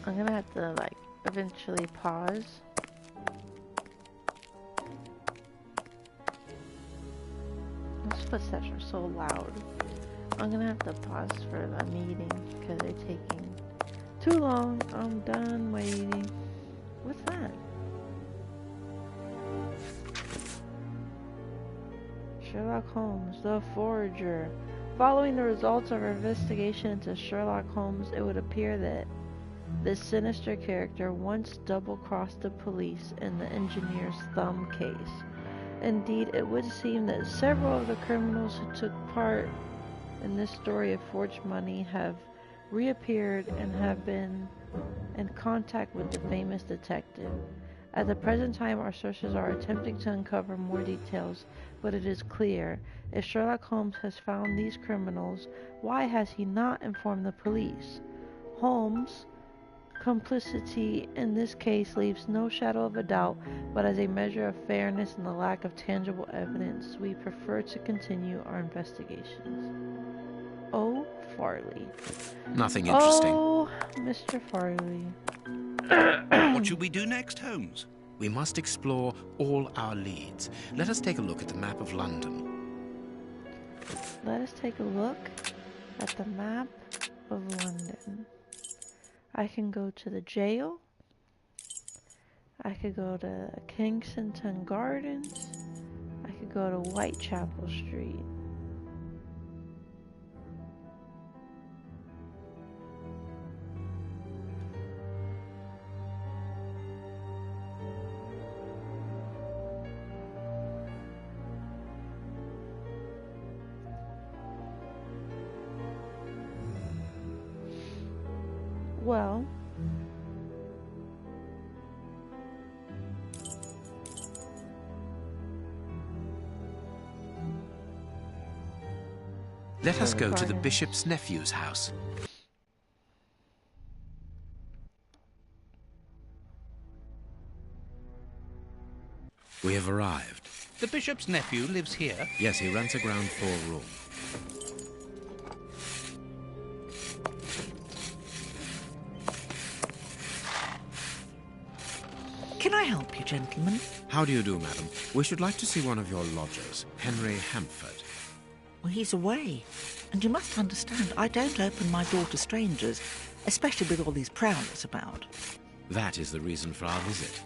I'm gonna have to, like, eventually pause. Those footsteps are so loud. I'm gonna have to pause for the meeting because they're taking too long. I'm done waiting. What's that? Sherlock Holmes, the Forger. Following the results of our investigation into Sherlock Holmes, it would appear that this sinister character once double-crossed the police in the engineer's thumb case. Indeed, it would seem that several of the criminals who took part in this story of forged money have reappeared and have been in contact with the famous detective. At the present time, our sources are attempting to uncover more details, but it is clear, if Sherlock Holmes has found these criminals, why has he not informed the police? Holmes' complicity in this case leaves no shadow of a doubt, but as a measure of fairness and the lack of tangible evidence, we prefer to continue our investigations. Oh, Farley. Nothing interesting. Oh, Mr. Farley. What should we do next, Holmes? We must explore all our leads. Let us take a look at the map of London. Let us take a look at the map of London. I can go to the jail. I could go to Kensington Gardens. I could go to Whitechapel Street. Well, let us go to the bishop's nephew's house. We have arrived. The bishop's nephew lives here? Yes, he rents a ground floor room. Can I help you, gentlemen? How do you do, madam? We should like to see one of your lodgers, Henry Hampford. Well, he's away. And you must understand, I don't open my door to strangers, especially with all these prowlers about. That is the reason for our visit.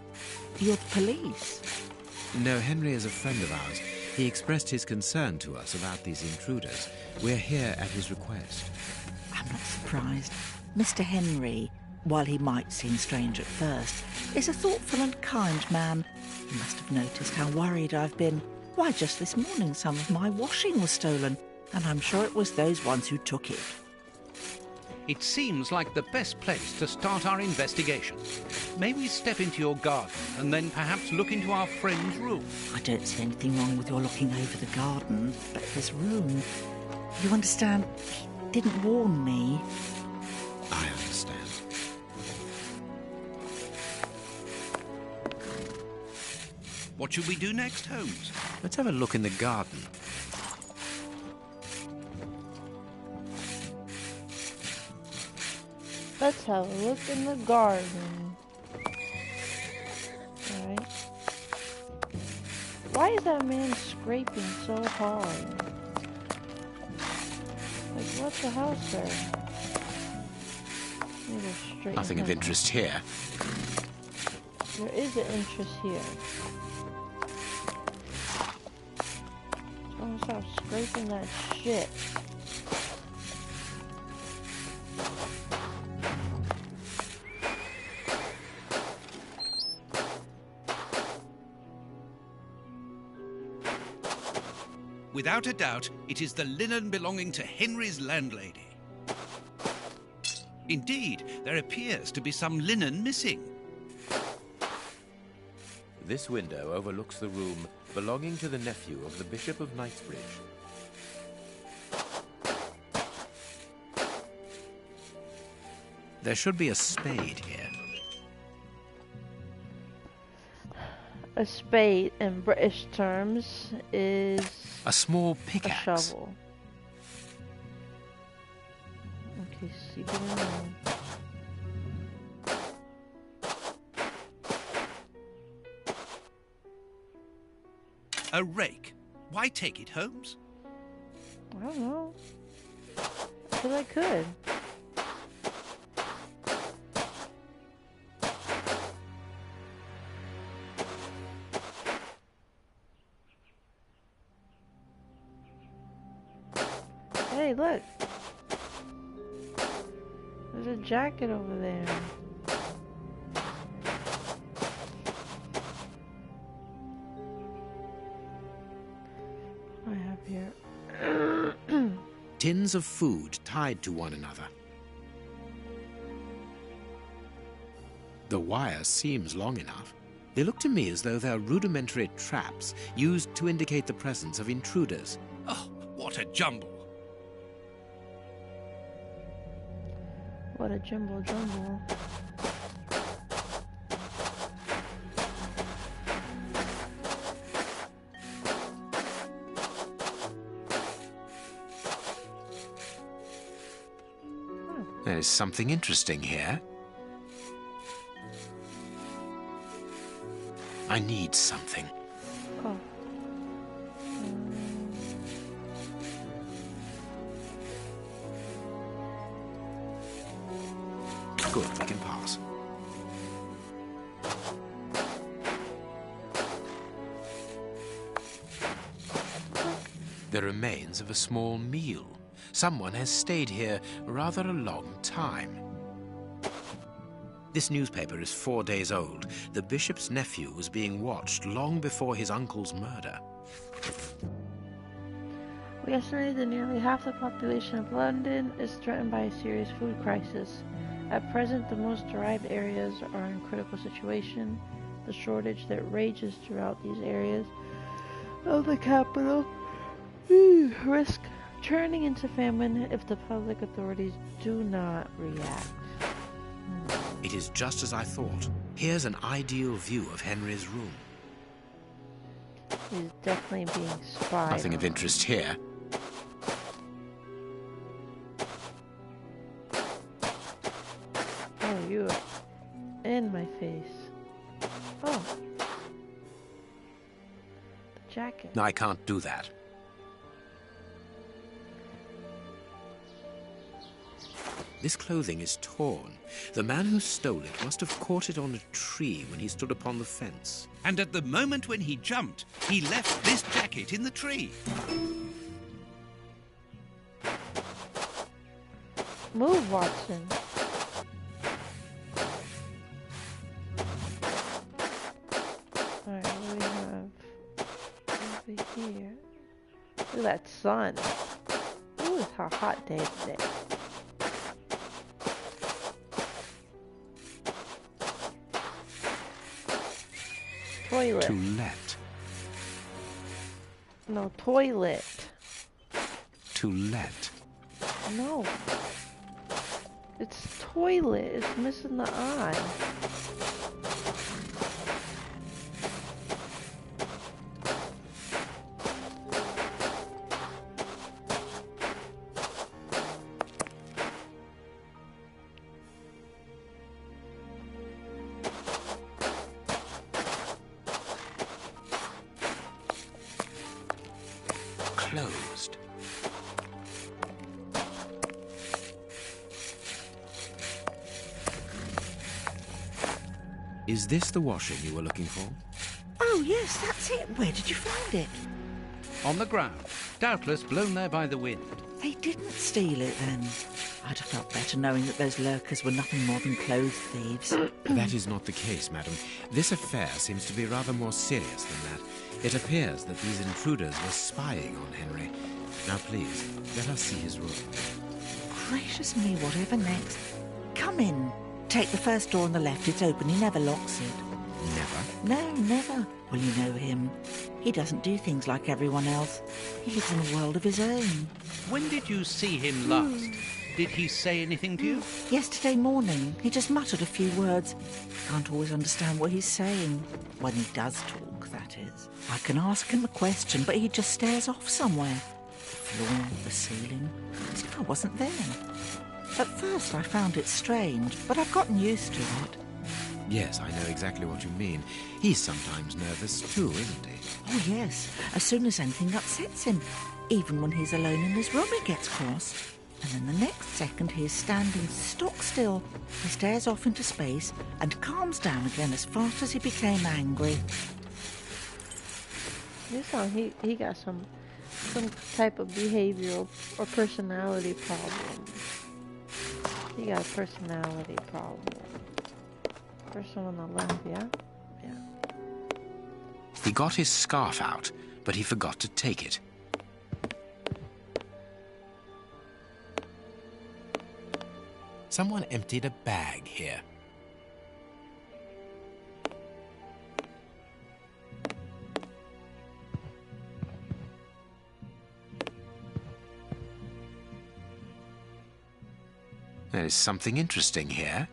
You're the police? No, Henry is a friend of ours. He expressed his concern to us about these intruders. We're here at his request. I'm not surprised. Mr. Henry, while he might seem strange at first, is a thoughtful and kind man. You must have noticed how worried I've been. Why, just this morning some of my washing was stolen, and I'm sure it was those ones who took it. It seems like the best place to start our investigation. May we step into your garden and then perhaps look into our friend's room? I don't see anything wrong with your looking over the garden, but this room... You understand, he didn't warn me. I understand. What should we do next, Holmes? Let's have a look in the garden. let's have a look in the garden. Alright. Why is that man scraping so hard? Like, what's the house there? Nothing of interest here. There is an interest here. Someone stop scraping that shit. Without a doubt, it is the linen belonging to Henry's landlady. Indeed, there appears to be some linen missing. This window overlooks the room belonging to the nephew of the Bishop of Knightsbridge. There should be a spade here. A spade in British terms is a small a pickaxe. shovel. Okay, see what I mean. A rake? Why take it, Holmes? I don't know. Because I could. Hey, look. There's a jacket over there. I have here. Tins of food tied to one another. The wire seems long enough. They look to me as though they're rudimentary traps used to indicate the presence of intruders. Oh, what a jumble. What a jumble jumble. There's something interesting here. I need something. Oh. Good, we can pass. The remains of a small meal. Someone has stayed here rather a long time. This newspaper is 4 days old. The bishop's nephew was being watched long before his uncle's murder. We estimate that nearly half the population of London is threatened by a serious food crisis. At present, the most derived areas are in critical situation. The shortage that rages throughout these areas of the capital risk turning into famine if the public authorities do not react. It is just as I thought. Here's an ideal view of Henry's room. He's definitely being spied Nothing of on. interest here. Oh, you are in my face. Oh. The jacket. I can't do that. This clothing is torn. The man who stole it must have caught it on a tree when he stood upon the fence. And at the moment when he jumped, he left this jacket in the tree. Move, Watson. Alright, what do we have over here? Look at that sun. Ooh, it's a hot day today. Toilet. To let. No, toilet. To let. No. It's toilet. It's missing the I. Closed. Is this the washing you were looking for? Oh, yes, that's it. Where did you find it? On the ground, doubtless blown there by the wind. They didn't steal it, then. I'd have felt better knowing that those lurkers were nothing more than clothes thieves. That is not the case, madam. This affair seems to be rather more serious than that. It appears that these intruders were spying on Henry. Now, please, let us see his room. Gracious me, whatever next? Come in. Take the first door on the left. It's open. He never locks it. Never? No, never. Well, you know him. He doesn't do things like everyone else. He lives in a world of his own. When did you see him last? Did he say anything to you? Yesterday morning, he just muttered a few words. Can't always understand what he's saying. When he does talk, that is. I can ask him a question, but he just stares off somewhere. The floor, the ceiling, as if I wasn't there. At first I found it strange, but I've gotten used to it. Yes, I know exactly what you mean. He's sometimes nervous too, isn't he? Oh, yes, as soon as anything upsets him. Even when he's alone in his room, he gets cross. And then the next second he is standing stock still. He stares off into space and calms down again as fast as he became angry. You sound he got some type of behavioral or personality problem. He got a personality problem. Person on the left, yeah? Yeah. He got his scarf out, but he forgot to take it. Someone emptied a bag here. There is something interesting here.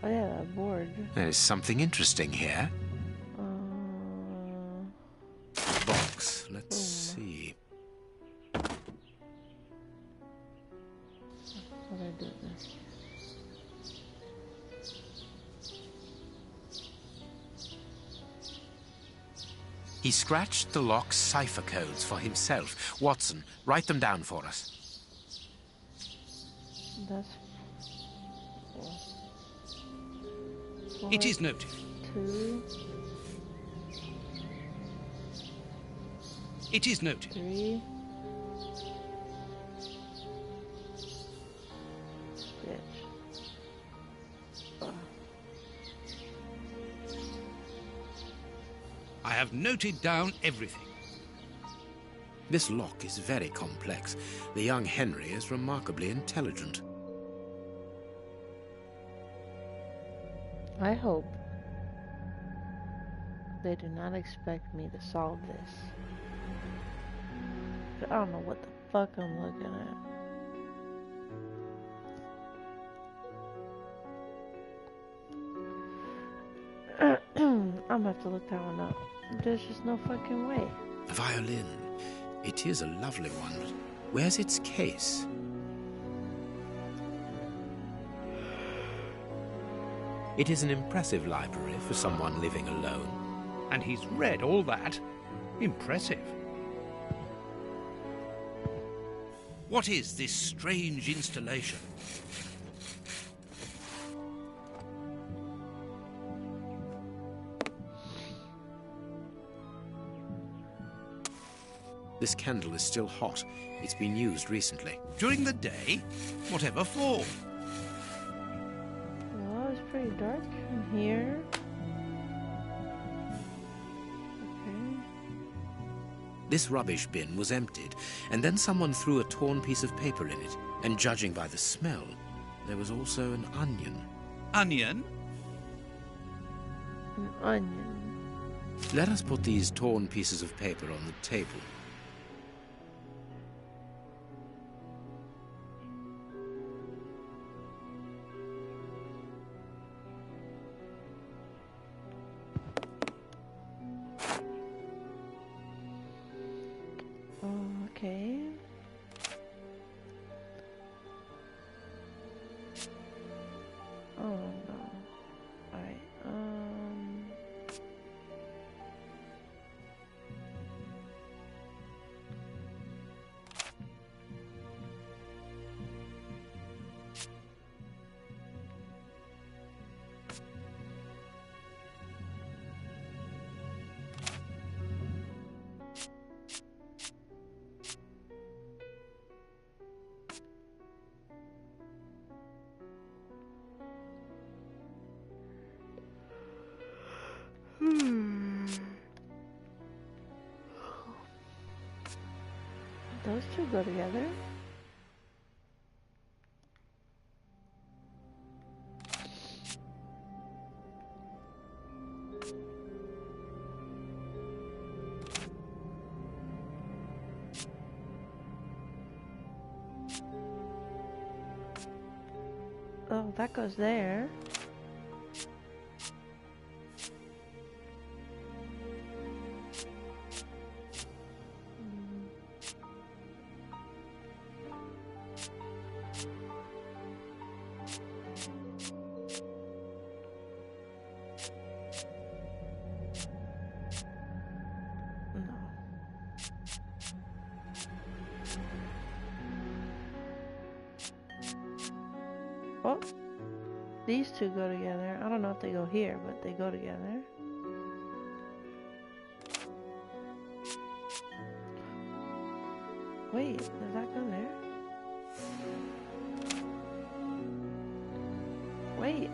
Oh yeah, that board. There is something interesting here. Box. Let's see. How do I do this? He scratched the lock's cipher codes for himself. Watson, write them down for us. That's four. It is noted. 2, It is noted. 3, 6. I have noted down everything. This lock is very complex. The young Henry is remarkably intelligent. I hope they do not expect me to solve this. I don't know what the fuck I'm looking at. I'm gonna have to look that one up. There's just no fucking way. A violin. It is a lovely one. Where's its case? It is an impressive library for someone living alone. And he's read all that. Impressive. What is this strange installation? This candle is still hot. It's been used recently. During the day? Whatever for? Well, it's pretty dark in here. Okay. This rubbish bin was emptied, and then someone threw a torn piece of paper in it. And judging by the smell, there was also an onion. Onion? An onion. Let us put these torn pieces of paper on the table. Okay. Oh no. Alright, those two go together. Oh, that goes there. Oh, these two go together. I don't know if they go here, but they go together. Wait, does that go there? Wait,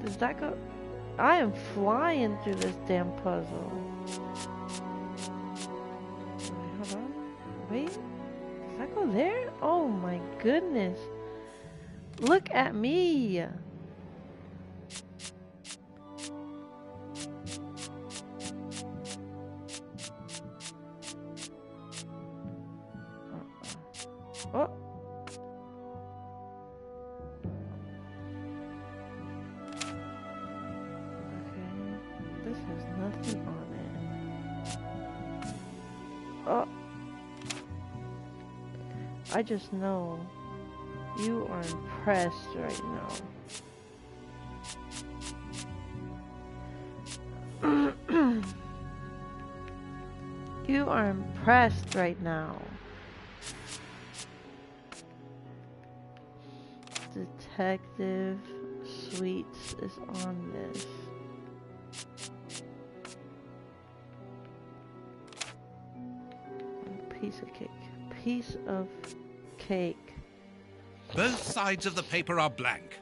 does that go? I am flying through this damn puzzle. Wait, hold on. Wait, does that go there? Oh my goodness. Look at me. Oh. Okay. This has nothing on it. Oh. I just know you are impressed right now. You are impressed right now. Detective Sweets is on this. Piece of cake. Piece of cake. Both sides of the paper are blank.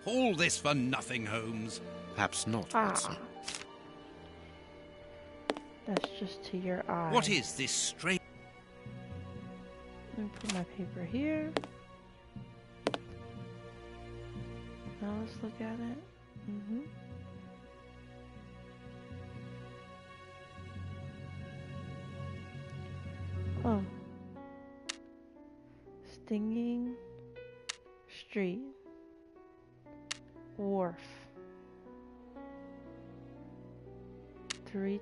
All this for nothing, Holmes. Perhaps not, Watson. That's just to your eye. What is this strange... Let me put my paper here. Now let's look at it. Oh. Stinging Street. Wharf. 3,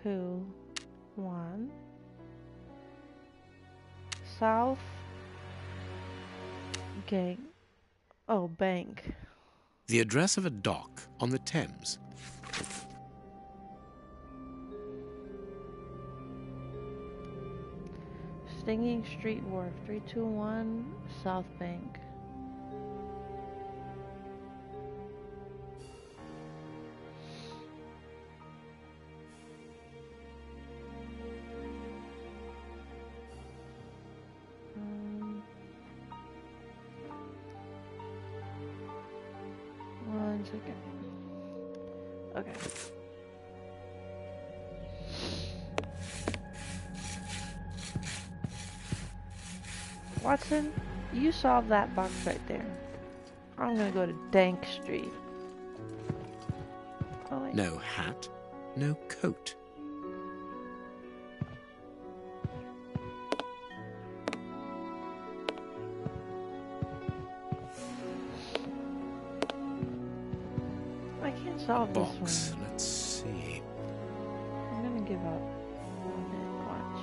2, 1. South Gang. Oh, bank. The address of a dock on the Thames. Stinging Street Wharf. 321 South Bank. One second. Okay. Watson, you solve that box right there. I'm gonna go to Dank Street. Oh, wait. No hat, no coat. I can't solve this Box. one. Let's see. I'm gonna give up on it. Watch.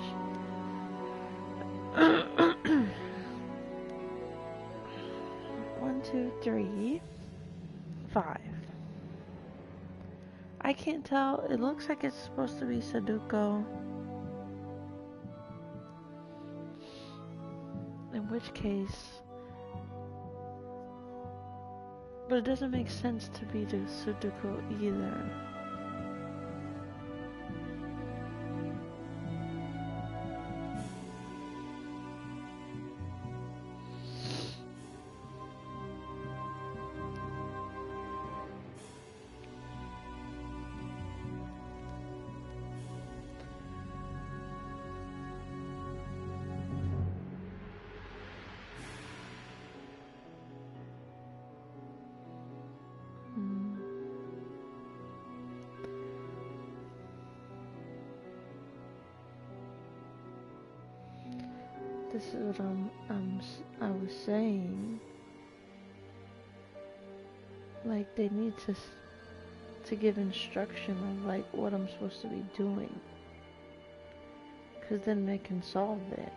1, 2, 3, 5. I can't tell. It looks like it's supposed to be Sudoku. In which case... But it doesn't make sense to be the Sudoku either. This is what I was saying. Like, they need to give instruction of like what I'm supposed to be doing, cause then they can solve it.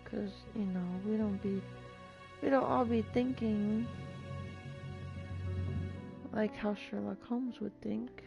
Cause you know we don't all be thinking like how Sherlock Holmes would think.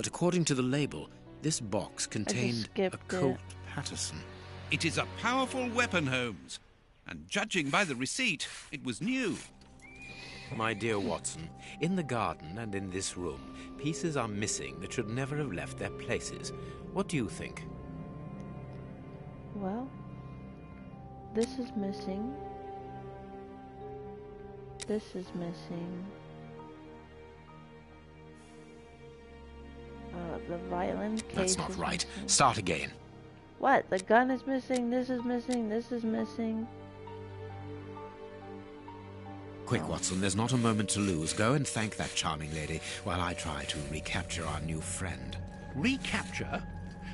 but according to the label, this box contained a skipped Colt it. Patterson. It is a powerful weapon, Holmes. And judging by the receipt, it was new. My dear Watson, in the garden and in this room, pieces are missing that should never have left their places. What do you think? Well, this is missing. This is missing. The violin case. That's not is right. missing. Start again. What? The gun is missing. This is missing. This is missing. Quick, Watson, there's not a moment to lose. Go and thank that charming lady while I try to recapture our new friend. Recapture?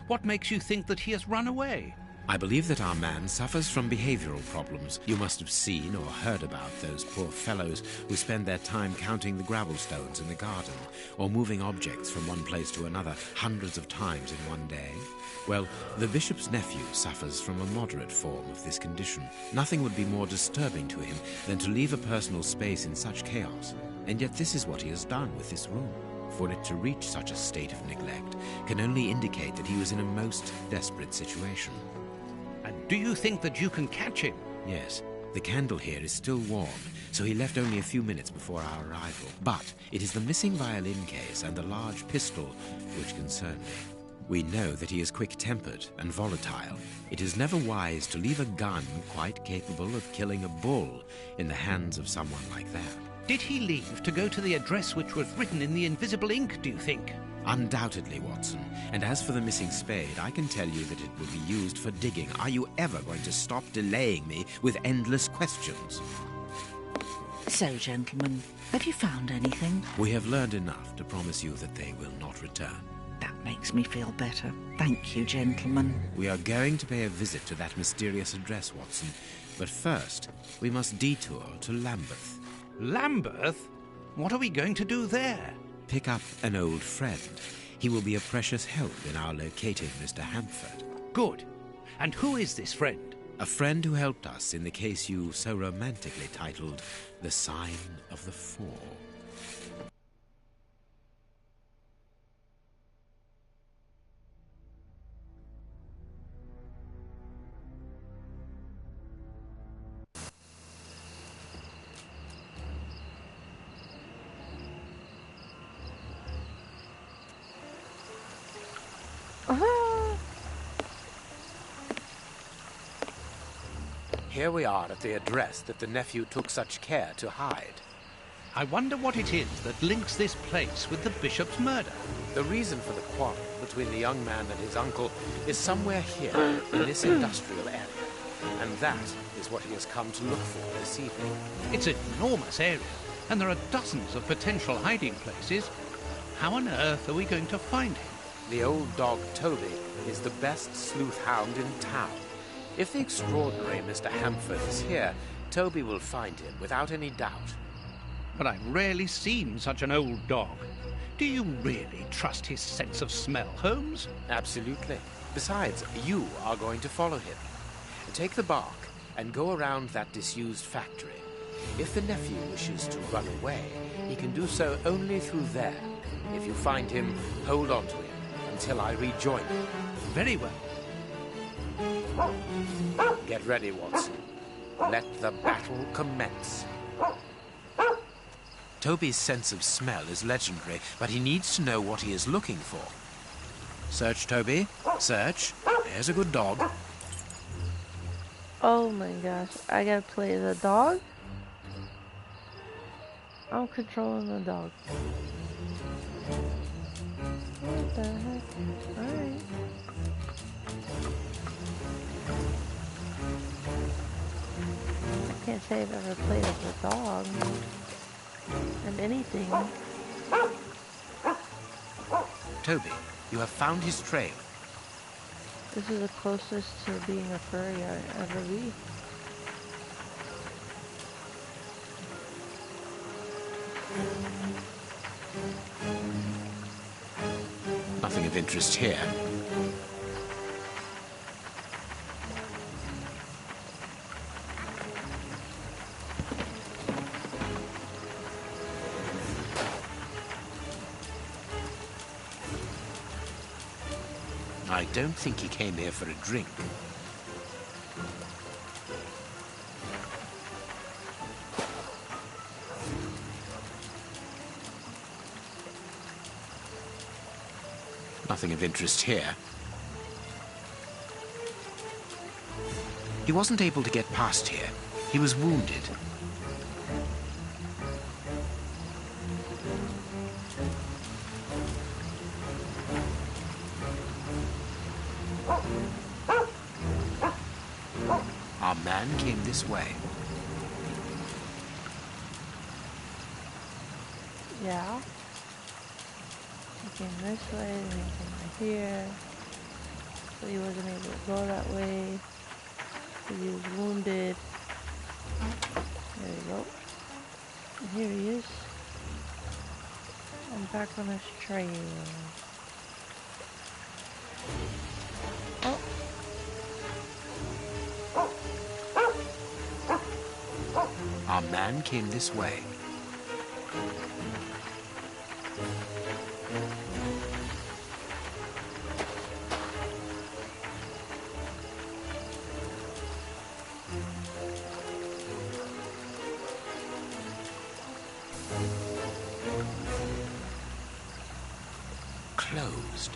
What makes you think that he has run away? I believe that our man suffers from behavioral problems. You must have seen or heard about those poor fellows who spend their time counting the gravel stones in the garden or moving objects from one place to another hundreds of times in one day. Well, the bishop's nephew suffers from a moderate form of this condition. Nothing would be more disturbing to him than to leave a personal space in such chaos, and yet this is what he has done with this room. For it to reach such a state of neglect can only indicate that he was in a most desperate situation. And do you think that you can catch him? Yes, the candle here is still warm, so he left only a few minutes before our arrival. But it is the missing violin case and the large pistol which concern me. We know that he is quick-tempered and volatile. It is never wise to leave a gun quite capable of killing a bull in the hands of someone like that. Did he leave to go to the address which was written in the invisible ink, do you think? Undoubtedly, Watson. And as for the missing spade, I can tell you that it will be used for digging. Are you ever going to stop delaying me with endless questions? So, gentlemen, have you found anything? We have learned enough to promise you that they will not return. That makes me feel better. Thank you, gentlemen. We are going to pay a visit to that mysterious address, Watson. But first, we must detour to Lambeth. Lambeth? What are we going to do there? Pick up an old friend. He will be a precious help in our locating Mr. Hamford. Good. And who is this friend? A friend who helped us in the case you so romantically titled The Sign of the Four. Here we are at the address that the nephew took such care to hide. I wonder what it is that links this place with the bishop's murder. The reason for the quarrel between the young man and his uncle is somewhere here in this industrial area. And that is what he has come to look for this evening. It's an enormous area, and there are dozens of potential hiding places. How on earth are we going to find him? The old dog Toby is the best sleuth hound in town. If the extraordinary Mr. Hamford is here, Toby will find him without any doubt. But I've rarely seen such an old dog. Do you really trust his sense of smell, Holmes? Absolutely. Besides, you are going to follow him. Take the bark and go around that disused factory. If the nephew wishes to run away, he can do so only through there. If you find him, hold on to him until I rejoin you. Very well. Get ready, Watson. Let the battle commence. Toby's sense of smell is legendary, but he needs to know what he is looking for. Search, Toby. Search. There's a good dog. Oh my gosh, I gotta play the dog? I'm controlling the dog. What the heck? Alright. I can't say I've ever played as a dog. And anything. Toby, you have found his trail. This is the closest to being a furry I'll ever be. Nothing of interest here. I don't think he came here for a drink. Nothing of interest here. He wasn't able to get past here. He was wounded. Our man came this way. Yeah. He came this way, then he came right here. So he wasn't able to go that way. Because he was wounded. There we go. And here he is. I'm back on his trail. Oh. Our man came this way. Closed.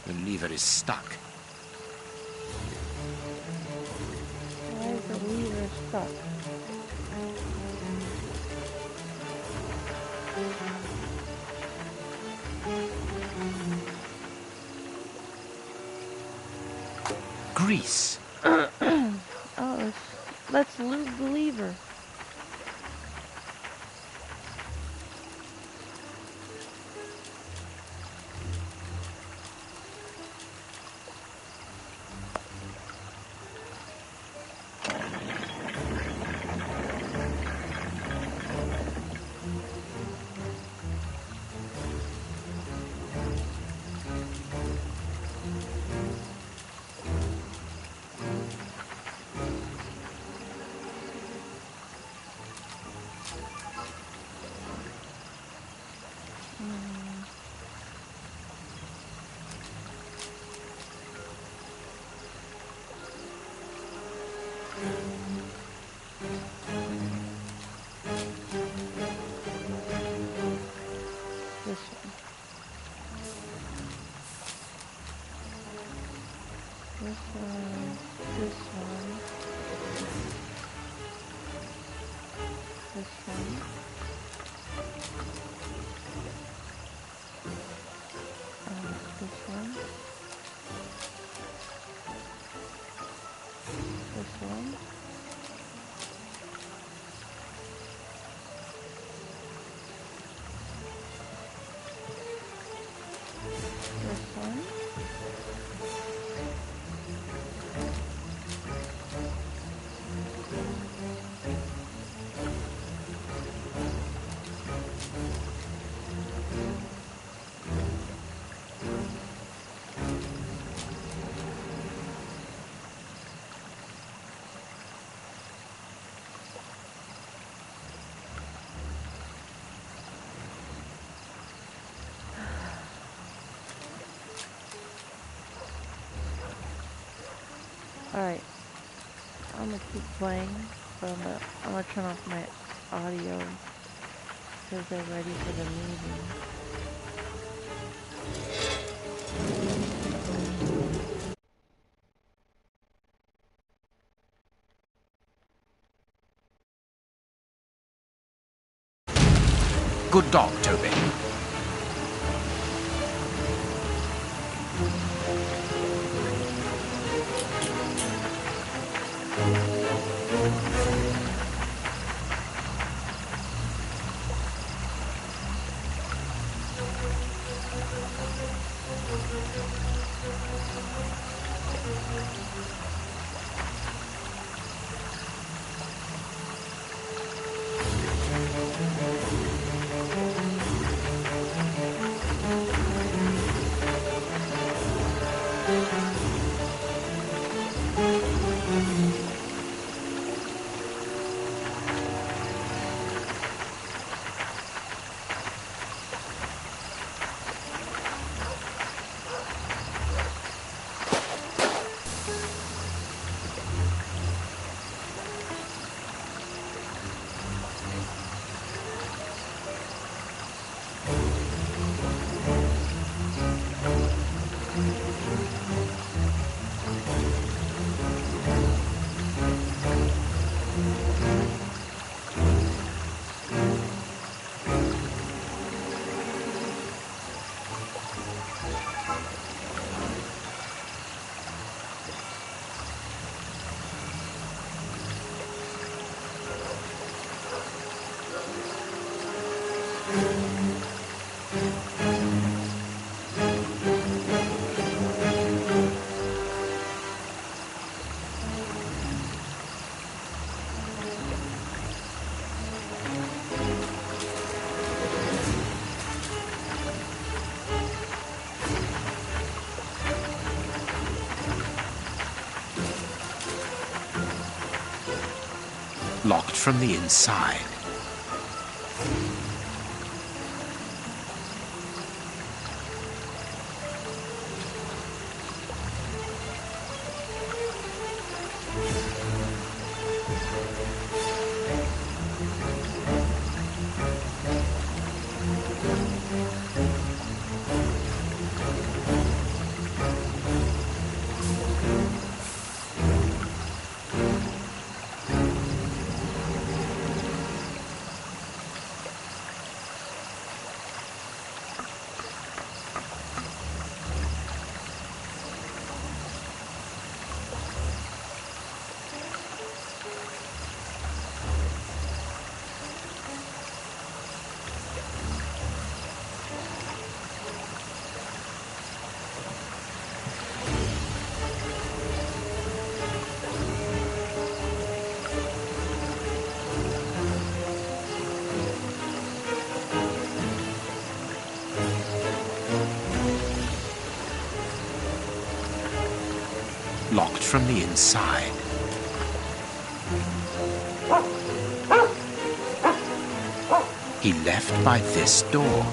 The lever is stuck. Why is the lever stuck? Grease. Oh, let's lube the lever. This one. This one. This one. This one. This one. This one. This one. Alright, I'm gonna keep playing, but I'm gonna turn off my audio because they're ready for the meeting. Good dog, Toby. Locked from the inside. Locked from the inside. He left by this door.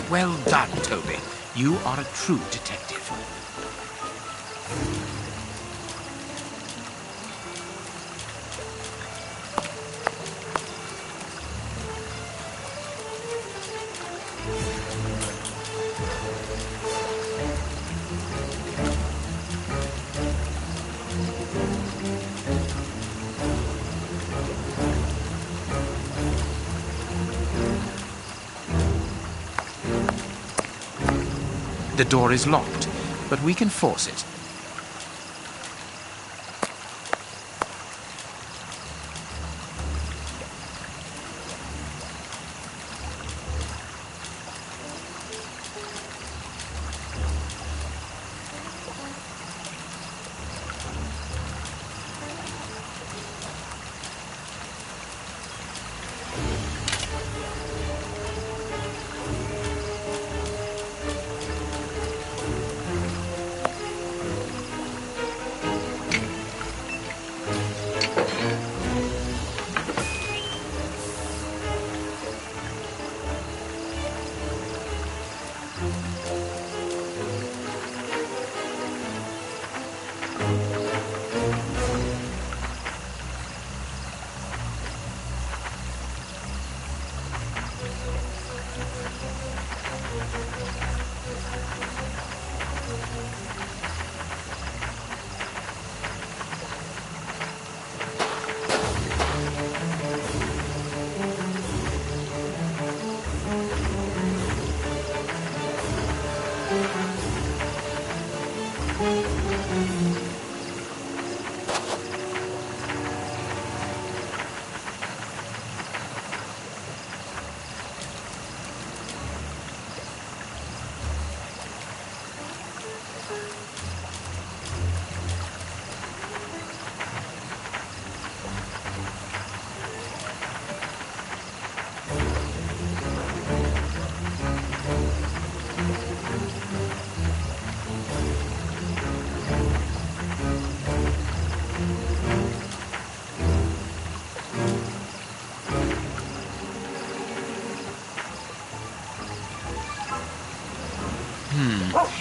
Well done, Toby. You are a true detective. The door is locked, but we can force it.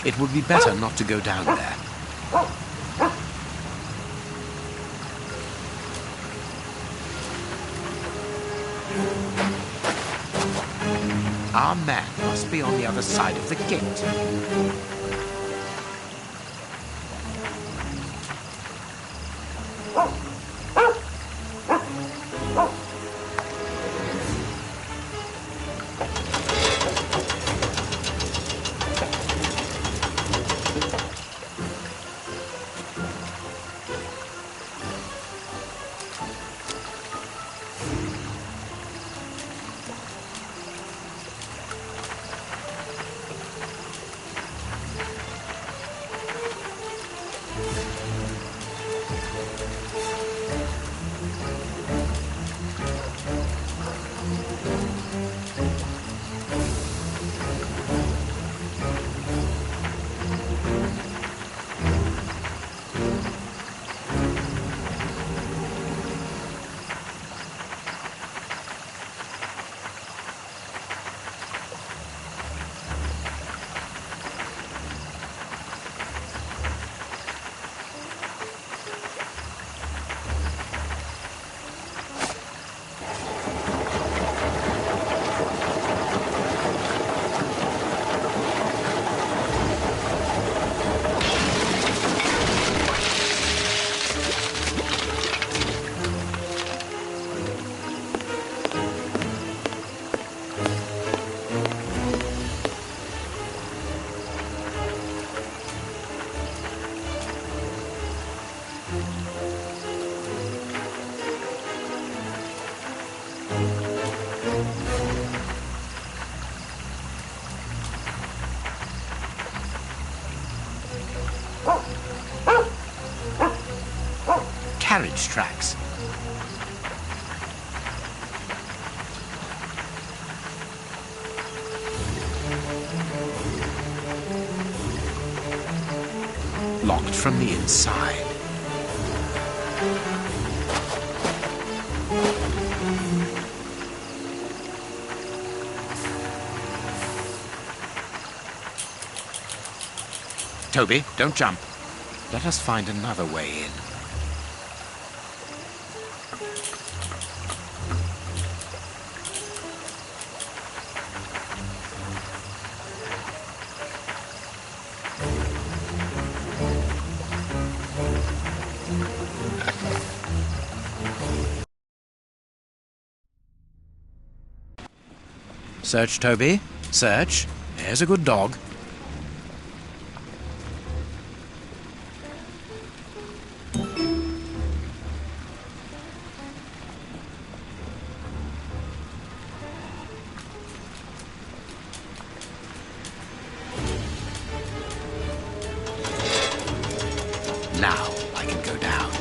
It would be better not to go down there. Our man must be on the other side of the gate. Carriage tracks. Locked from the inside. Toby, don't jump. Let us find another way in. Search, Toby. Search. There's a good dog. Now I can go down.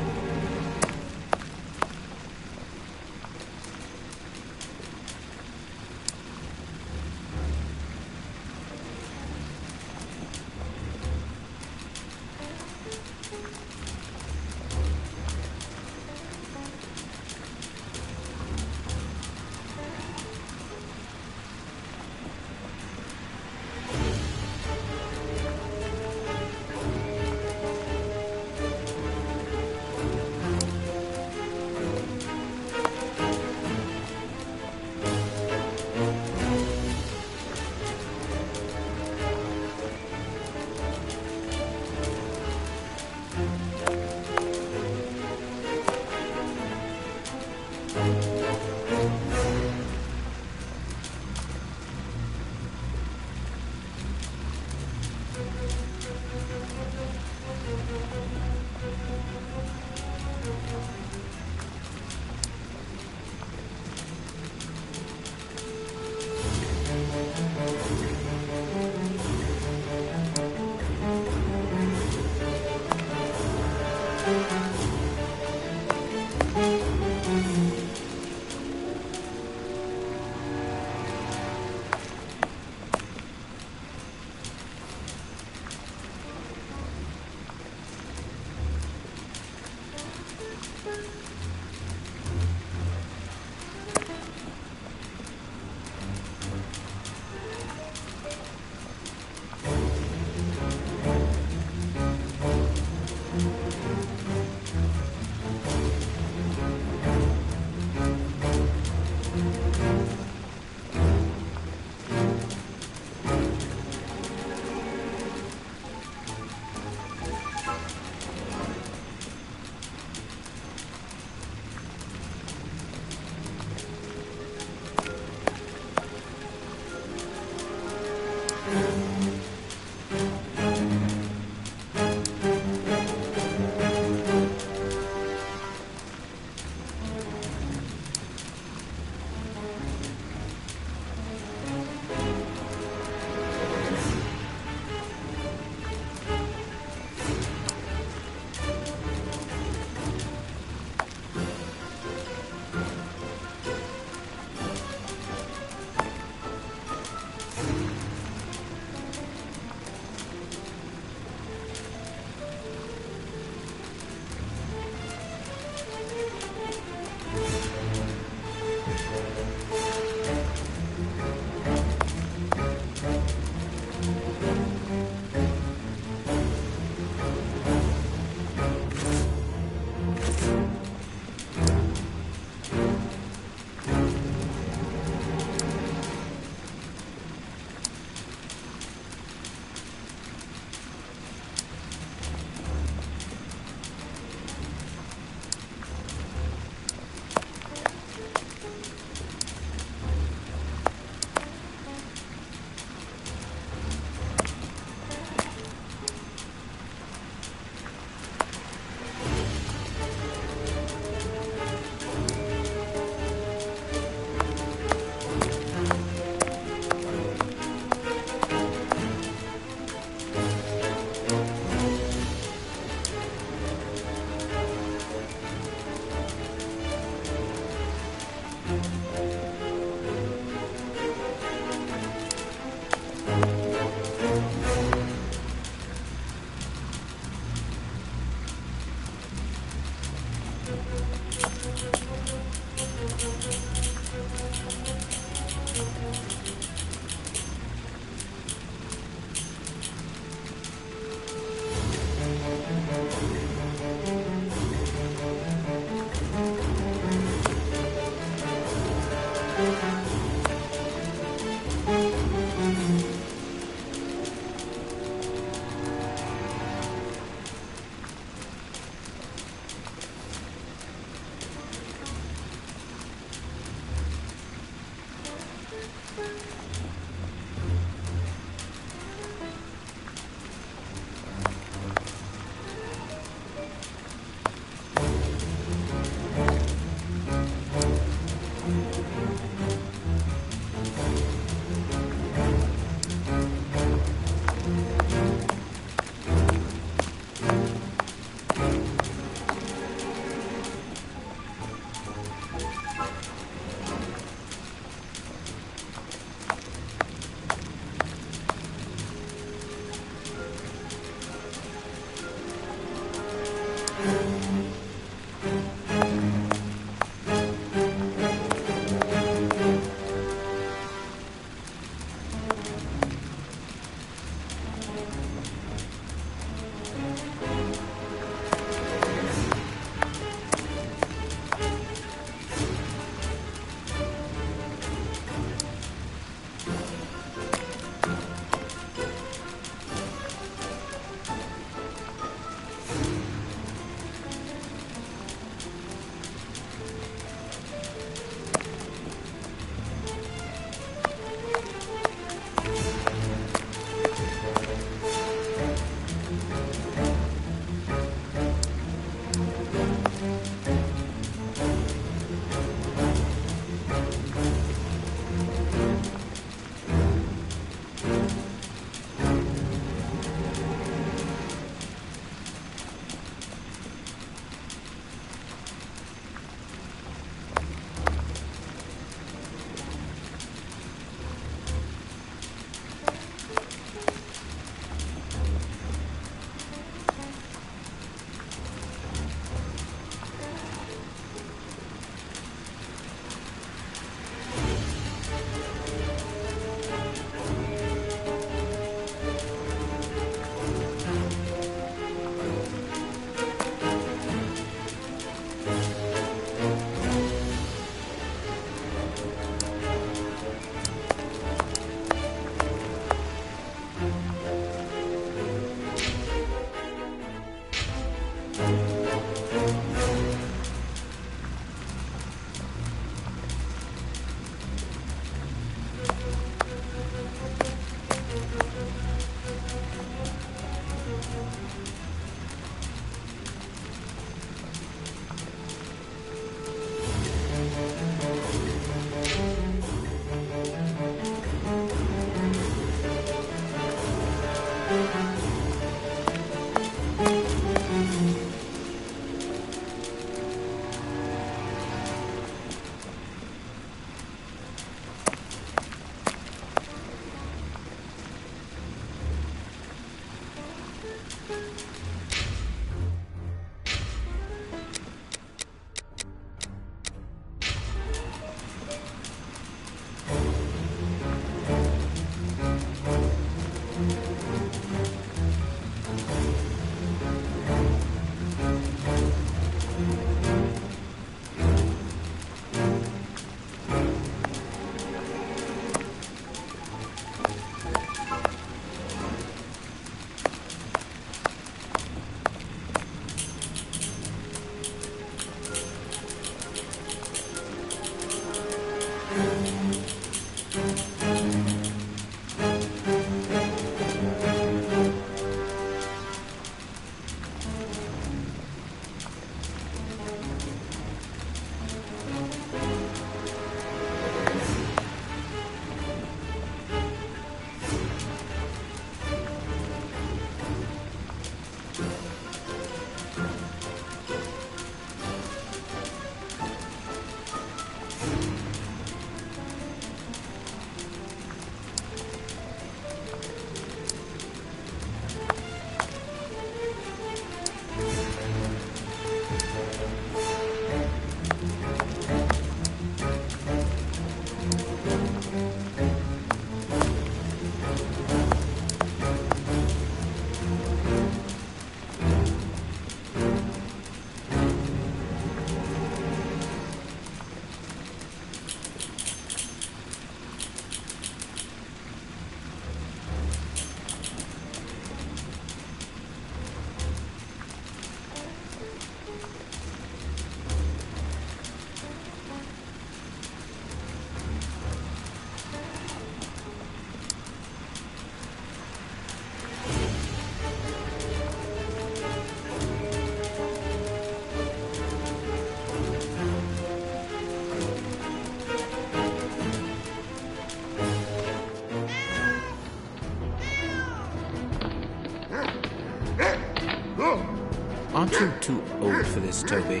for this, Toby.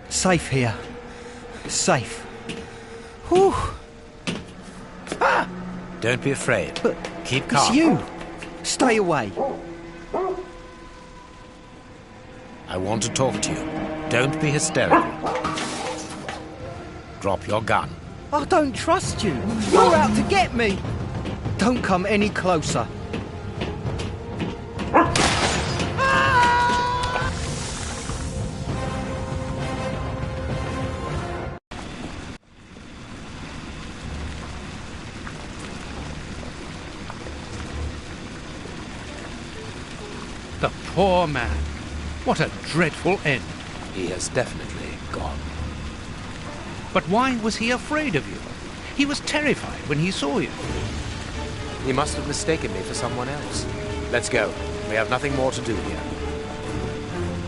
Safe here. Safe. Whew. Ah! Don't be afraid. But keep calm. it's you. Stay away. I want to talk to you. Don't be hysterical. Drop your gun. I don't trust you. You're out to get me. Don't come any closer. The poor man. What a dreadful end. He has definitely gone. But why was he afraid of you? He was terrified when he saw you. He must have mistaken me for someone else. Let's go. We have nothing more to do here.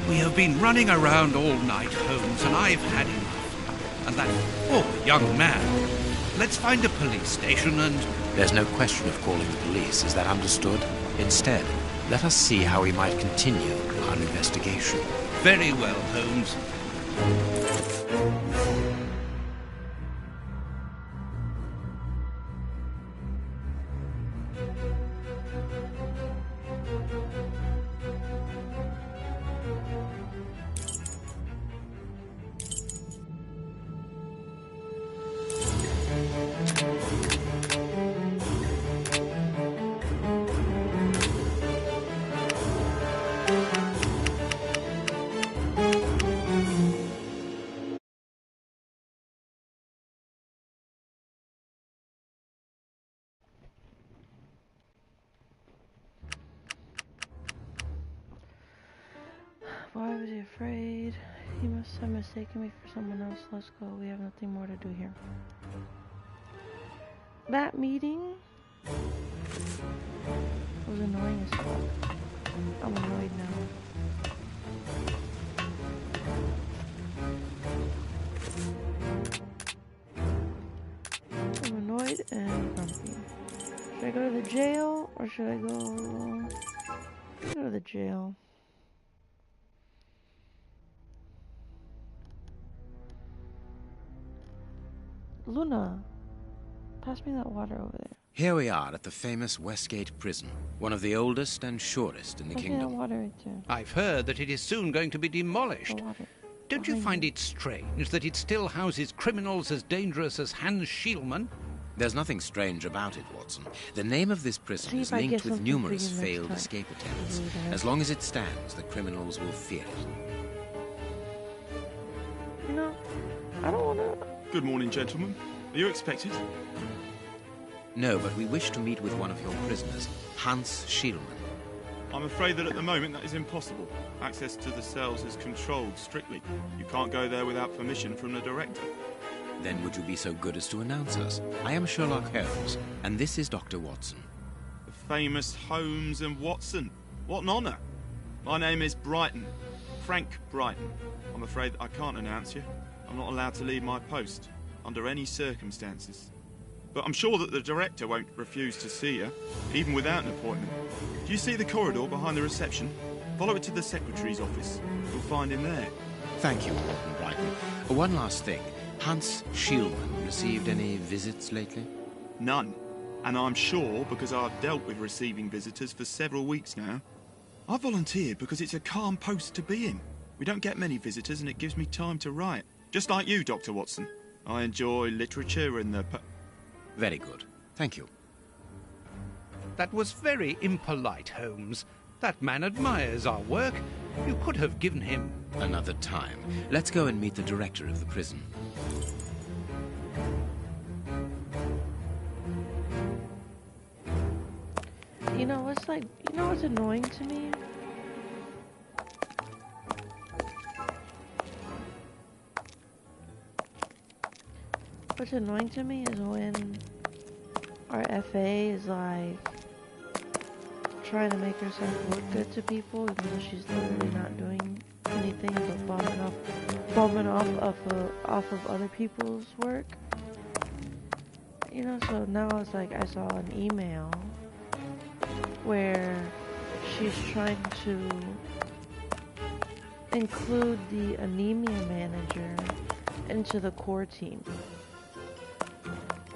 We have been running around all night, Holmes, and I've had enough. And that poor young man. Let's find a police station and... There's no question of calling the police, is that understood? Instead, let us see how we might continue our investigation. Very well, Holmes. Why was he afraid? He must have mistaken me for someone else. Let's go. We have nothing more to do here. That meeting was annoying as fuck. I'm annoyed now. I'm annoyed and grumpy. Should I go to the jail or should I go to the jail? Luna, pass me that water over there. Here we are at the famous Westgate Prison, one of the oldest and surest in the Pass me that kingdom. water right there. I've heard that it is soon going to be demolished. The water. Don't you Behind find you. it strange that it still houses criminals as dangerous as Hans Schielmann? There's nothing strange about it, Watson. The name of this prison See is if I get linked with something for numerous you next failed time. escape attempts. Over there. As long as it stands, the criminals will fear it. You know, I don't wanna... Good morning, gentlemen. Are you expected? No, but we wish to meet with one of your prisoners, Hans Schielmann. I'm afraid that at the moment that is impossible. Access to the cells is controlled strictly. You can't go there without permission from the director. Then would you be so good as to announce us? I am Sherlock Holmes, and this is Dr. Watson. The famous Holmes and Watson. What an honour. My name is Brighton. Frank Brighton. I'm afraid I can't announce you. I'm not allowed to leave my post, under any circumstances. But I'm sure that the director won't refuse to see you, even without an appointment. Do you see the corridor behind the reception? Follow it to the secretary's office. You'll find him there. Thank you, Warden Brighton. One last thing. Hans Schielmann received any visits lately? None. And I'm sure because I've dealt with receiving visitors for several weeks now. I volunteered because it's a calm post to be in. We don't get many visitors, and it gives me time to write. Just like you, Dr. Watson. I enjoy literature and the... Very good. Thank you. That was very impolite, Holmes. That man admires our work. You could have given him... Another time. Let's go and meet the director of the prison. You know what's annoying to me? What's annoying to me is when our FA is like trying to make herself look good to people, even though she's literally not doing anything but bombing off of other people's work. You know, so now it's like I saw an email where she's trying to include the anemia manager into the core team.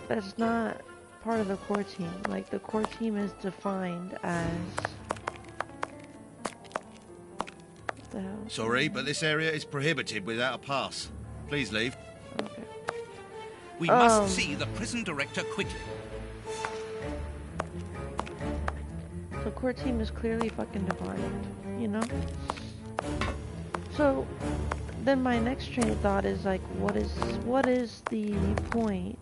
That's not part of the core team. Like, the core team is defined as... What the hell? Sorry, but this area is prohibited without a pass. Please leave. Okay. We must see the prison director quickly. The core team is clearly fucking defined, you know? So, then my next train of thought is like, what is the point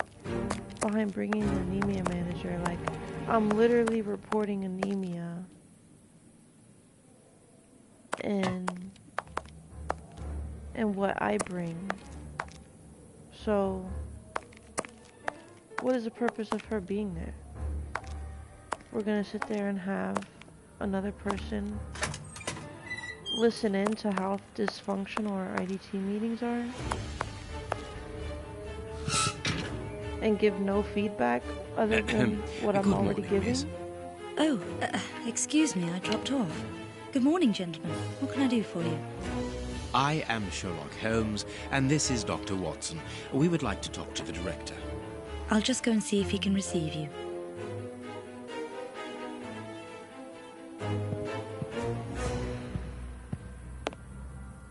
behind bringing the anemia manager? Like, I'm literally reporting anemia and what I bring. So, what is the purpose of her being there? We're gonna sit there and have another person listen in to how dysfunctional our IDT meetings are and give no feedback other than what I'm already giving. Miss. Oh, excuse me, I dropped off. Good morning, gentlemen. What can I do for you? I am Sherlock Holmes, and this is Dr. Watson. We would like to talk to the director. I'll just go and see if he can receive you.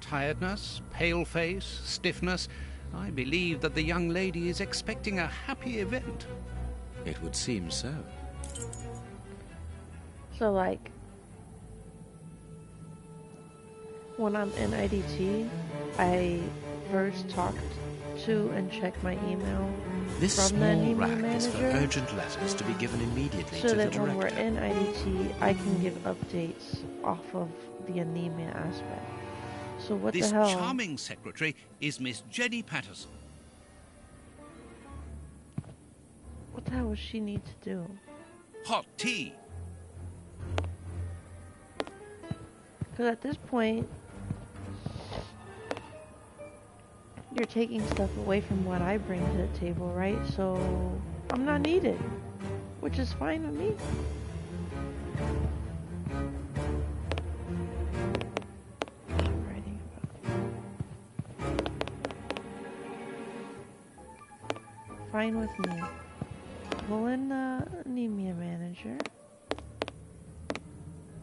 Tiredness, pale face, stiffness. I believe that the young lady is expecting a happy event. It would seem so. So, like, when I'm in IDT, I first talked to and check my email This from the small anemia rack is for manager, urgent letters to be given immediately so to the that when director. we're in IDT, I can give updates off of the anemia aspect. So what This the hell? charming secretary is Miss Jenny Patterson. What the hell does she need to do? Hot tea. Because at this point, you're taking stuff away from what I bring to the table, right? So I'm not needed, which is fine with me. Writing about fine with me. Pull in the anemia manager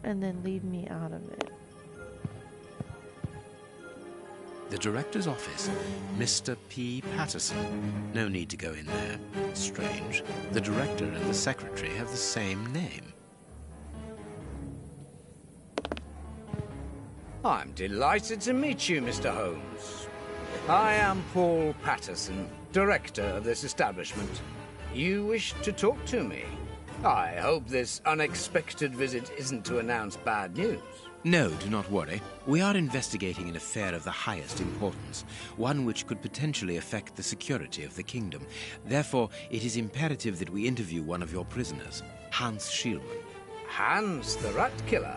and then leave me out of it. The director's office, Mr. P. Patterson. No need to go in there. Strange. The director and the secretary have the same name. I'm delighted to meet you, Mr. Holmes. I am Paul Patterson, director of this establishment. You wish to talk to me? I hope this unexpected visit isn't to announce bad news. No, do not worry. We are investigating an affair of the highest importance, one which could potentially affect the security of the kingdom. Therefore, it is imperative that we interview one of your prisoners, Hans Schielmann. Hans, the rat killer.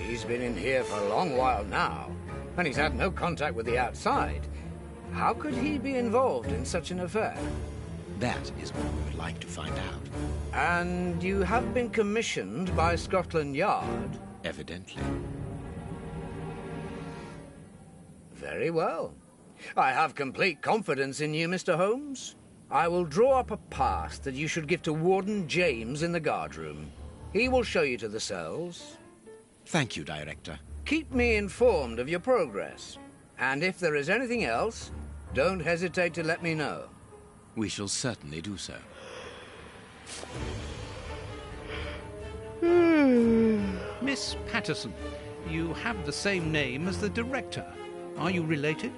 He's been in here for a long while now, and he's had no contact with the outside. How could he be involved in such an affair? That is what we would like to find out. And you have been commissioned by Scotland Yard? Evidently. Very well. I have complete confidence in you, Mr. Holmes. I will draw up a pass that you should give to Warden James in the guard room. He will show you to the cells. Thank you, Director. keep me informed of your progress. And if there is anything else, don't hesitate to let me know. We shall certainly do so. Miss Patterson, you have the same name as the director. Are you related?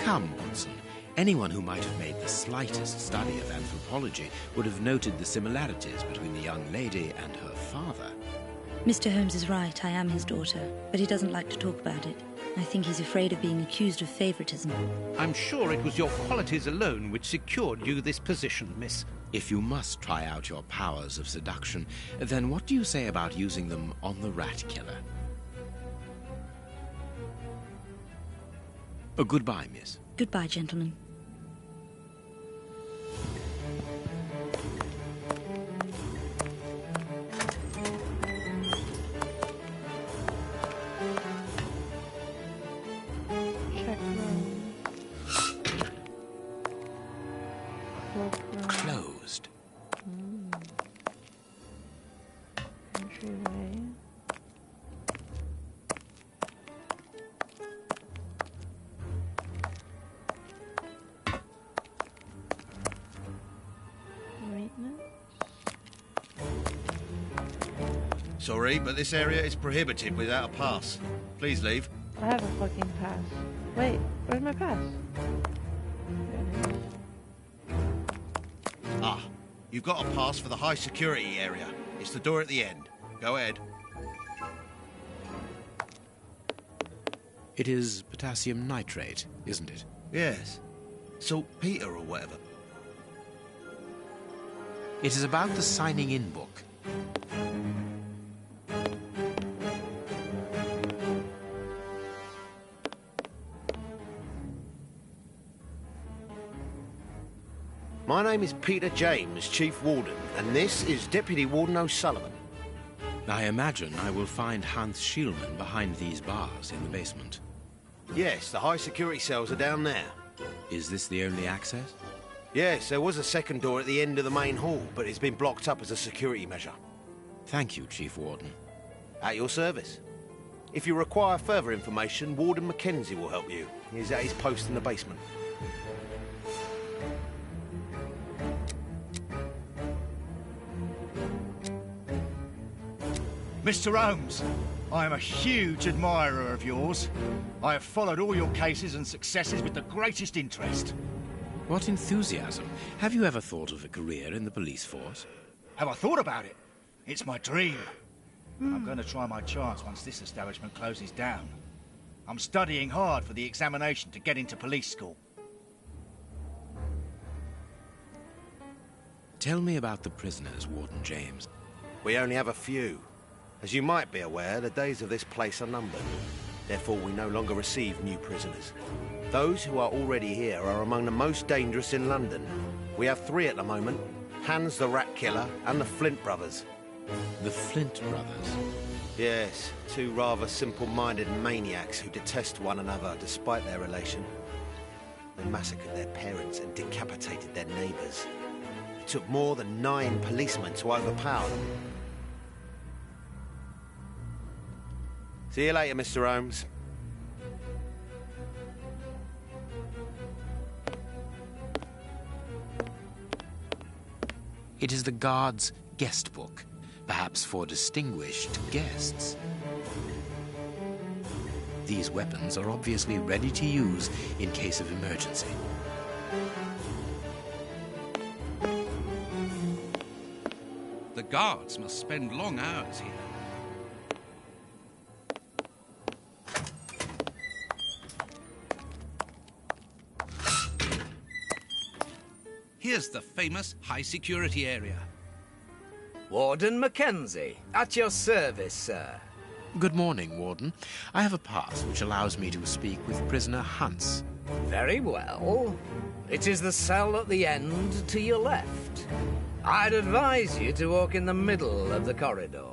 Come, Watson. Anyone who might have made the slightest study of anthropology would have noted the similarities between the young lady and her father. Mr. Holmes is right, I am his daughter, but he doesn't like to talk about it. I think he's afraid of being accused of favoritism. I'm sure it was your qualities alone which secured you this position, miss. If you must try out your powers of seduction, then what do you say about using them on the rat killer? Goodbye, miss. Goodbye, gentlemen. Check room. Cloakroom. Closed. Entryway. Maintenance. Sorry, but this area is prohibited without a pass. Please leave. I have a fucking pass. Wait, where's my pass? There it is. Ah, you've got a pass for the high security area. It's the door at the end. Go ahead. It is potassium nitrate, isn't it? Yes. Saltpeter or whatever. It is about the signing in book. My name is Peter James, Chief Warden, and this is Deputy Warden O'Sullivan. I imagine I will find Hans Schielman behind these bars in the basement. Yes, the high security cells are down there. Is this the only access? Yes, there was a second door at the end of the main hall, but it's been blocked up as a security measure. Thank you, Chief Warden. At your service. If you require further information, Warden Mackenzie will help you. He's at his post in the basement. Mr. Holmes, I am a huge admirer of yours. I have followed all your cases and successes with the greatest interest. What enthusiasm. Have you ever thought of a career in the police force? Have I thought about it? It's my dream. I'm going to try my chance once this establishment closes down. I'm studying hard for the examination to get into police school. Tell me about the prisoners, Warden James. We only have a few. As you might be aware, the days of this place are numbered. Therefore, we no longer receive new prisoners. Those who are already here are among the most dangerous in London. We have 3 at the moment. Hans the Rat Killer and the Flint Brothers. The Flint Brothers? Yes, 2 rather simple-minded maniacs who detest one another despite their relation. They massacred their parents and decapitated their neighbours. It took more than 9 policemen to overpower them. See you later, Mr. Holmes. It is the guard's guest book, perhaps for distinguished guests. These weapons are obviously ready to use in case of emergency. The guards must spend long hours here. Here's the famous high-security area. Warden Mackenzie, at your service, sir. Good morning, Warden. I have a pass which allows me to speak with prisoner Hans. Very well. It is the cell at the end to your left. I'd advise you to walk in the middle of the corridor.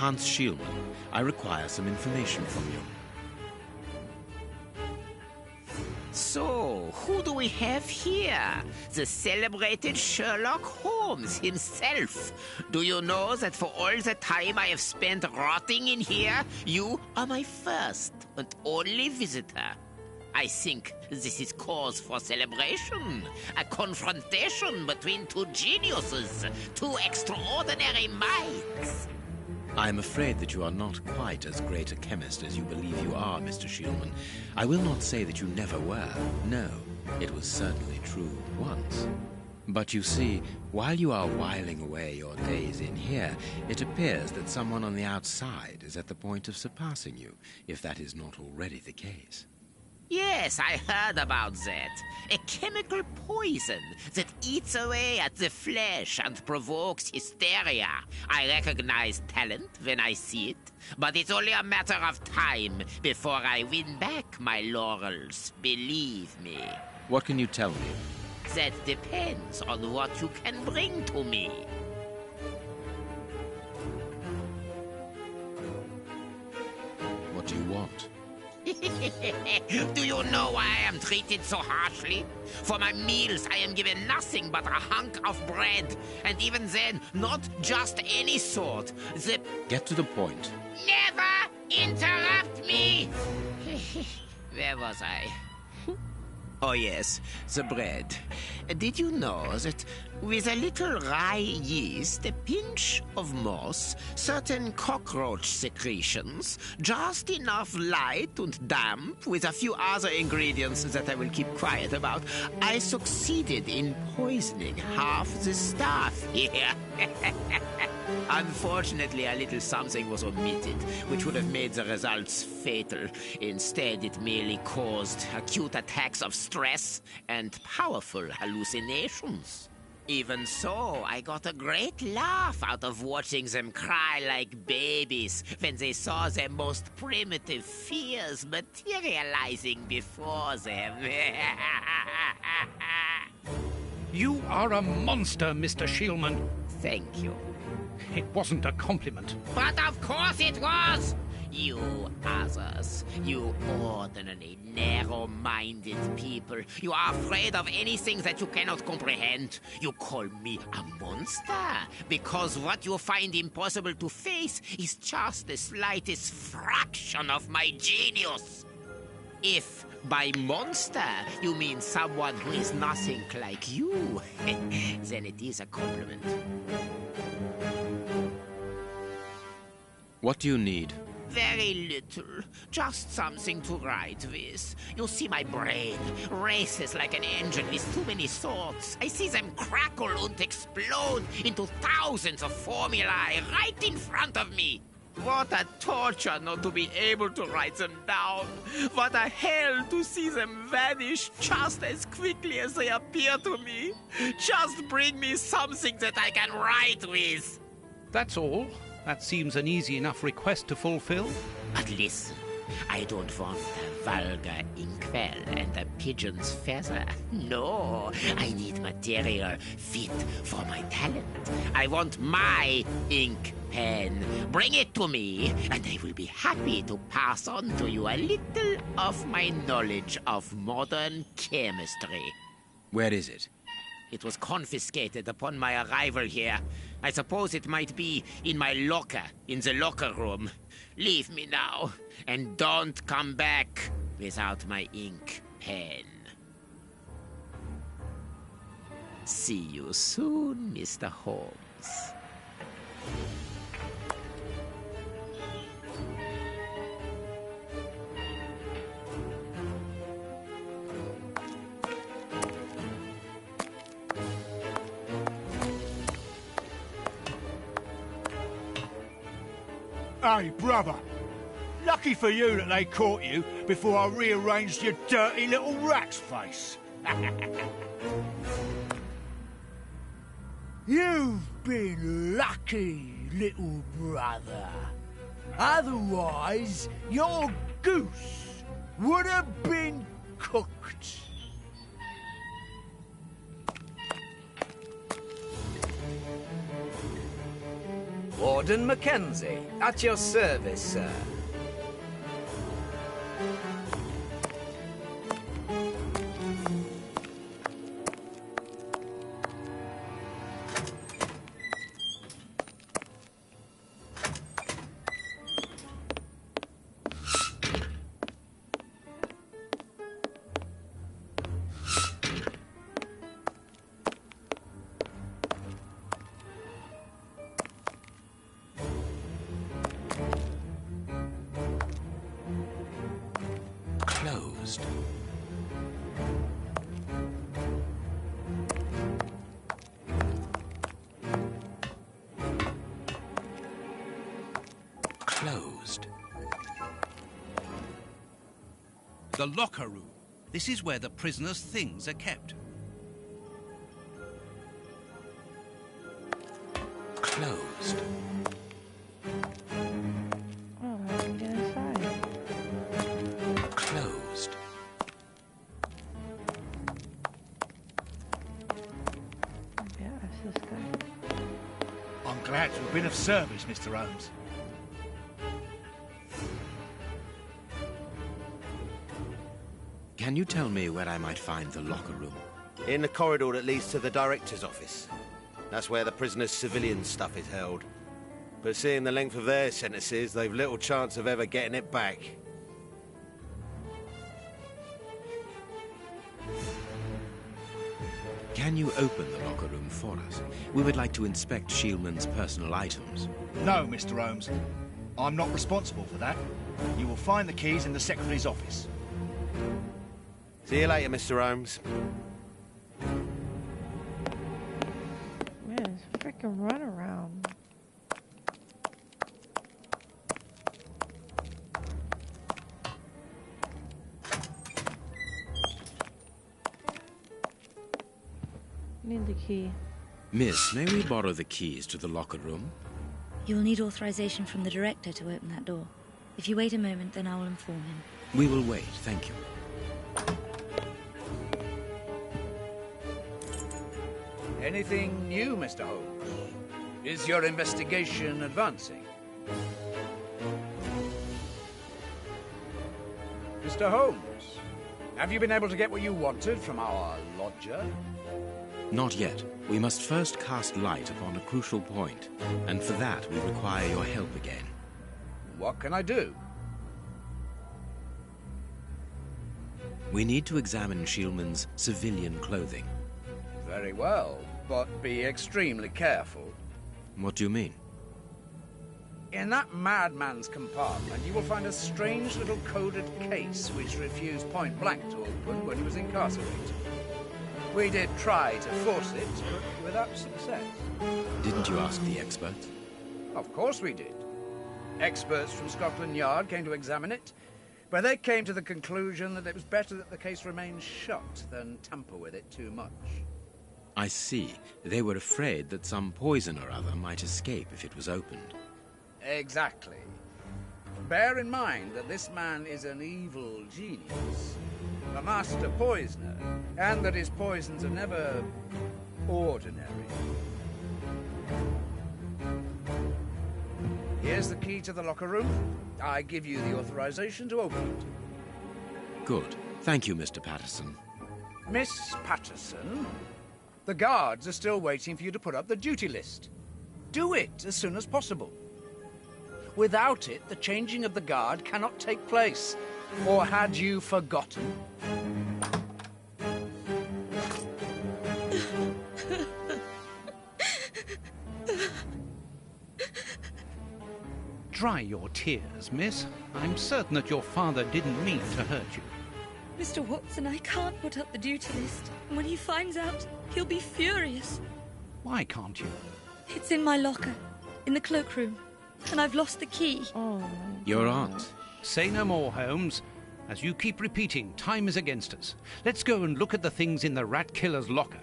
Hans Schielman. I require some information from you. So, who do we have here? The celebrated Sherlock Holmes himself. Do you know that for all the time I have spent rotting in here, you are my first and only visitor? I think this is cause for celebration. A confrontation between two geniuses, two extraordinary minds. I am afraid that you are not quite as great a chemist as you believe you are, Mr. Schielman. I will not say that you never were. No, it was certainly true once. But you see, while you are whiling away your days in here, it appears that someone on the outside is at the point of surpassing you, if that is not already the case. Yes, I heard about that. A chemical poison that eats away at the flesh and provokes hysteria. I recognize talent when I see it, but it's only a matter of time before I win back my laurels, believe me. What can you tell me? That depends on what you can bring to me. What do you want? Do you know why I am treated so harshly? For my meals, I am given nothing but a hunk of bread. And even then, not just any sort. Get to the point. Never interrupt me! Where was I? Oh yes, the bread. Did you know that with a little rye yeast, a pinch of moss, certain cockroach secretions, just enough light and damp, with a few other ingredients that I will keep quiet about, I succeeded in poisoning half the staff here. Unfortunately, a little something was omitted, which would have made the results fatal. Instead, it merely caused acute attacks of stress and powerful hallucinations. Even so, I got a great laugh out of watching them cry like babies when they saw their most primitive fears materializing before them. You are a monster, Mr. Schielman. Thank you. It wasn't a compliment. But of course it was! You others, you ordinary, narrow-minded people, you are afraid of anything that you cannot comprehend. You call me a monster because what you find impossible to face is just the slightest fraction of my genius. If by monster you mean someone who is nothing like you, then it is a compliment. What do you need? Very little. Just something to write with. You see, my brain races like an engine with too many thoughts. I see them crackle and explode into thousands of formulae right in front of me. What a torture not to be able to write them down. What a hell to see them vanish just as quickly as they appear to me. Just bring me something that I can write with. That's all. That seems an easy enough request to fulfill. But listen, I don't want a vulgar inkwell and a pigeon's feather. No, I need material fit for my talent. I want my ink pen. Bring it to me, and I will be happy to pass on to you a little of my knowledge of modern chemistry. Where is it? It was confiscated upon my arrival here. I suppose it might be in my locker, in the locker room. Leave me now, and don't come back without my ink pen. See you soon, Mr. Holmes. Hey, brother. Lucky for you that they caught you before I rearranged your dirty little rat's face. You've been lucky, little brother. Otherwise, your goose would have been cooked. For Warden Mackenzie, at your service, sir. Closed. Closed. The locker room. This is where the prisoners' things are kept. Closed. Oh, how do we get inside? Closed. Yeah, it's this guy. I'm glad to have been of service, Mr. Holmes. Can you tell me where I might find the locker room? In the corridor that leads to the director's office. That's where the prisoners' civilian stuff is held. But seeing the length of their sentences, they've little chance of ever getting it back. Can you open the locker room for us? We would like to inspect Shieldman's personal items. No, Mr. Holmes. I'm not responsible for that. You will find the keys in the Secretary's office. See you later, Mr. Holmes. Man, it's a freaking runaround. Need the key. Miss, may we borrow the keys to the locker room? You'll need authorization from the director to open that door. If you wait a moment, then I will inform him. We will wait, thank you. Anything new, Mr. Holmes? Is your investigation advancing? Mr. Holmes, have you been able to get what you wanted from our lodger? Not yet. We must first cast light upon a crucial point, and for that we require your help again. What can I do? We need to examine Shieldman's civilian clothing. Very well, but be extremely careful. What do you mean? In that madman's compartment, you will find a strange little coded case which refused point blank to open when he was incarcerated. We did try to force it, but without success. Didn't you ask the experts? Of course we did. Experts from Scotland Yard came to examine it, but they came to the conclusion that it was better that the case remained shut than tamper with it too much. I see. They were afraid that some poison or other might escape if it was opened. Exactly. Bear in mind that this man is an evil genius, a master poisoner, and that his poisons are never ordinary. Here's the key to the locker room. I give you the authorization to open it. Good. Thank you, Mr. Patterson. Miss Patterson, the guards are still waiting for you to put up the duty list. Do it as soon as possible. Without it, the changing of the guard cannot take place. Or had you forgotten? Dry your tears, miss. I'm certain that your father didn't mean to hurt you. Mr. Watson, I can't put up the duty list. And when he finds out, he'll be furious. Why can't you? It's in my locker, in the cloakroom. And I've lost the key. Oh, Your aunt. Say no more, Holmes. As you keep repeating, time is against us. Let's go and look at the things in the rat killer's locker.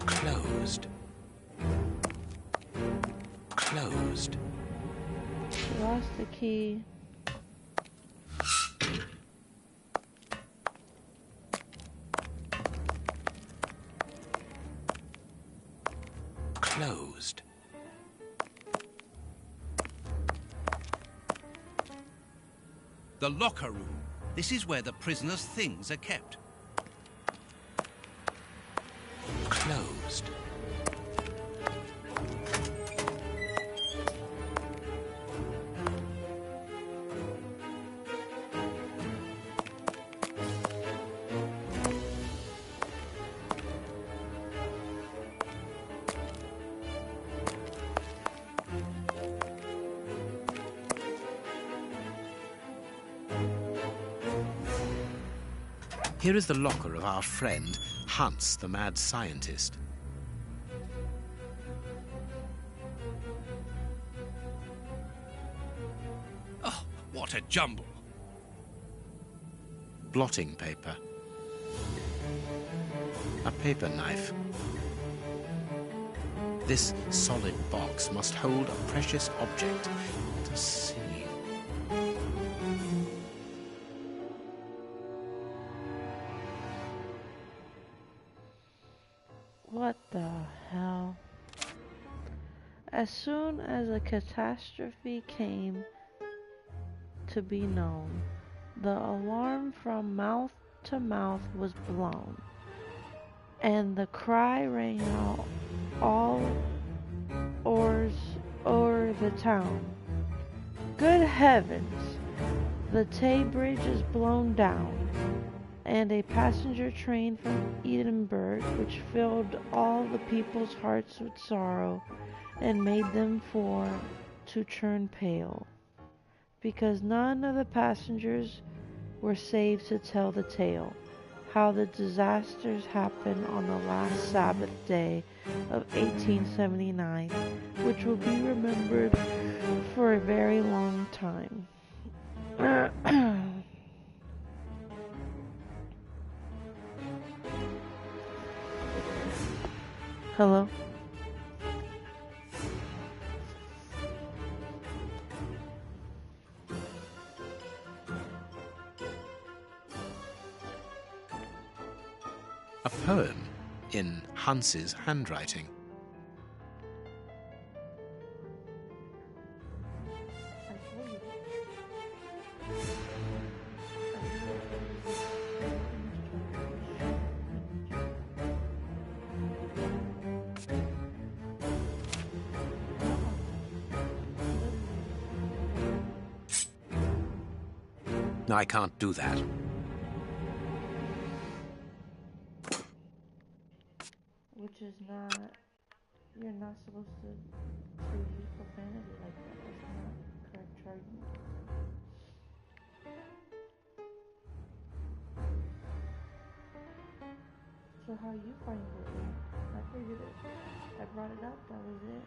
Closed. Closed. the key. Closed. The locker room. This is where the prisoners' things are kept. Closed. Here is the locker of our friend, Hans, the mad scientist. Oh, what a jumble. Blotting paper. A paper knife. This solid box must hold a precious object. To see. What the hell? As soon as a catastrophe came to be known, the alarm from mouth to mouth was blown, and the cry rang out all o'er the town. Good heavens! The Tay Bridge is blown down, and a passenger train from Edinburgh, which filled all the people's hearts with sorrow and made them to turn pale, because none of the passengers were saved to tell the tale, how the disasters happened on the last Sabbath day of 1879, which will be remembered for a very long time. Hello? A poem in Hans's handwriting. I can't do that. Which is not, you're not supposed to use profanity like that. That's not correct charging. So how you find it? I figured it. I brought it up, that was it.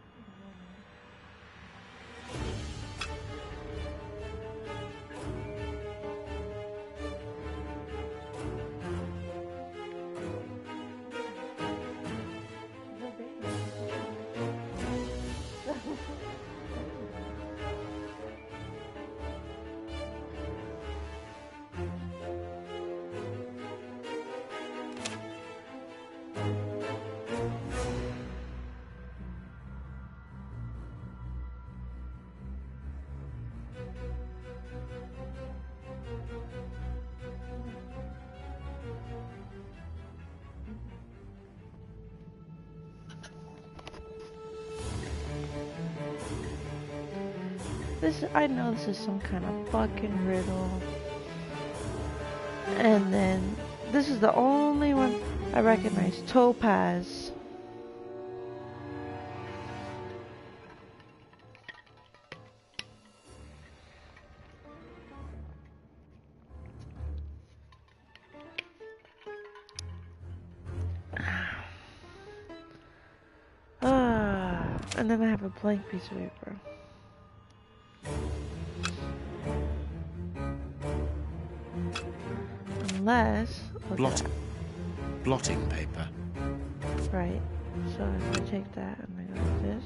I know this is some kind of fucking riddle. And then, this is the only one I recognize. Topaz. And then I have a blank piece of paper. Unless... Blotting paper. Right. So if I take that and I go like this.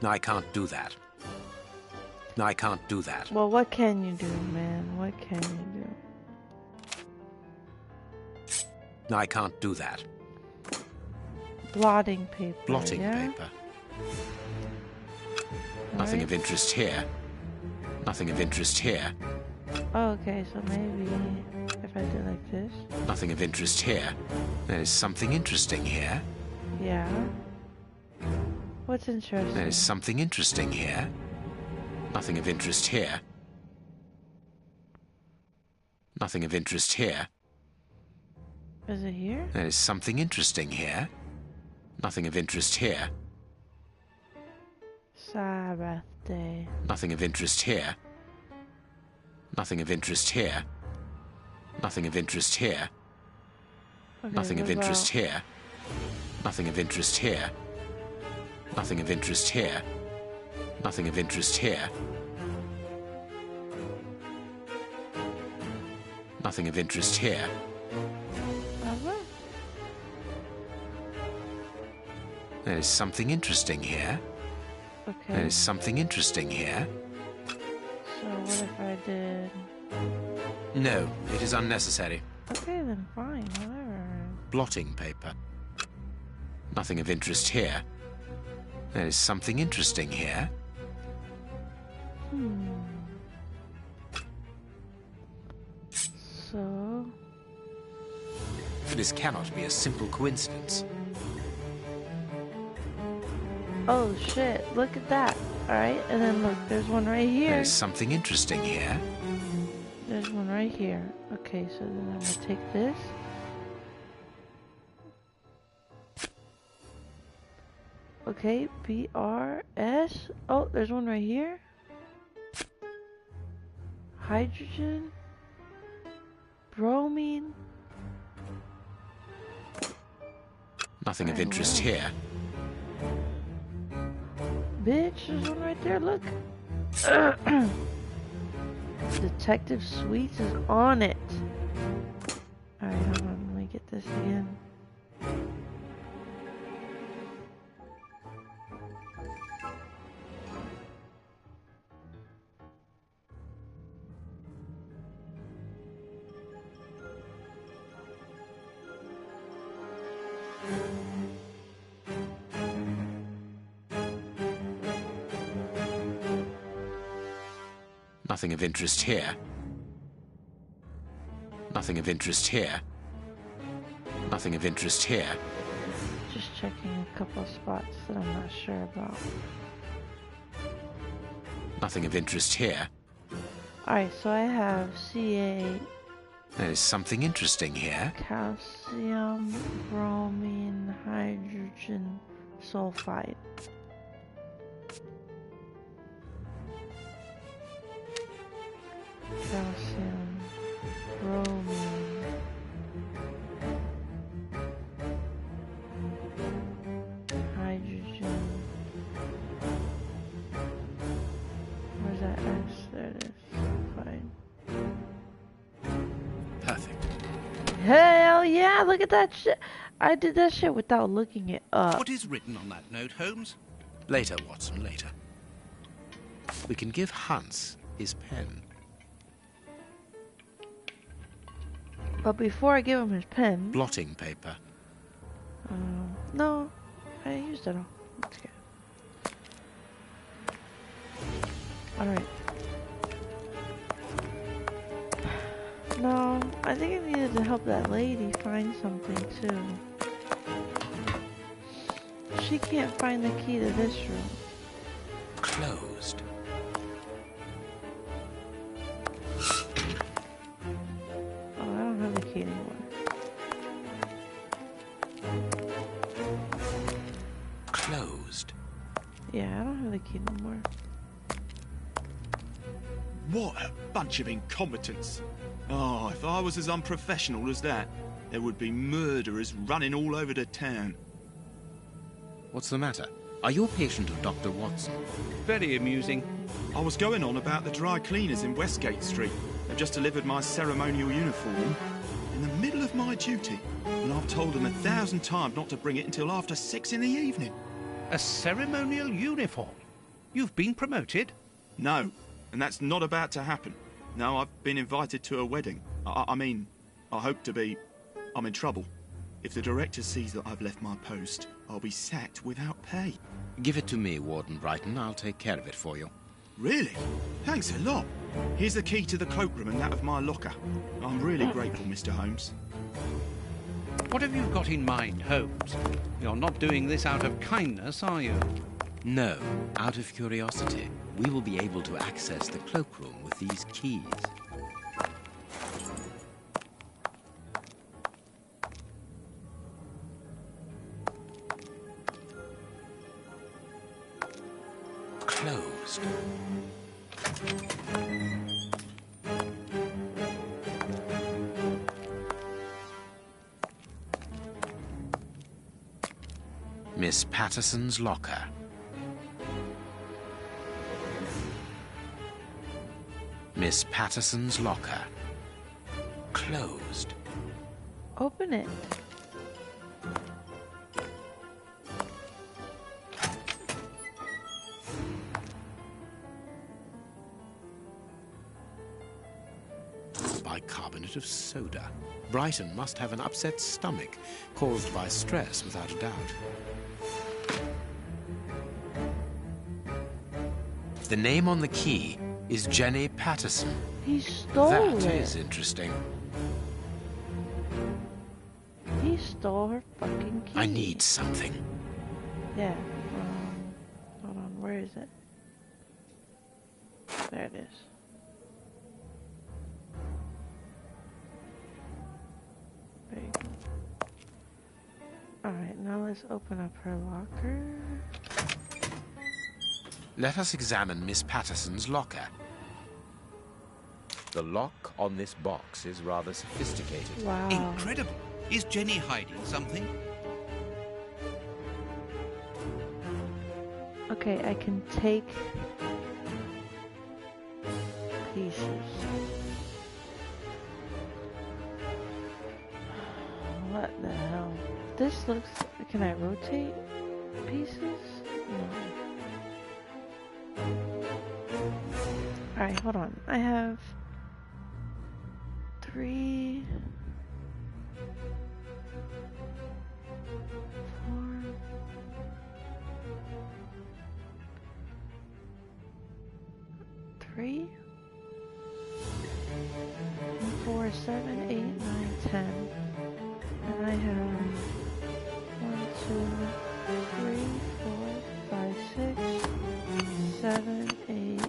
I can't do that. I can't do that. Well, what can you do, man? What can you do? I can't do that. Blotting paper. Blotting yeah? paper. Nothing of interest here. Nothing of interest here. Oh, okay, so maybe if I do like this. Nothing of interest here. There is something interesting here. Yeah. What's interesting? There is something interesting here. Nothing of interest here. Nothing of interest here. Is it here? There is something interesting here. Nothing of interest here. Sabbath day. Nothing of interest here. Nothing of interest here. Nothing of interest here. Okay, Nothing of what interest about- here. Nothing of interest here. Nothing of interest here. Nothing of interest here. Nothing of interest here. There is something interesting here. Okay. There is something interesting here. So what if I did? No, it is unnecessary. Okay, then fine, whatever. Blotting paper. Nothing of interest here. There is something interesting here. So This cannot be a simple coincidence. oh shit, look at that. Alright, and then look, there's one right here. There is something interesting here. There's one right here. Okay, so then I'm gonna take this. Okay, BRS. Oh, there's one right here. Hydrogen. Bromine. Nothing of interest here. Bitch, there's one right there, look. Detective Sweets is on it. Alright, hold on, let me get this again. Nothing of interest here. Nothing of interest here. Nothing of interest here. Just checking a couple of spots that I'm not sure about. Nothing of interest here. Alright, so I have Ca, There is something interesting here. calcium, bromine, hydrogen, sulfide. Calcium, bromine, hydrogen. Where's that S? There it is. Fine. Perfect. Hell yeah, look at that shit. I did that shit without looking it up. What is written on that note, Holmes? Later, Watson, later. We can give Hans his pen. But before I give him his pen... Blotting paper. No, I used it all. Let's get it. Alright. No, I think I needed to help that lady find something too. She can't find the key to this room. Closed. Oh, I don't have the key anymore. Closed. Yeah, I don't have the key anymore. What a bunch of incompetents. Oh, if I was as unprofessional as that, there would be murderers running all over the town. What's the matter? Are you a patient of Dr. Watson? Very amusing. I was going on about the dry cleaners in Westgate Street. They've just delivered my ceremonial uniform in the middle of my duty. And I've told them 1,000 times not to bring it until after 6 in the evening. A ceremonial uniform? You've been promoted? No, and that's not about to happen. No, I've been invited to a wedding. I mean, I hope to be... I'm in trouble. If the director sees that I've left my post, I'll be sacked without pay. Give it to me, Warden Brighton. I'll take care of it for you. Really? Thanks a lot. Here's the key to the cloakroom and that of my locker. I'm really grateful, Mr. Holmes. What have you got in mind, Holmes? You're not doing this out of kindness, are you? No, out of curiosity. We will be able to access the cloakroom with these keys. Closed. Miss Patterson's locker. Miss Patterson's locker. Closed. Open it. Bicarbonate of soda. Brighton must have an upset stomach, caused by stress without a doubt. The name on the key is Jenny Patterson. He stole it. That is interesting. He stole her fucking key. I need something. Yeah. Hold on. Where is it? There it is. There you go. Alright, now let's open up her locker. Let us examine Miss Patterson's locker. The lock on this box is rather sophisticated. Wow. Incredible. Is Jenny hiding something? Okay, I can take pieces. What the hell? This looks... Can I rotate pieces? No. Alright, hold on. I have 3, 4, 3, 4, 7, 8, 9, 10. And I have 1, 2, 3, 4, 5, 6, 7, 8,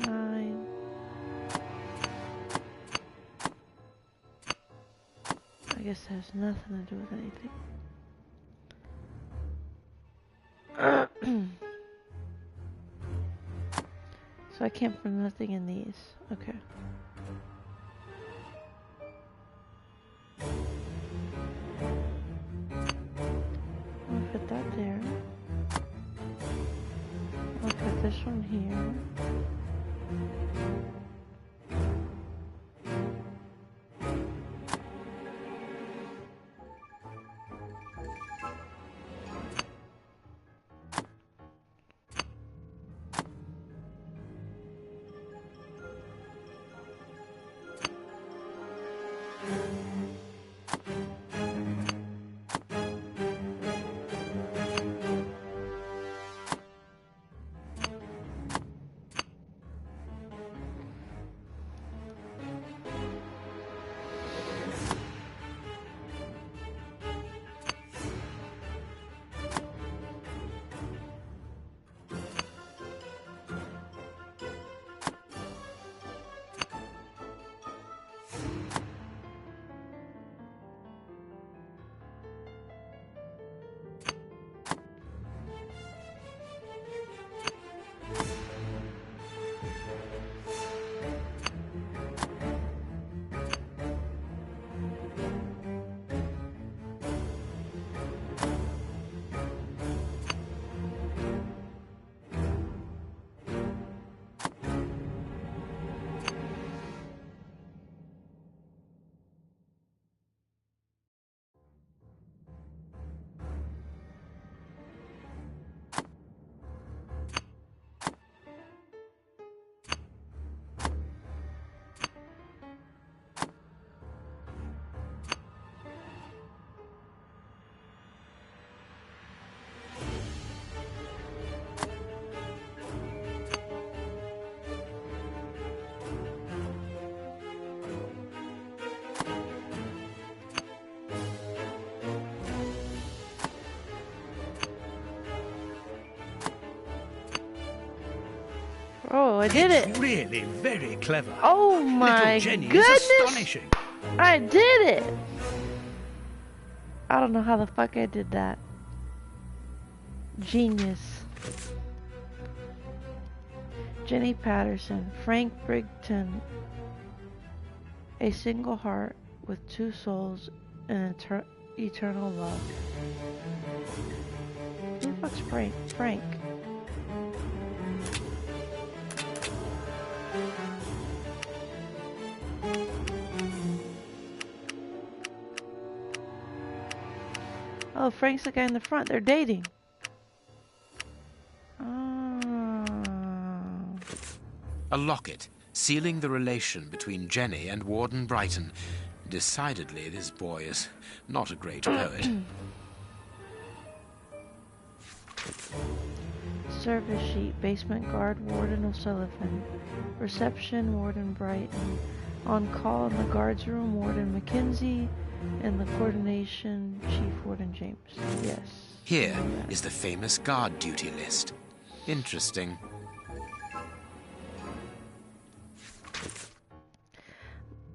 9. I guess that has nothing to do with anything. So I can't put nothing in these. Okay. I'll put that there. I'll put this one here. Oh, I did it! It's really very clever. Oh my Little Jenny goodness! is astonishing. I did it! I don't know how the fuck I did that. Genius. Jenny Patterson, Frank Brigton. A single heart with two souls and eternal love. Who the fuck's Frank? Frank. Oh, Frank's the guy in the front. They're dating. A locket, sealing the relation between Jenny and Warden Brighton. Decidedly, this boy is not a great poet. Service sheet, basement guard, Warden O'Sullivan. Reception, Warden Brighton. On call in the guards room, Warden Mackenzie. And the coordination, Chief Warden James. Yes. Here is the famous guard duty list. Interesting.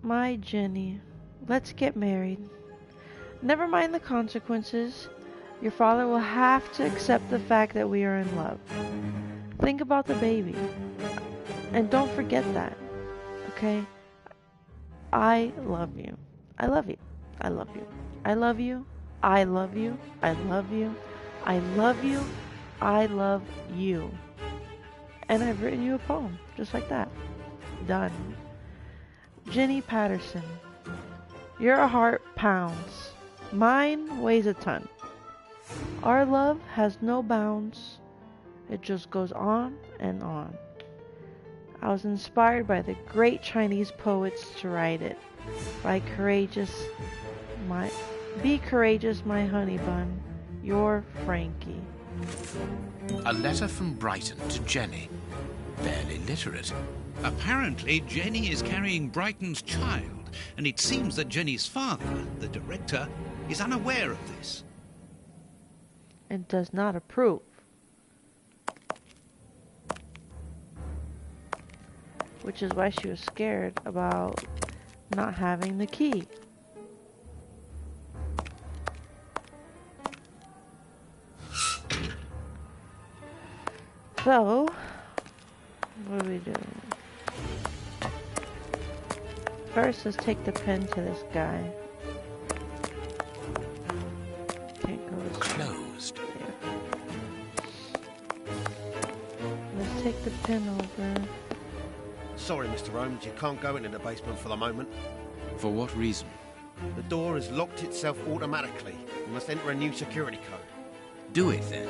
My Jenny, let's get married. Never mind the consequences. Your father will have to accept the fact that we are in love. Think about the baby. And don't forget that. Okay? I love you. I love you. I love you. I love you. I love you. I love you. I love you. I love you. And I've written you a poem, just like that. Done. Jenny Patterson. Your heart pounds. Mine weighs a ton. Our love has no bounds. It just goes on and on. I was inspired by the great Chinese poets to write it. Be courageous, my honey bun. Your Frankie. A letter from Brighton to Jenny. Barely literate. Apparently, Jenny is carrying Brighton's child, and it seems that Jenny's father, the director, is unaware of this. And does not approve. Which is why she was scared about not having the key. So, what are we doing? First, let's take the pen to this guy. Can't go this way. Closed. Yeah. Let's take the pen over. Sorry, Mr. Holmes, you can't go into the basement for the moment. For what reason? The door has locked itself automatically. You must enter a new security code. Do it then.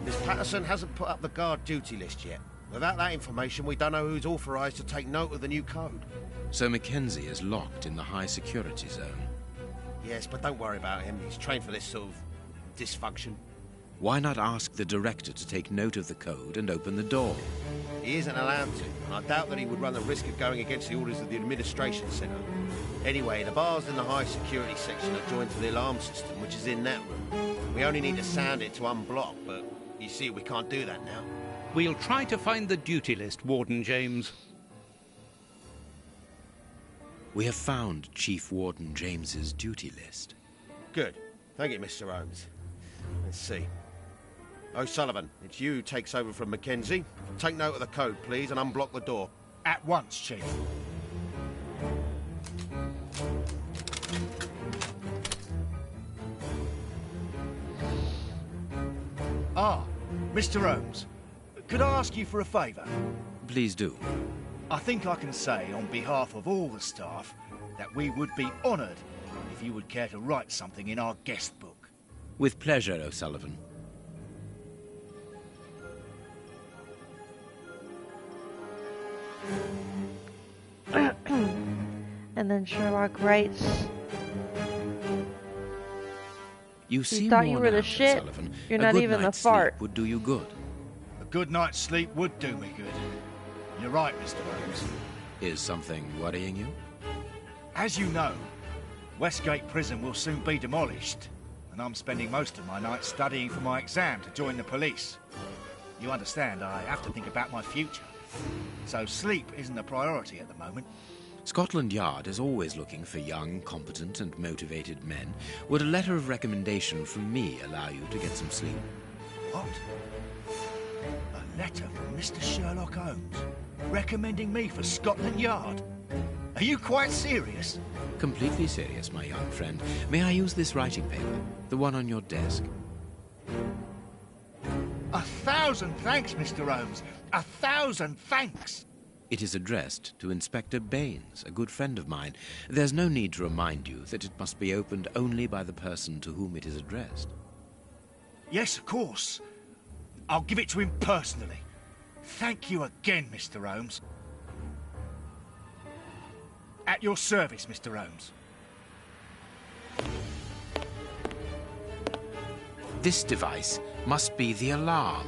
Miss Patterson hasn't put up the guard duty list yet. Without that information, we don't know who's authorised to take note of the new code. So Mackenzie is locked in the high security zone. Yes, but don't worry about him. He's trained for this sort of dysfunction. Why not ask the director to take note of the code and open the door? He isn't allowed to, and I doubt that he would run the risk of going against the orders of the administration centre. Anyway, the bars in the high security section are joined to the alarm system, which is in that room. We only need to sound it to unblock, but you see, we can't do that now. We'll try to find the duty list, Warden James. We have found Chief Warden James's duty list. Good. Thank you, Mr. Holmes. Let's see. O'Sullivan, it's you who takes over from Mackenzie. Take note of the code, please, and unblock the door. At once, Chief. Ah, Mr. Holmes, could I ask you for a favour? Please do. I think I can say on behalf of all the staff that we would be honoured if you would care to write something in our guest book. With pleasure, O'Sullivan. And then Sherlock writes, You seem thought you worn were the out, shit? O'Sullivan. You're A not good even the night's sleep fart. would do you good. A good night's sleep would do me good. You're right, Mr. Holmes. Is something worrying you? As you know, Westgate Prison will soon be demolished, and I'm spending most of my nights studying for my exam to join the police. You understand, I have to think about my future. So sleep isn't a priority at the moment. Scotland Yard is always looking for young, competent and motivated men. Would a letter of recommendation from me allow you to get some sleep? What? A letter from Mr. Sherlock Holmes recommending me for Scotland Yard? Are you quite serious? Completely serious, my young friend. May I use this writing paper? The one on your desk. 1,000 thanks, Mr. Holmes. 1,000 thanks. It is addressed to Inspector Baines, a good friend of mine. There's no need to remind you that it must be opened only by the person to whom it is addressed. Yes, of course. I'll give it to him personally. Thank you again, Mr. Holmes. At your service, Mr. Holmes. This device must be the alarm.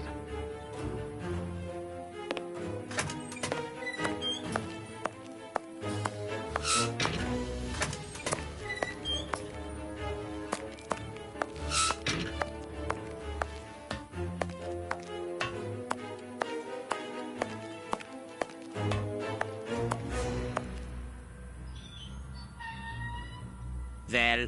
Well,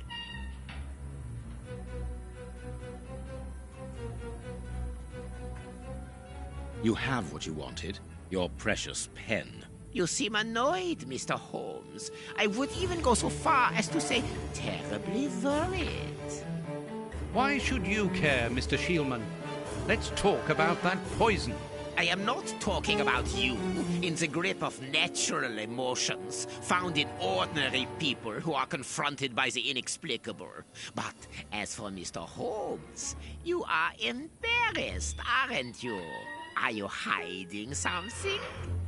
You have what you wanted, your precious pen. you seem annoyed, Mr. Holmes. I would even go so far as to say terribly worried. Why should you care, Mr. Shielman? Let's talk about that poison. I am not talking about you in the grip of natural emotions found in ordinary people who are confronted by the inexplicable. But as for Mr. Holmes, you are embarrassed, aren't you? Are you hiding something?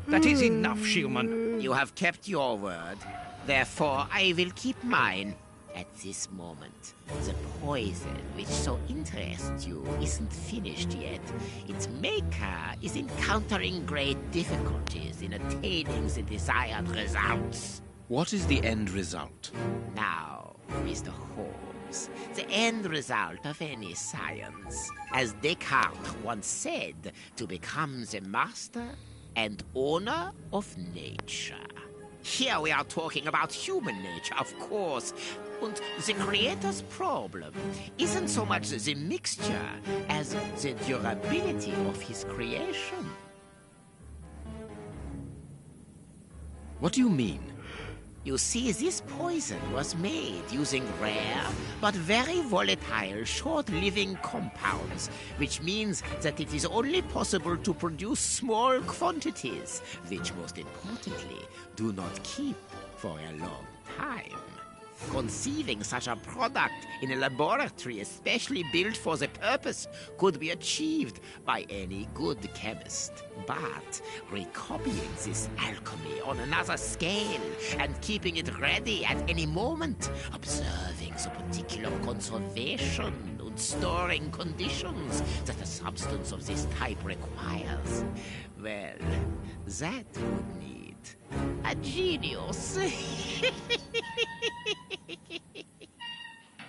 That is enough, Shielman. You have kept your word. Therefore, I will keep mine. At this moment, the poison which so interests you isn't finished yet. Its maker is encountering great difficulties in attaining the desired results. What is the end result? Now, Mr. Holmes, the end result of any science, as Descartes once said, to become the master and owner of nature. Here we are talking about human nature, of course. And the creator's problem isn't so much the mixture as the durability of his creation. What do you mean? You see, this poison was made using rare but very volatile short-living compounds, which means that it is only possible to produce small quantities, which most importantly do not keep for a long time. Conceiving such a product in a laboratory especially built for the purpose could be achieved by any good chemist. But recopying this alchemy on another scale and keeping it ready at any moment, observing the particular conservation and storing conditions that a substance of this type requires, well, that would need a genius.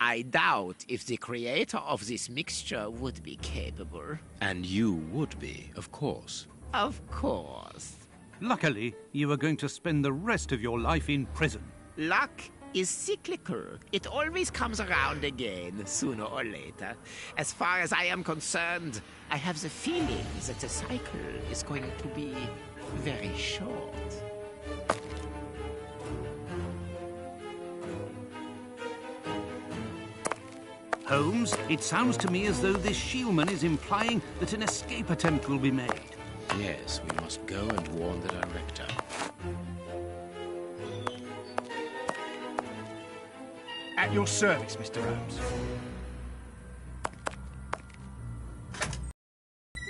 I doubt if the creator of this mixture would be capable. And you would be, of course. Of course. Luckily, you are going to spend the rest of your life in prison. Luck is cyclical. It always comes around again, sooner or later. As far as I am concerned, I have the feeling that the cycle is going to be very short. Holmes, it sounds to me as though this Shielman is implying that an escape attempt will be made. Yes, we must go and warn the director. At your service, Mr. Holmes.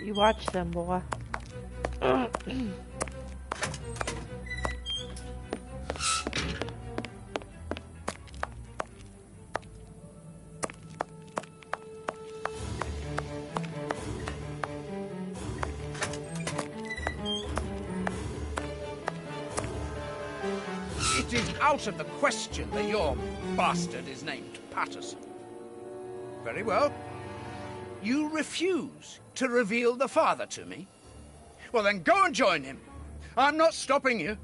You watch them, boy. It is out of the question that your bastard is named Patterson. Very well. You refuse to reveal the father to me? Well, then go and join him. I'm not stopping you.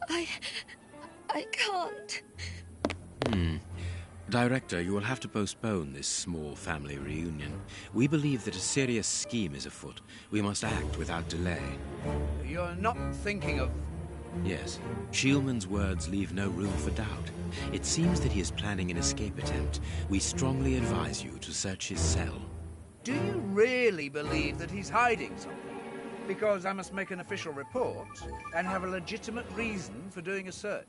I can't. Director, you will have to postpone this small family reunion. We believe that a serious scheme is afoot. We must act without delay. You're not thinking of... Yes. Shielman's words leave no room for doubt. It seems that he is planning an escape attempt. We strongly advise you to search his cell. Do you really believe that he's hiding something? Because I must make an official report and have a legitimate reason for doing a search.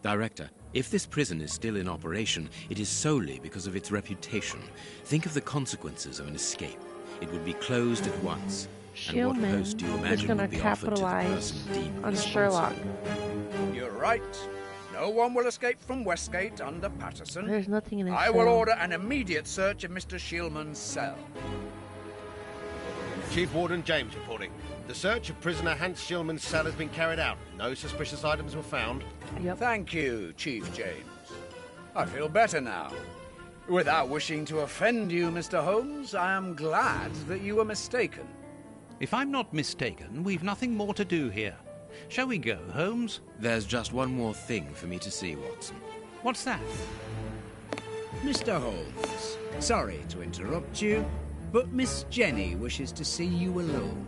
Director, if this prison is still in operation, it is solely because of its reputation. Think of the consequences of an escape. It would be closed at once. And what post do you imagine would be offered to the person deemed on Sherlock? You're right. No one will escape from Westgate under Patterson. There's nothing in his I cell. will order an immediate search of Mr. Shielman's cell. Chief Warden James reporting. The search of prisoner Hans Shielman's cell has been carried out. No suspicious items were found. Yep. Thank you, Chief James. I feel better now. Without wishing to offend you, Mr. Holmes, I am glad that you were mistaken. If I'm not mistaken, we've nothing more to do here. Shall we go, Holmes? There's just one more thing for me to see, Watson. What's that? Mr. Holmes, sorry to interrupt you, but Miss Jenny wishes to see you alone.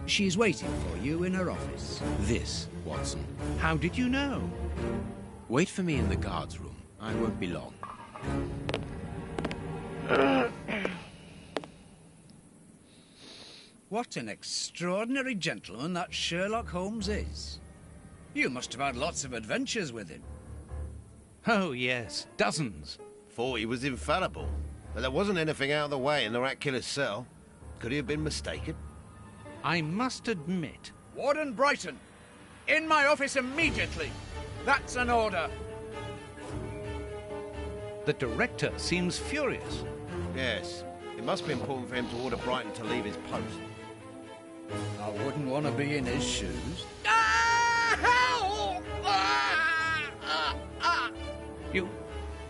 She's waiting for you in her office. This, Watson. How did you know? Wait for me in the guard's room. I won't be long. What an extraordinary gentleman that Sherlock Holmes is. You must have had lots of adventures with him. Oh, yes, dozens. Thought he was infallible. But there wasn't anything out of the way in the rat killer's cell. Could he have been mistaken? I must admit... Warden Brighton, in my office immediately. That's an order. The director seems furious. Yes. It must be important for him to order Brighton to leave his post. I wouldn't want to be in his shoes.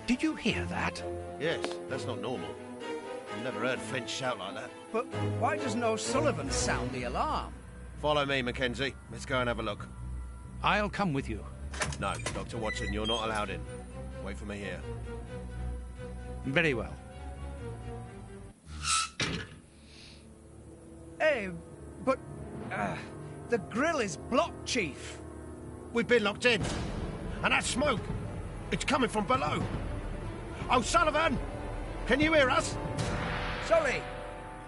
Did you hear that? Yes, that's not normal. I've never heard Finch shout like that. But why doesn't O'Sullivan sound the alarm? Follow me, Mackenzie. Let's go and have a look. I'll come with you. No, Dr. Watson, you're not allowed in. Wait for me here. Very well. Hey, but... the grill is blocked, Chief. We've been locked in. And that smoke, it's coming from below. O'Sullivan! Can you hear us? Sully,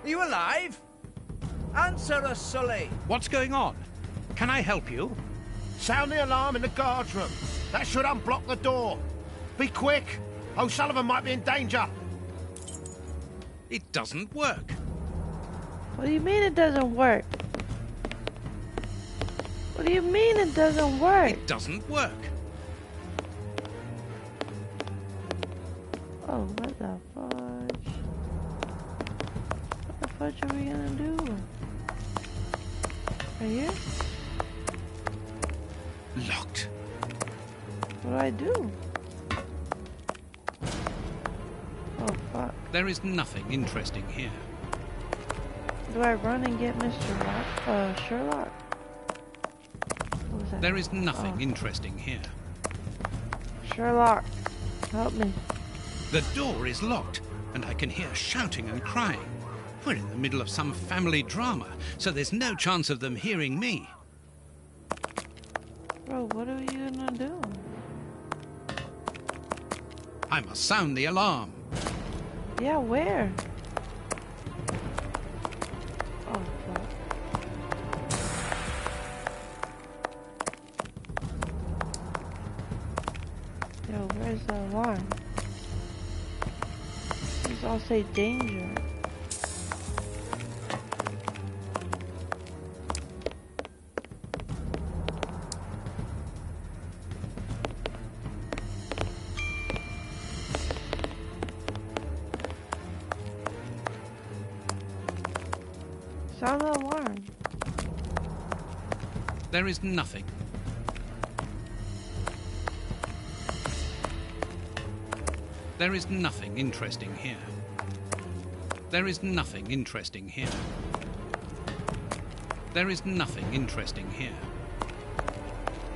are you alive? Answer us, Sully. What's going on? Can I help you? Sound the alarm in the guard's room. That should unblock the door. Be quick. O'Sullivan might be in danger. It doesn't work. What do you mean it doesn't work? What do you mean it doesn't work? It doesn't work. Oh, what the fudge? What the fudge are we gonna do? Right here? Locked. What do I do? Oh, fuck. There is nothing interesting here. Do I run and get Mr. Sherlock? What was that? There is nothing interesting here. Sherlock, help me. The door is locked, and I can hear shouting and crying. We're in the middle of some family drama, so there's no chance of them hearing me. Bro, what are you gonna do? I must sound the alarm. Yeah, where? Oh, fuck. Yo, where's the alarm? These all say danger. Sound the alarm. There is nothing. There is nothing interesting here. There is nothing interesting here. There is nothing interesting here.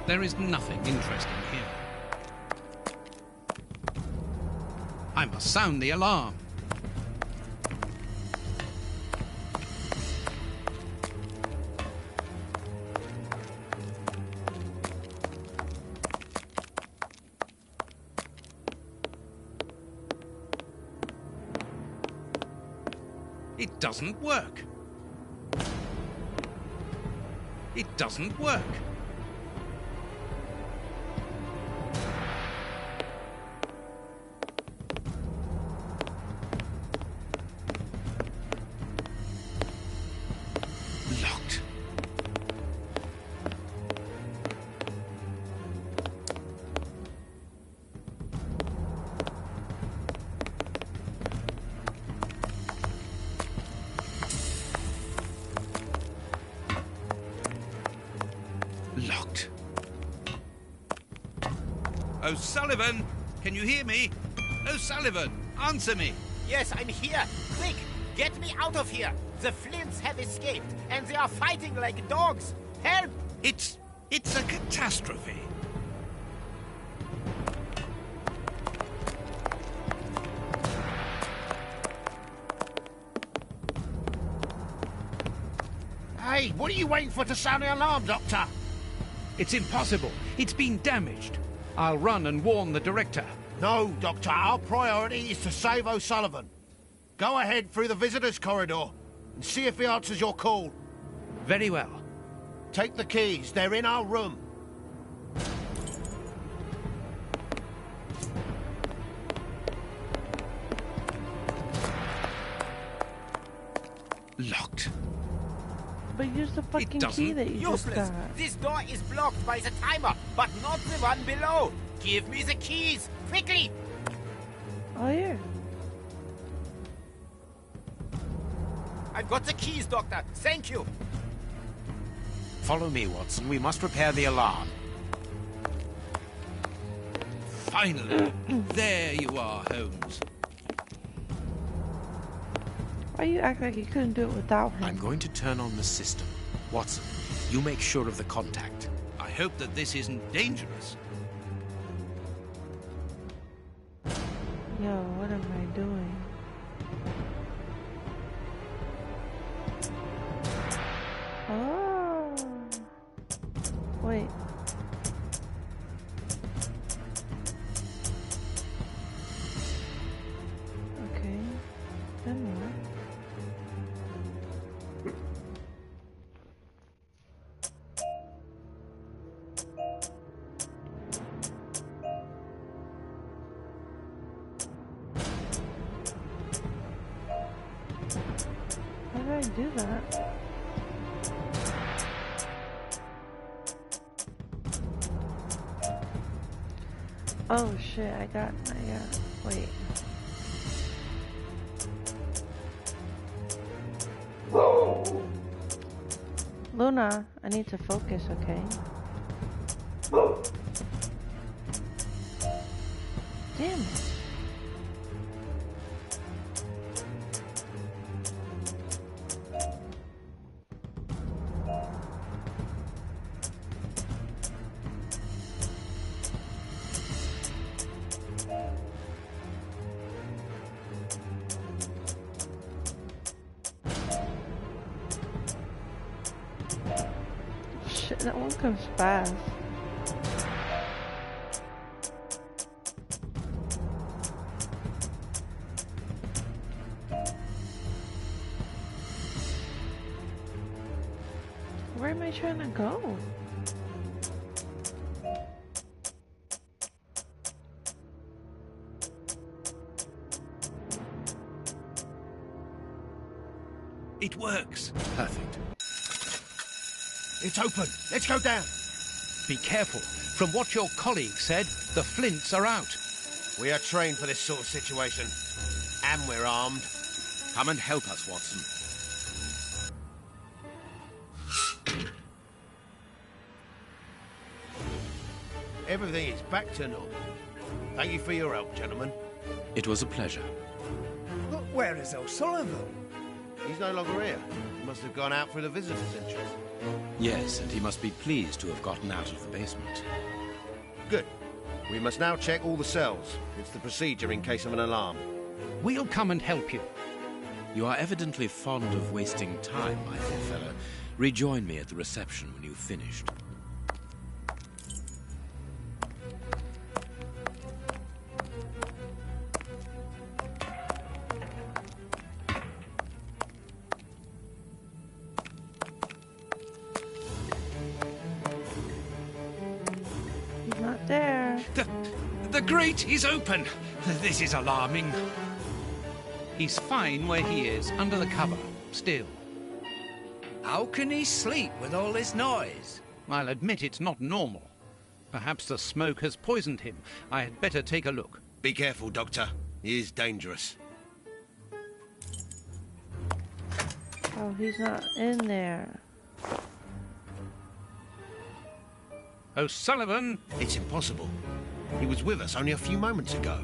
There is nothing interesting here. I must sound the alarm. It doesn't work. It doesn't work. Locked. Locked. O'Sullivan, can you hear me? O'Sullivan, answer me. Yes, I'm here. Quick, get me out of here. The Flints have escaped, and they are fighting like dogs. Help! It's a catastrophe. Hey, what are you waiting for to sound the alarm, Doctor? It's impossible. It's been damaged. I'll run and warn the director. No, Doctor. Our priority is to save O'Sullivan. Go ahead through the visitors' corridor and see if he answers your call. Very well. Take the keys. They're in our room. Locked. But use the fucking key that you just Useless. got. This door is blocked by the timer, but not the one below. Give me the keys, quickly! Oh, yeah. I've got the keys, Doctor. Thank you. Follow me, Watson. We must repair the alarm. Finally. There you are, Holmes. Why you act like you couldn't do it without him? I'm going to turn on the system. Watson, you make sure of the contact. I hope that this isn't dangerous. Yo, what am I doing? Oh. Wait. Okay. Then what? How did I do that? Oh shit, I got, wait. Luna, I need to focus, okay? Damn it. Shit, that one comes fast. Where am I trying to go? It works. Perfect. It's open. Let's go down. Be careful. From what your colleague said, the Flints are out. We are trained for this sort of situation. And we're armed. Come and help us, Watson. Everything is back to normal. Thank you for your help, gentlemen. It was a pleasure. But where is O'Sullivan? He's no longer here. He must have gone out through the visitor's entrance. Yes, and he must be pleased to have gotten out of the basement. Good. We must now check all the cells. It's the procedure in case of an alarm. We'll come and help you. You are evidently fond of wasting time, my dear fellow. Rejoin me at the reception when you've finished. He's not there. The grate is open. This is alarming. He's fine where he is, under the cover, still. How can he sleep with all this noise? I'll admit it's not normal. Perhaps the smoke has poisoned him. I had better take a look. Be careful, Doctor. He is dangerous. Oh, he's not in there. O'Sullivan! It's impossible. He was with us only a few moments ago.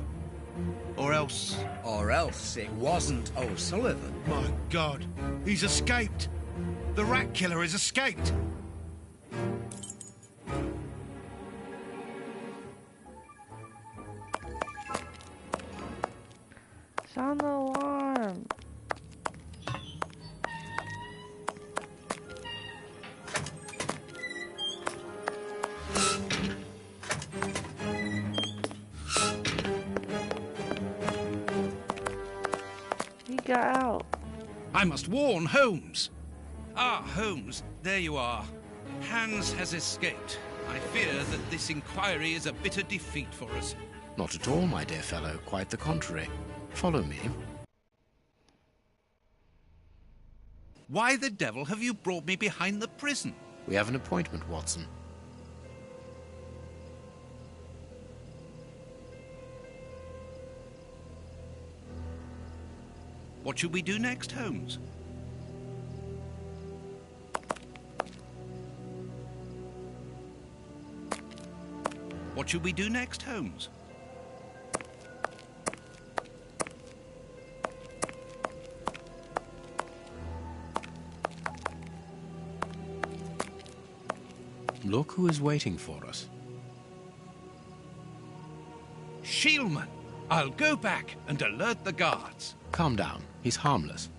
Or else... Or else it wasn't O'Sullivan. My God, he's escaped. The rat killer has escaped. Sound the alarm. He got out. I must warn Holmes. Ah, Holmes, there you are. Hans has escaped. I fear that this inquiry is a bitter defeat for us. Not at all, my dear fellow. Quite the contrary. Follow me. Why the devil have you brought me behind the prison? We have an appointment, Watson. What should we do next, Holmes? What should we do next, Holmes? Look who is waiting for us. Shieldman! I'll go back and alert the guards. Calm down. He's harmless.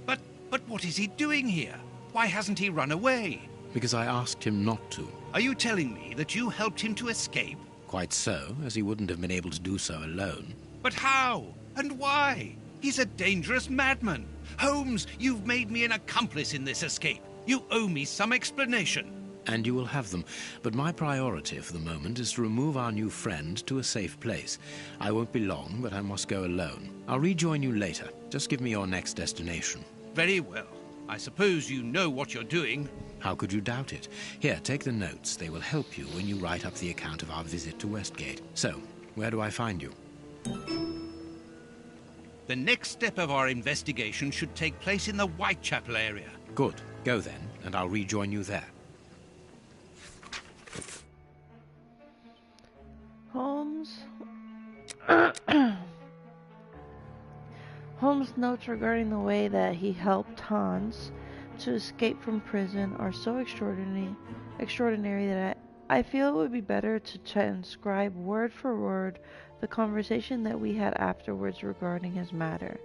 But what is he doing here? Why hasn't he run away? Because I asked him not to. Are you telling me that you helped him to escape? Quite so, as he wouldn't have been able to do so alone. But how? And why? He's a dangerous madman. Holmes, you've made me an accomplice in this escape. You owe me some explanation. And you will have them. But my priority for the moment is to remove our new friend to a safe place. I won't be long, but I must go alone. I'll rejoin you later. Just give me your next destination. Very well. I suppose you know what you're doing. How could you doubt it? Here, take the notes. They will help you when you write up the account of our visit to Westgate. So, where do I find you? The next step of our investigation should take place in the Whitechapel area. Good. Go then, and I'll rejoin you there. Holmes. Holmes' notes regarding the way that he helped Hans to escape from prison are so extraordinary that I feel it would be better to transcribe word for word the conversation that we had afterwards regarding his matter.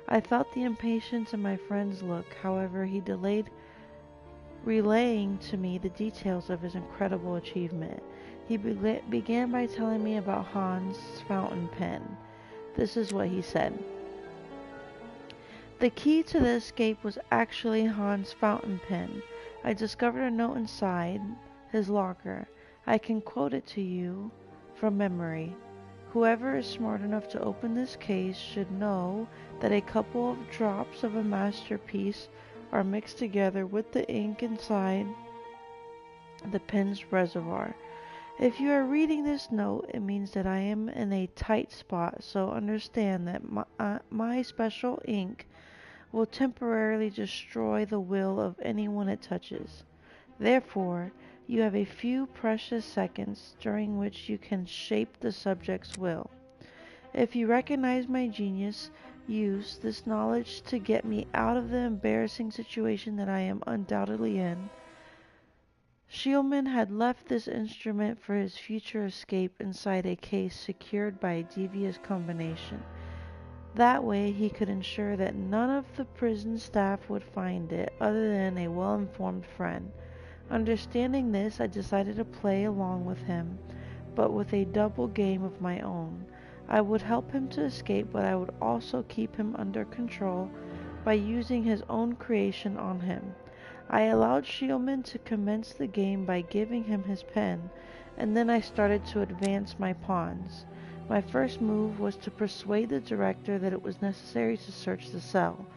I felt the impatience in my friend's look. However, he delayed relaying to me the details of his incredible achievement. He began by telling me about Hans' fountain pen. This is what he said. The key to the escape was actually Hans' fountain pen. I discovered a note inside his locker. I can quote it to you from memory. Whoever is smart enough to open this case should know that a couple of drops of a masterpiece are mixed together with the ink inside the pen's reservoir. If you are reading this note, it means that I am in a tight spot, so understand that my special ink will temporarily destroy the will of anyone it touches. Therefore, you have a few precious seconds during which you can shape the subject's will. If you recognize my genius, use this knowledge to get me out of the embarrassing situation that I am undoubtedly in. Shielman had left this instrument for his future escape inside a case secured by a devious combination. That way he could ensure that none of the prison staff would find it other than a well-informed friend. Understanding this, I decided to play along with him, but with a double game of my own. I would help him to escape, but I would also keep him under control by using his own creation on him. I allowed Shielman to commence the game by giving him his pen, and then I started to advance my pawns. My first move was to persuade the director that it was necessary to search the cell.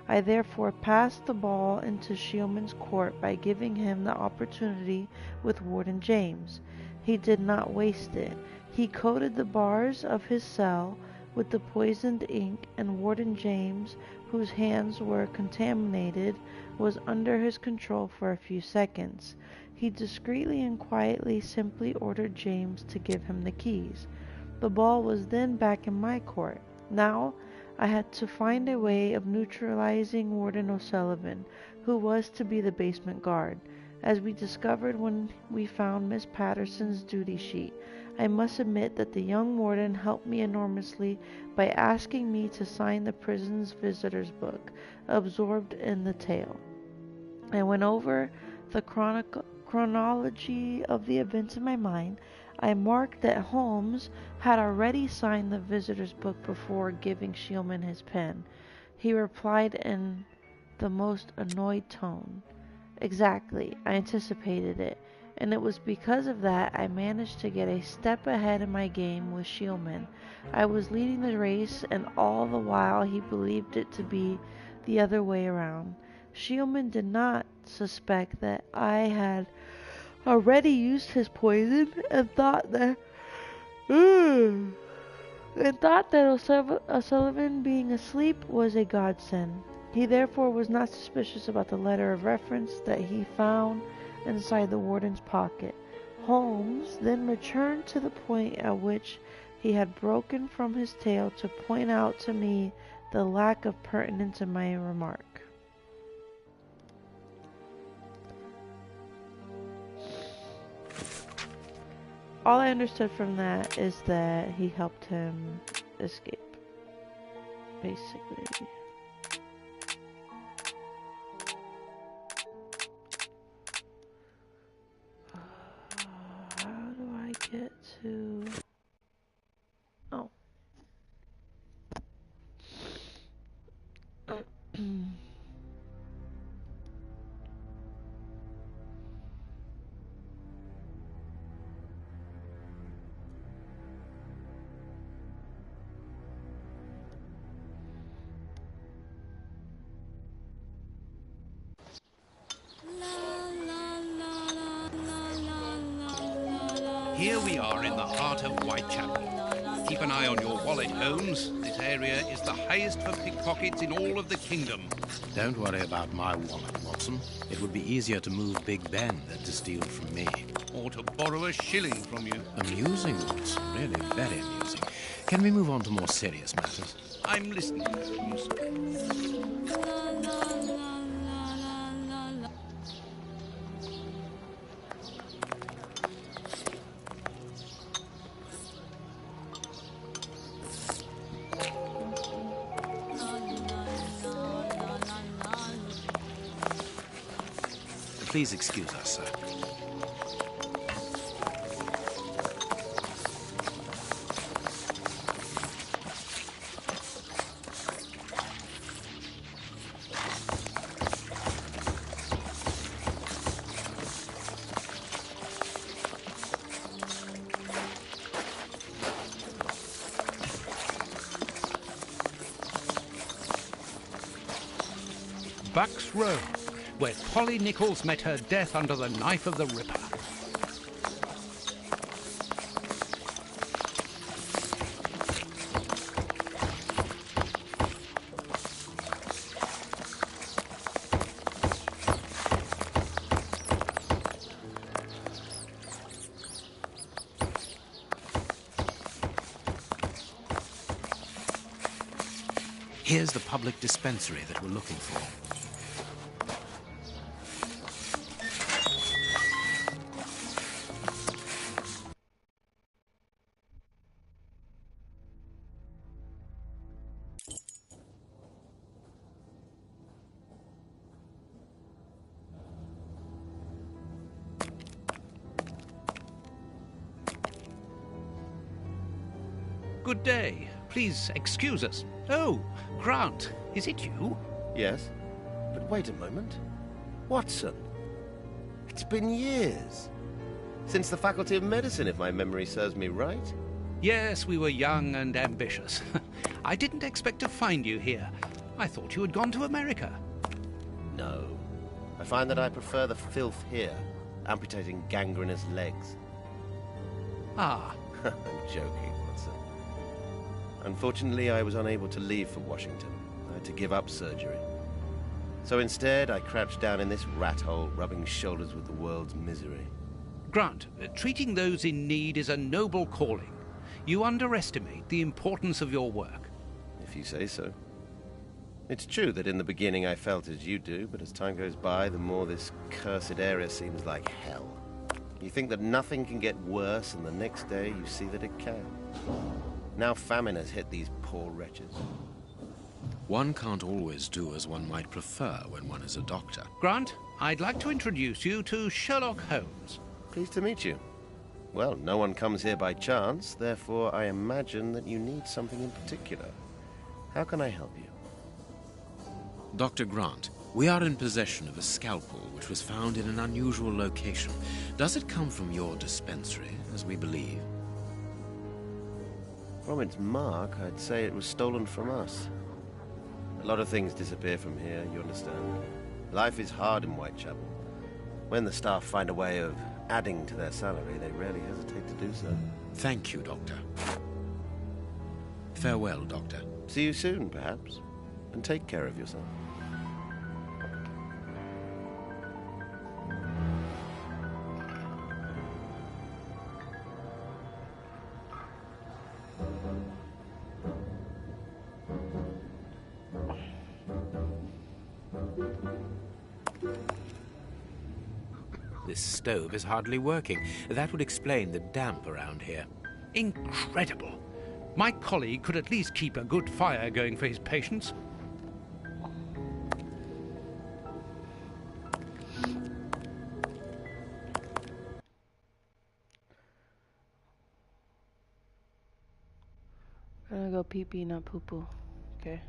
I therefore passed the ball into Shielman's court by giving him the opportunity with Warden James. He did not waste it. He coated the bars of his cell with the poisoned ink, and Warden James, whose hands were contaminated, was under his control for a few seconds. He discreetly and quietly simply ordered James to give him the keys. The ball was then back in my court. Now I had to find a way of neutralizing Warden O'Sullivan, who was to be the basement guard. As we discovered when we found Miss Patterson's duty sheet, I must admit that the young warden helped me enormously by asking me to sign the prison's visitor's book, absorbed in the tale. I went over the chronology of the events in my mind. I marked that Holmes had already signed the visitor's book before giving Shielman his pen. He replied in the most annoyed tone. Exactly, I anticipated it, and it was because of that I managed to get a step ahead in my game with Shielman. I was leading the race, and all the while he believed it to be the other way around. Shielman did not suspect that I had already used his poison and thought that O'Sullivan being asleep was a godsend. He therefore was not suspicious about the letter of reference that he found inside the warden's pocket. Holmes then returned to the point at which he had broken from his tale to point out to me the lack of pertinence in my remark. All I understood from that is that he helped him escape, basically. How do I get to... Oh. Here we are in the heart of Whitechapel. Keep an eye on your wallet, Holmes. This area is the highest for pickpockets in all of the kingdom. Don't worry about my wallet, Watson. It would be easier to move Big Ben than to steal from me. Or to borrow a shilling from you. Amusing, Watson. Really very amusing. Can we move on to more serious matters? I'm listening, Holmes. Please excuse us, sir. Bucks Row, where Polly Nichols met her death under the knife of the Ripper. Here's the public dispensary that we're looking for. Good day. Please excuse us. Oh, Grant, is it you? Yes, but wait a moment. Watson, it's been years. Since the Faculty of Medicine, if my memory serves me right. Yes, we were young and ambitious. I didn't expect to find you here. I thought you had gone to America. No. I find that I prefer the filth here, amputating gangrenous legs. Ah. I'm joking, Watson. Unfortunately, I was unable to leave for Washington. I had to give up surgery. So instead, I crouched down in this rat hole, rubbing shoulders with the world's misery. Grant, treating those in need is a noble calling. You underestimate the importance of your work. If you say so. It's true that in the beginning I felt as you do, but as time goes by, the more this cursed area seems like hell. You think that nothing can get worse, and the next day you see that it can. Now famine has hit these poor wretches. One can't always do as one might prefer when one is a doctor. Grant, I'd like to introduce you to Sherlock Holmes. Pleased to meet you. Well, no one comes here by chance, therefore I imagine that you need something in particular. How can I help you? Dr. Grant, we are in possession of a scalpel which was found in an unusual location. Does it come from your dispensary, as we believe? From its mark, I'd say it was stolen from us. A lot of things disappear from here, you understand. Life is hard in Whitechapel. When the staff find a way of adding to their salary, they rarely hesitate to do so. Thank you, Doctor. Farewell, Doctor. See you soon, perhaps. And take care of yourself. This stove is hardly working. That would explain the damp around here. Incredible. My colleague could at least keep a good fire going for his patients. I'm gonna go pee-pee, not poo-poo. Okay.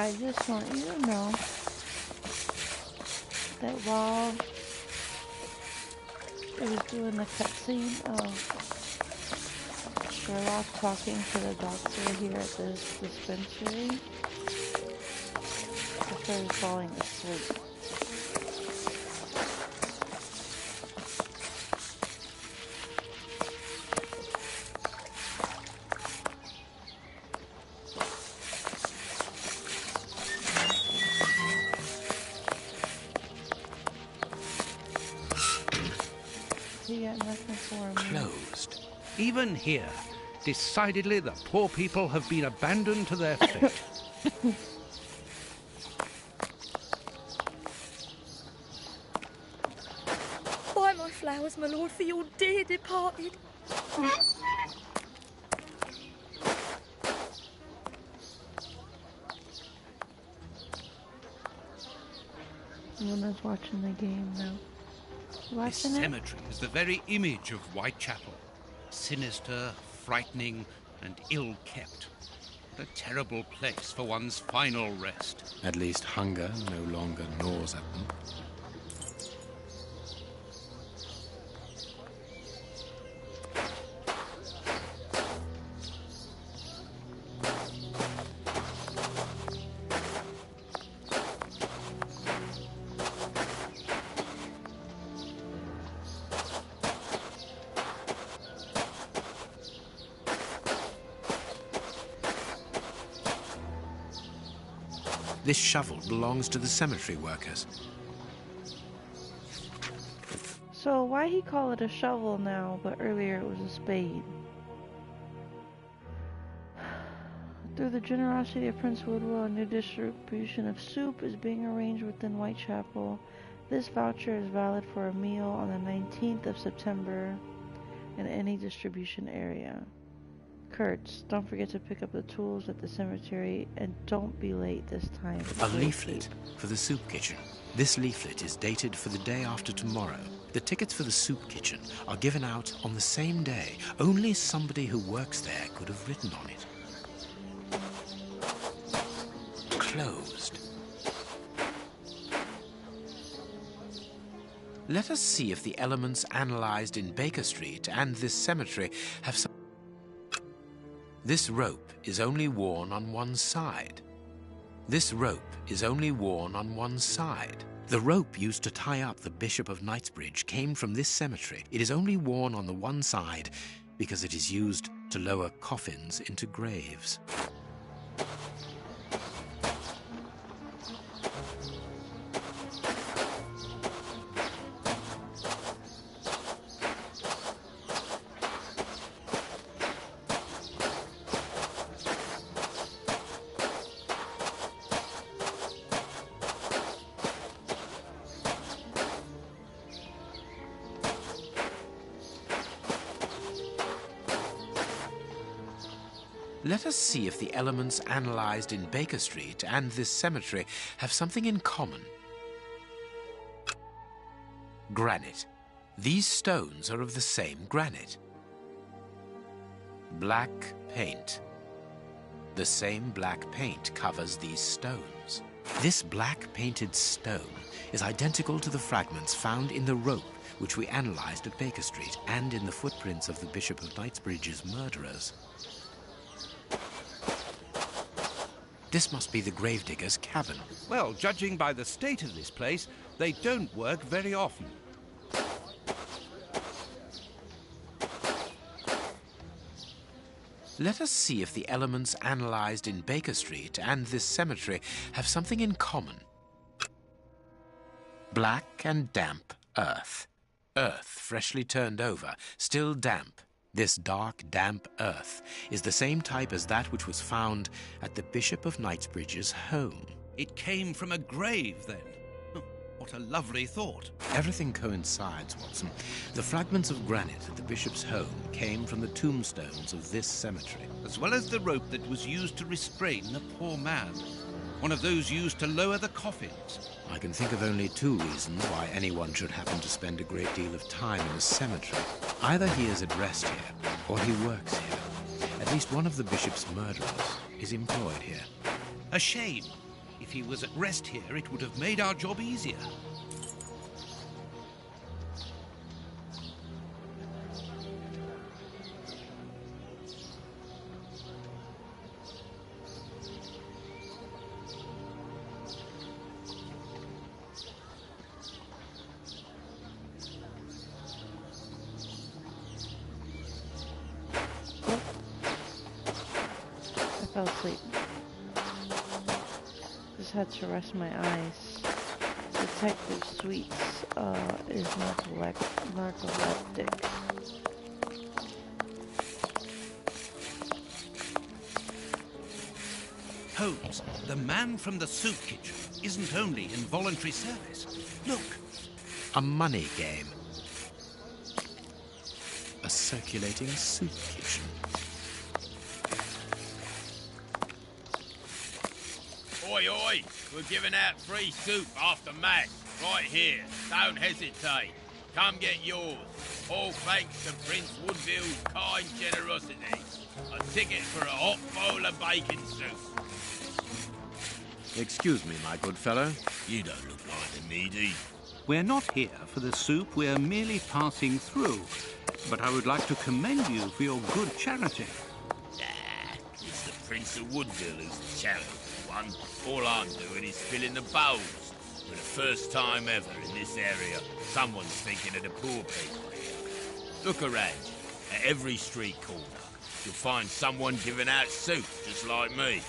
I just want you to know that while it was doing the cutscene of Sherlock talking to the doctor here at this dispensary, I started falling asleep. You got nothing for me. Closed. Even here, decidedly the poor people have been abandoned to their fate. Buy my flowers, my lord, for your dear departed. Luna's watching the game now. This Watching it? cemetery is the very image of Whitechapel. Sinister, frightening, and ill-kept. What a terrible place for one's final rest. At least hunger no longer gnaws at them. This shovel belongs to the cemetery workers. So why he call it a shovel now, but earlier it was a spade? Through the generosity of Prince Woodwell, a new distribution of soup is being arranged within Whitechapel. This voucher is valid for a meal on the 19th of September in any distribution area. Kurtz, don't forget to pick up the tools at the cemetery and don't be late this time. A leaflet for the soup kitchen. This leaflet is dated for the day after tomorrow. The tickets for the soup kitchen are given out on the same day. Only somebody who works there could have written on it. Closed. Let us see if the elements analyzed in Baker Street and this cemetery have some... This rope is only worn on one side. This rope is only worn on one side. The rope used to tie up the Bishop of Knightsbridge came from this cemetery. It is only worn on the one side because it is used to lower coffins into graves. Let us see if the elements analyzed in Baker Street and this cemetery have something in common. Granite. These stones are of the same granite. Black paint. The same black paint covers these stones. This black painted stone is identical to the fragments found in the rope which we analyzed at Baker Street and in the footprints of the Bishop of Knightsbridge's murderers. This must be the gravedigger's cabin. Well, judging by the state of this place, they don't work very often. Let us see if the elements analyzed in Baker Street and this cemetery have something in common. Black and damp earth. Earth freshly turned over, still damp. This dark, damp earth is the same type as that which was found at the Bishop of Knightsbridge's home. It came from a grave, then. Oh, what a lovely thought. Everything coincides, Watson. The fragments of granite at the bishop's home came from the tombstones of this cemetery. As well as the rope that was used to restrain the poor man. One of those used to lower the coffins. I can think of only two reasons why anyone should happen to spend a great deal of time in a cemetery. Either he is at rest here, or he works here. At least one of the bishop's murderers is employed here. A shame. If he was at rest here, it would have made our job easier. I fell asleep. Just had to rest my eyes. Detective Sweets is narcoleptic. Holmes, the man from the soup kitchen isn't only in voluntary service. Look. A money game. A circulating soup kitchen. Oi, oi! We're giving out free soup after match. Right here. Don't hesitate. Come get yours. All thanks to Prince Woodville's kind generosity. A ticket for a hot bowl of bacon soup. Excuse me, my good fellow. You don't look like the needy. We're not here for the soup, we're merely passing through. But I would like to commend you for your good charity. It's the Prince of Woodville who's the charity one. All I'm doing is filling the bowls. For the first time ever in this area, someone's thinking of the poor people here. Look around you. At every street corner, you'll find someone giving out soup just like me.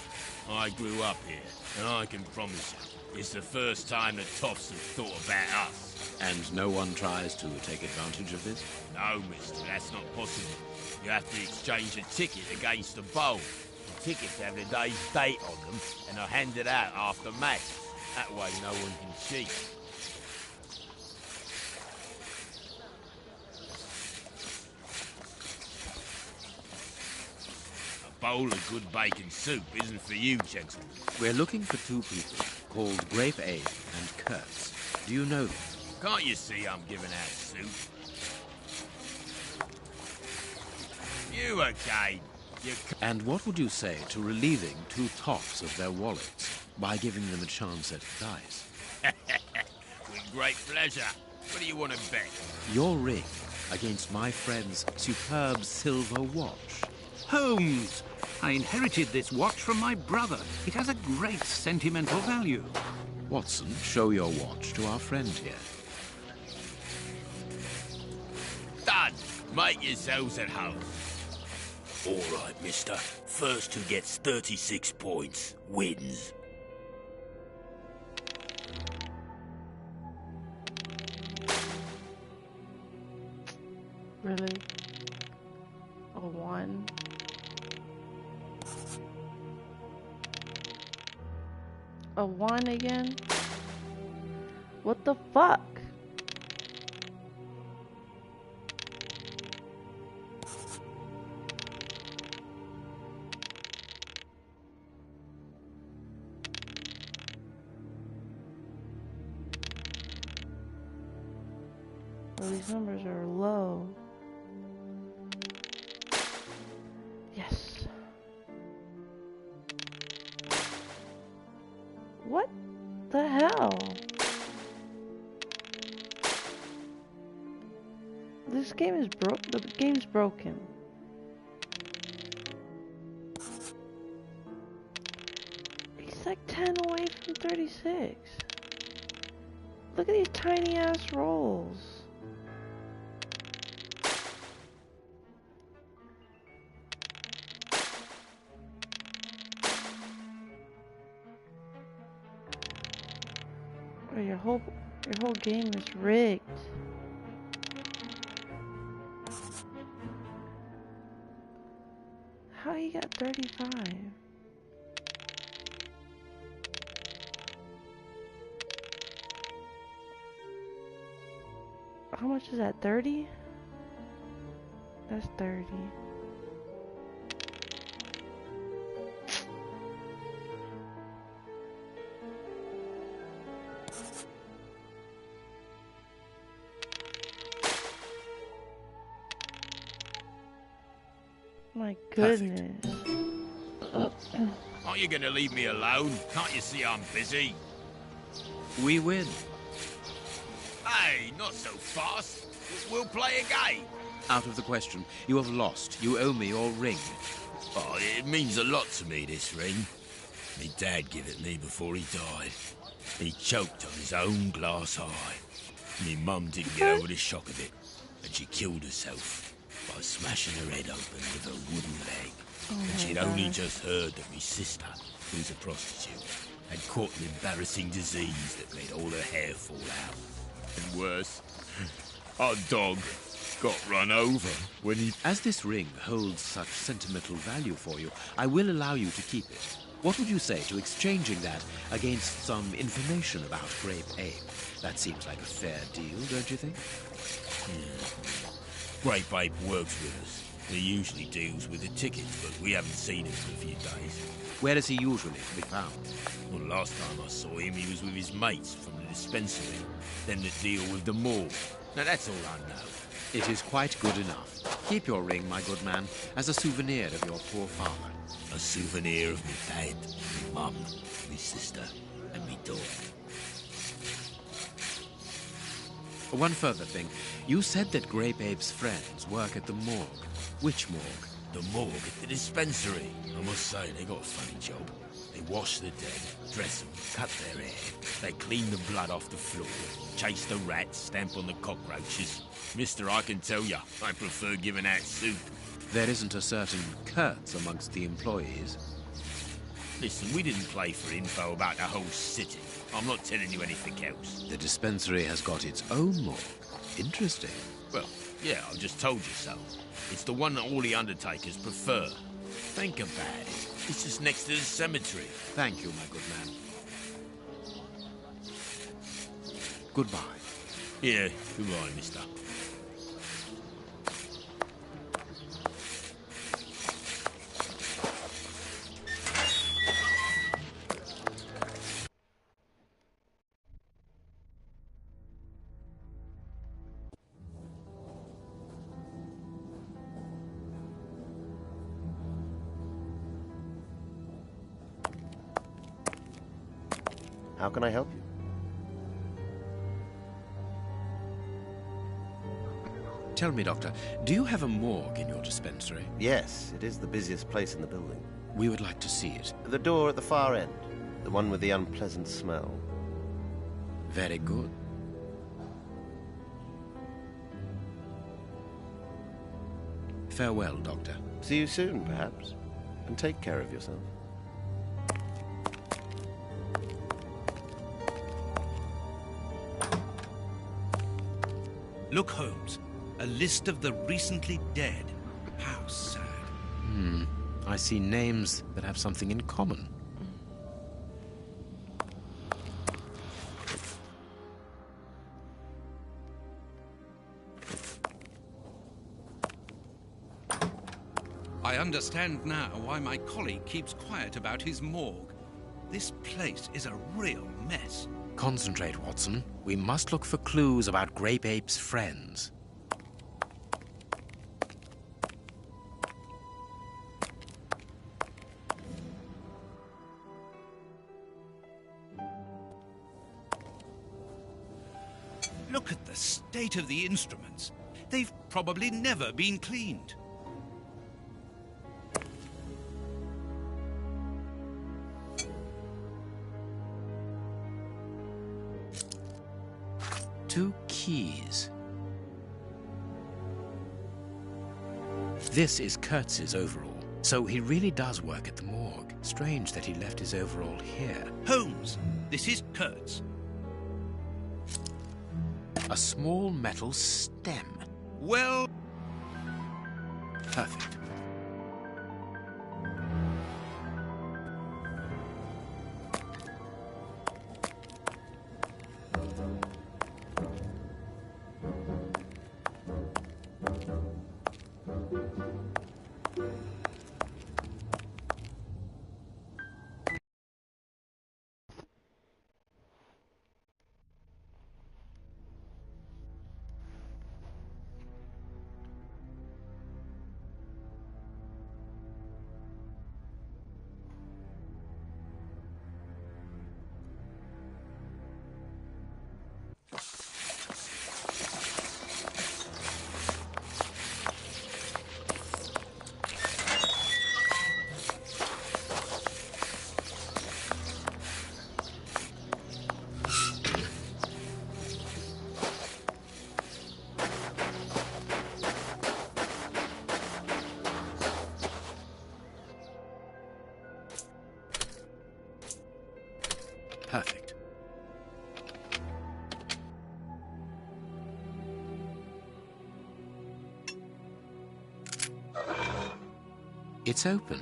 I grew up here, and I can promise you, it's the first time the toffs have thought about us. And no one tries to take advantage of this? No, mister, that's not possible. You have to exchange a ticket against a bowl. The tickets have the day's date on them, and are handed out after match. That way no one can cheat. A bowl of good bacon soup isn't for you, gentlemen. We're looking for two people called Grape A and Kurtz. Do you know them? Can't you see I'm giving out soup? You again. And what would you say to relieving two toffs of their wallets by giving them a chance at dice? With great pleasure. What do you want to bet? Your ring against my friend's superb silver watch. Holmes! I inherited this watch from my brother. It has a great sentimental value. Watson, show your watch to our friend here. Done. Make yourselves at home. All right, mister. First who gets 36 points wins. Really? A 1? A 1 again? What the fuck? Well, these numbers are low. Yes. What the hell? This game is the game's broken. He's like 10 away from 36. Look at these tiny ass rolls. Oh, your whole game is rigged. How you got 35? How much is that? 30? That's 30. My goodness. Perfect. Aren't you going to leave me alone? Can't you see I'm busy? We win. Hey, not so fast. We'll play a game. Out of the question. You have lost. You owe me your ring. Oh, it means a lot to me, this ring. Me dad gave it me before he died. He choked on his own glass eye. Me mum didn't get over the shock of it, and she killed herself by smashing her head open with a wooden leg. And she'd only just heard that me sister, who's a prostitute, had caught an embarrassing disease that made all her hair fall out. And worse, our dog got run over when he... As this ring holds such sentimental value for you, I will allow you to keep it. What would you say to exchanging that against some information about Grape Ape? That seems like a fair deal, don't you think? Yeah. Grape Ape works with us. He usually deals with the tickets, but we haven't seen him for a few days. Where is he usually to be found? Well, last time I saw him, he was with his mates from the dispensary. Then the deal with the mall. Now, that's all I know. It is quite good enough. Keep your ring, my good man, as a souvenir of your poor father. A souvenir of me dad, me mum, me sister, and me dog. One further thing. You said that Grape Ape's friends work at the morgue. Which morgue? The morgue at the dispensary. I must say, they got a funny job. They wash the dead, dress them, cut their hair. They clean the blood off the floor, chase the rats, stamp on the cockroaches. Mister, I can tell you, I prefer giving out soup. There isn't a certain Kurtz amongst the employees. Listen, we didn't play for info about the whole city. I'm not telling you anything else. The dispensary has got its own morgue. Interesting. Well, yeah, I've just told you so. It's the one that all the undertakers prefer. Think about it. It's just next to the cemetery. Thank you, my good man. Goodbye. Yeah, goodbye, mister. How can I help you? Tell me, Doctor, do you have a morgue in your dispensary? Yes, it is the busiest place in the building. We would like to see it. The door at the far end. The one with the unpleasant smell. Very good. Farewell, Doctor. See you soon, perhaps. And take care of yourself. Look, Holmes. A list of the recently dead. How sad. I see names that have something in common. I understand now why my colleague keeps quiet about his morgue. This place is a real mess. Concentrate, Watson. We must look for clues about Grape Ape's friends. Look at the state of the instruments. They've probably never been cleaned. Two keys. This is Kurtz's overall, so he really does work at the morgue. Strange that he left his overall here. Holmes, this is Kurtz. A small metal stem. Well... Perfect. It's open.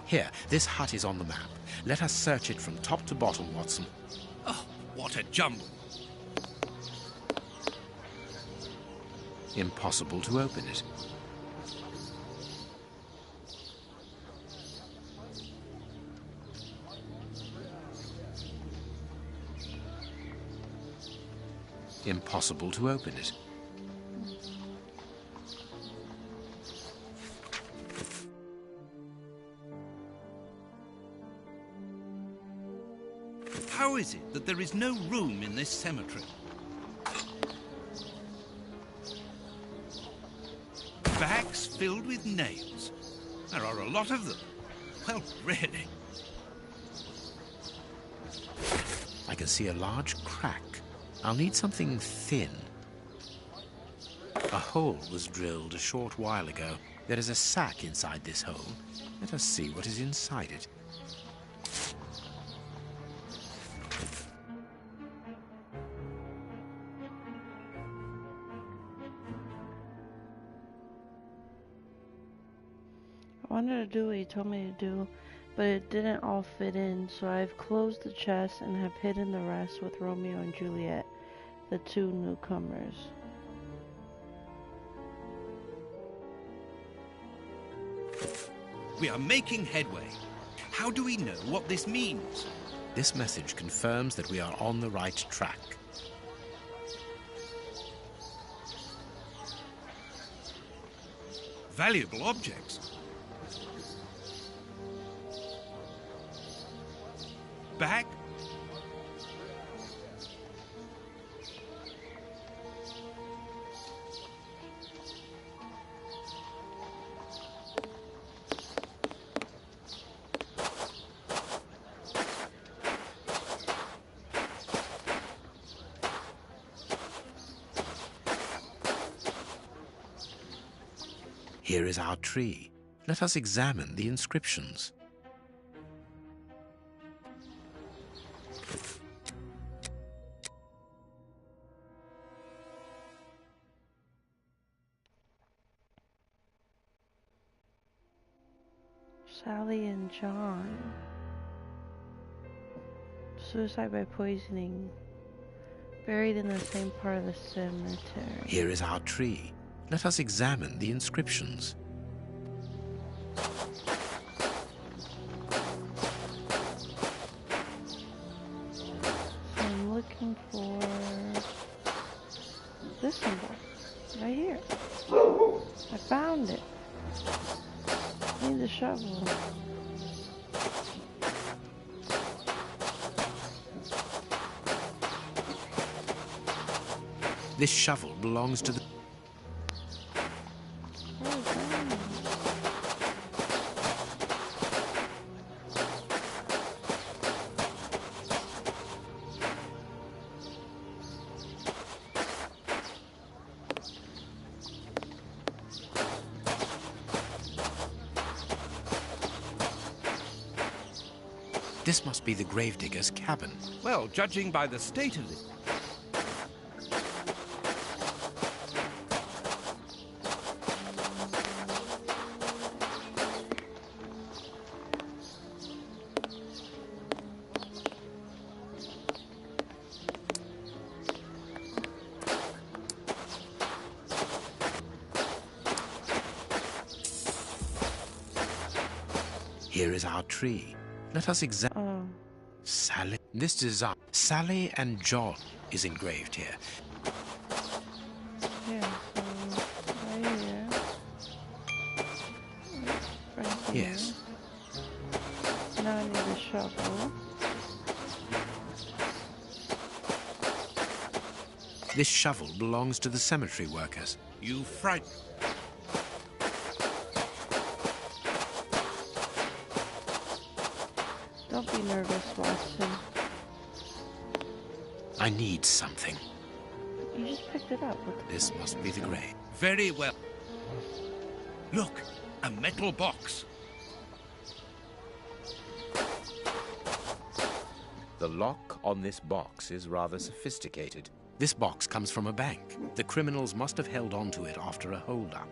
Here, this hut is on the map. Let us search it from top to bottom, Watson. Oh, what a jumble. Impossible to open it. Impossible to open it. How is it that there is no room in this cemetery? Bags filled with nails. There are a lot of them. Well, really. I can see a large crack. I'll need something thin. A hole was drilled a short while ago. There is a sack inside this hole. Let us see what is inside it. I wanted to do what he told me to do, but it didn't all fit in, so I've closed the chest and have hidden the rest with Romeo and Juliet, the two newcomers. We are making headway. How do we know what this means? This message confirms that we are on the right track. Valuable objects. Bag. Here is our tree. Let us examine the inscriptions. Sally and John. Suicide by poisoning. Buried in the same part of the cemetery. Here is our tree. Let us examine the inscriptions. So I'm looking for this symbol right here. I found it. I need the shovel. This shovel belongs to the... This must be the gravedigger's cabin. Well, judging by the state of it. Here is our tree. Let us examine. Sally. This design. Sally and John is engraved here. Yeah, so right here. Right here. Yes. Now I need the shovel. This shovel belongs to the cemetery workers. You frighten. Don't be nervous, Watson. I need something. You just picked it up. This must be the grave. Very well. Look, a metal box. The lock on this box is rather sophisticated. This box comes from a bank. The criminals must have held on to it after a hold-up.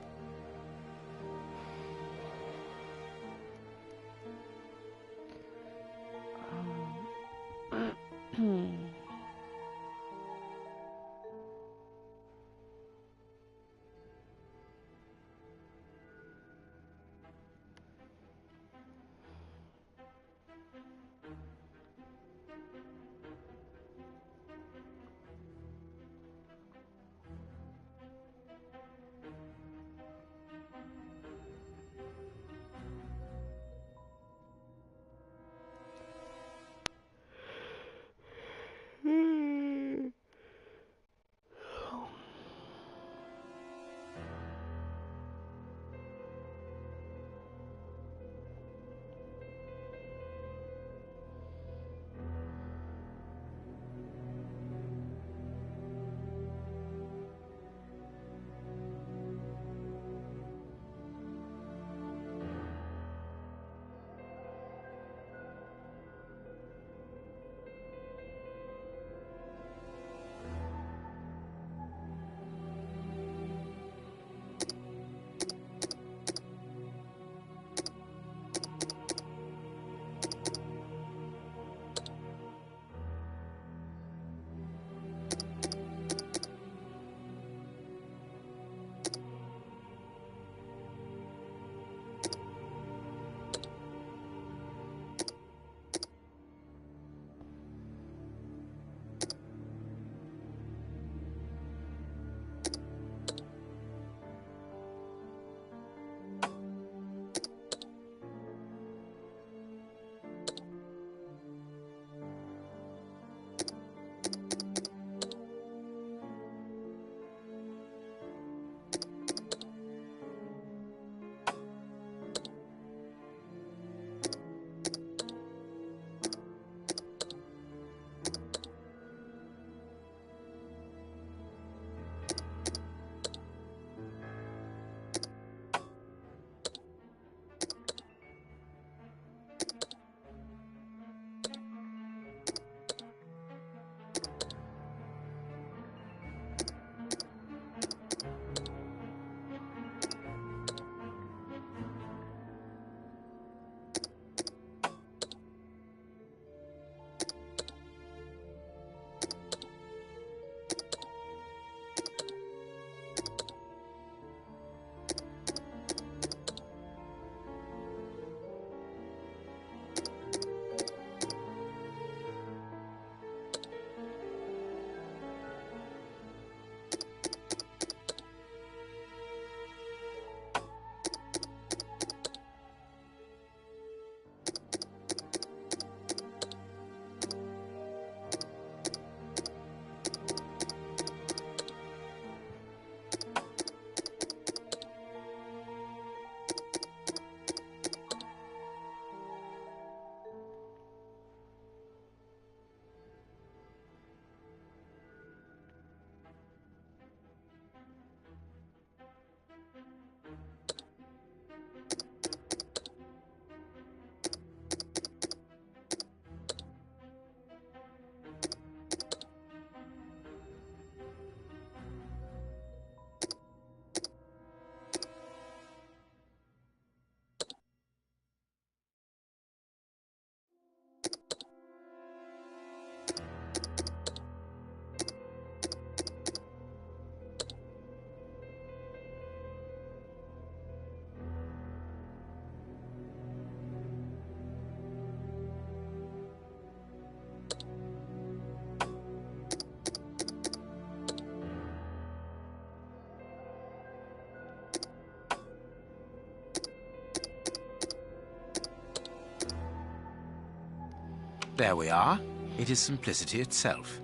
There we are. It is simplicity itself.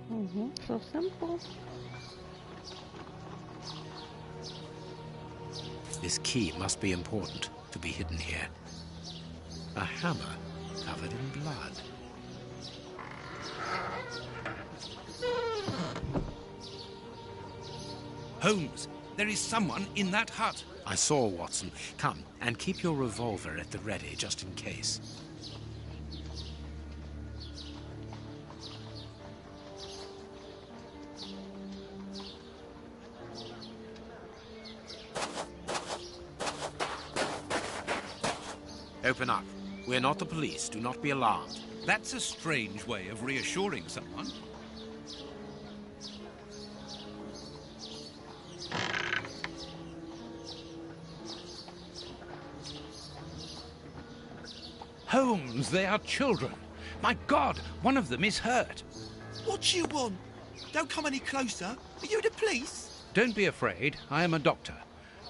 So simple. This key must be important to be hidden here. A hammer covered in blood. Holmes, there is someone in that hut. I saw, Watson. Come, and keep your revolver at the ready, just in case. Open up. We're not the police. Do not be alarmed. That's a strange way of reassuring someone. on. Holmes, they are children. My God, one of them is hurt. What you want? Don't come any closer. Are you the police? Don't be afraid. I am a doctor.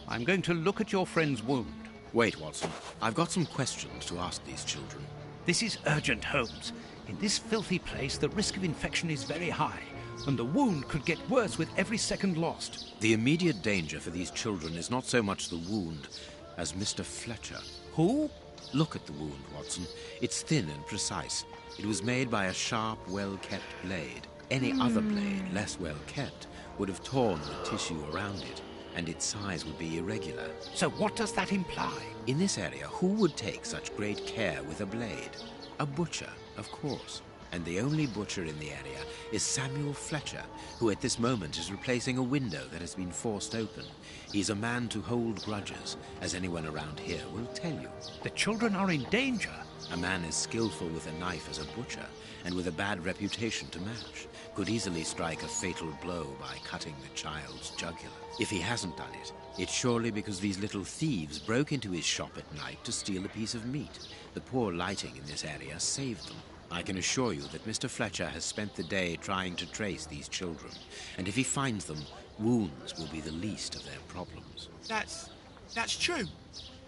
I'm going to look at your friend's wound. Wait, Watson. I've got some questions to ask these children. This is urgent, Holmes. In this filthy place, the risk of infection is very high, and the wound could get worse with every second lost. The immediate danger for these children is not so much the wound as Mr. Fletcher. Who? Look at the wound, Watson. It's thin and precise. It was made by a sharp, well-kept blade. Any other blade, less well-kept, would have torn the tissue around it, and its size would be irregular. So what does that imply? In this area, who would take such great care with a blade? A butcher, of course. And the only butcher in the area is Samuel Fletcher, who at this moment is replacing a window that has been forced open. He's a man to hold grudges, as anyone around here will tell you. The children are in danger. A man as skillful with a knife as a butcher, and with a bad reputation to match, could easily strike a fatal blow by cutting the child's jugular. If he hasn't done it, it's surely because these little thieves broke into his shop at night to steal a piece of meat. The poor lighting in this area saved them. I can assure you that Mr. Fletcher has spent the day trying to trace these children, and if he finds them, wounds will be the least of their problems. That's true.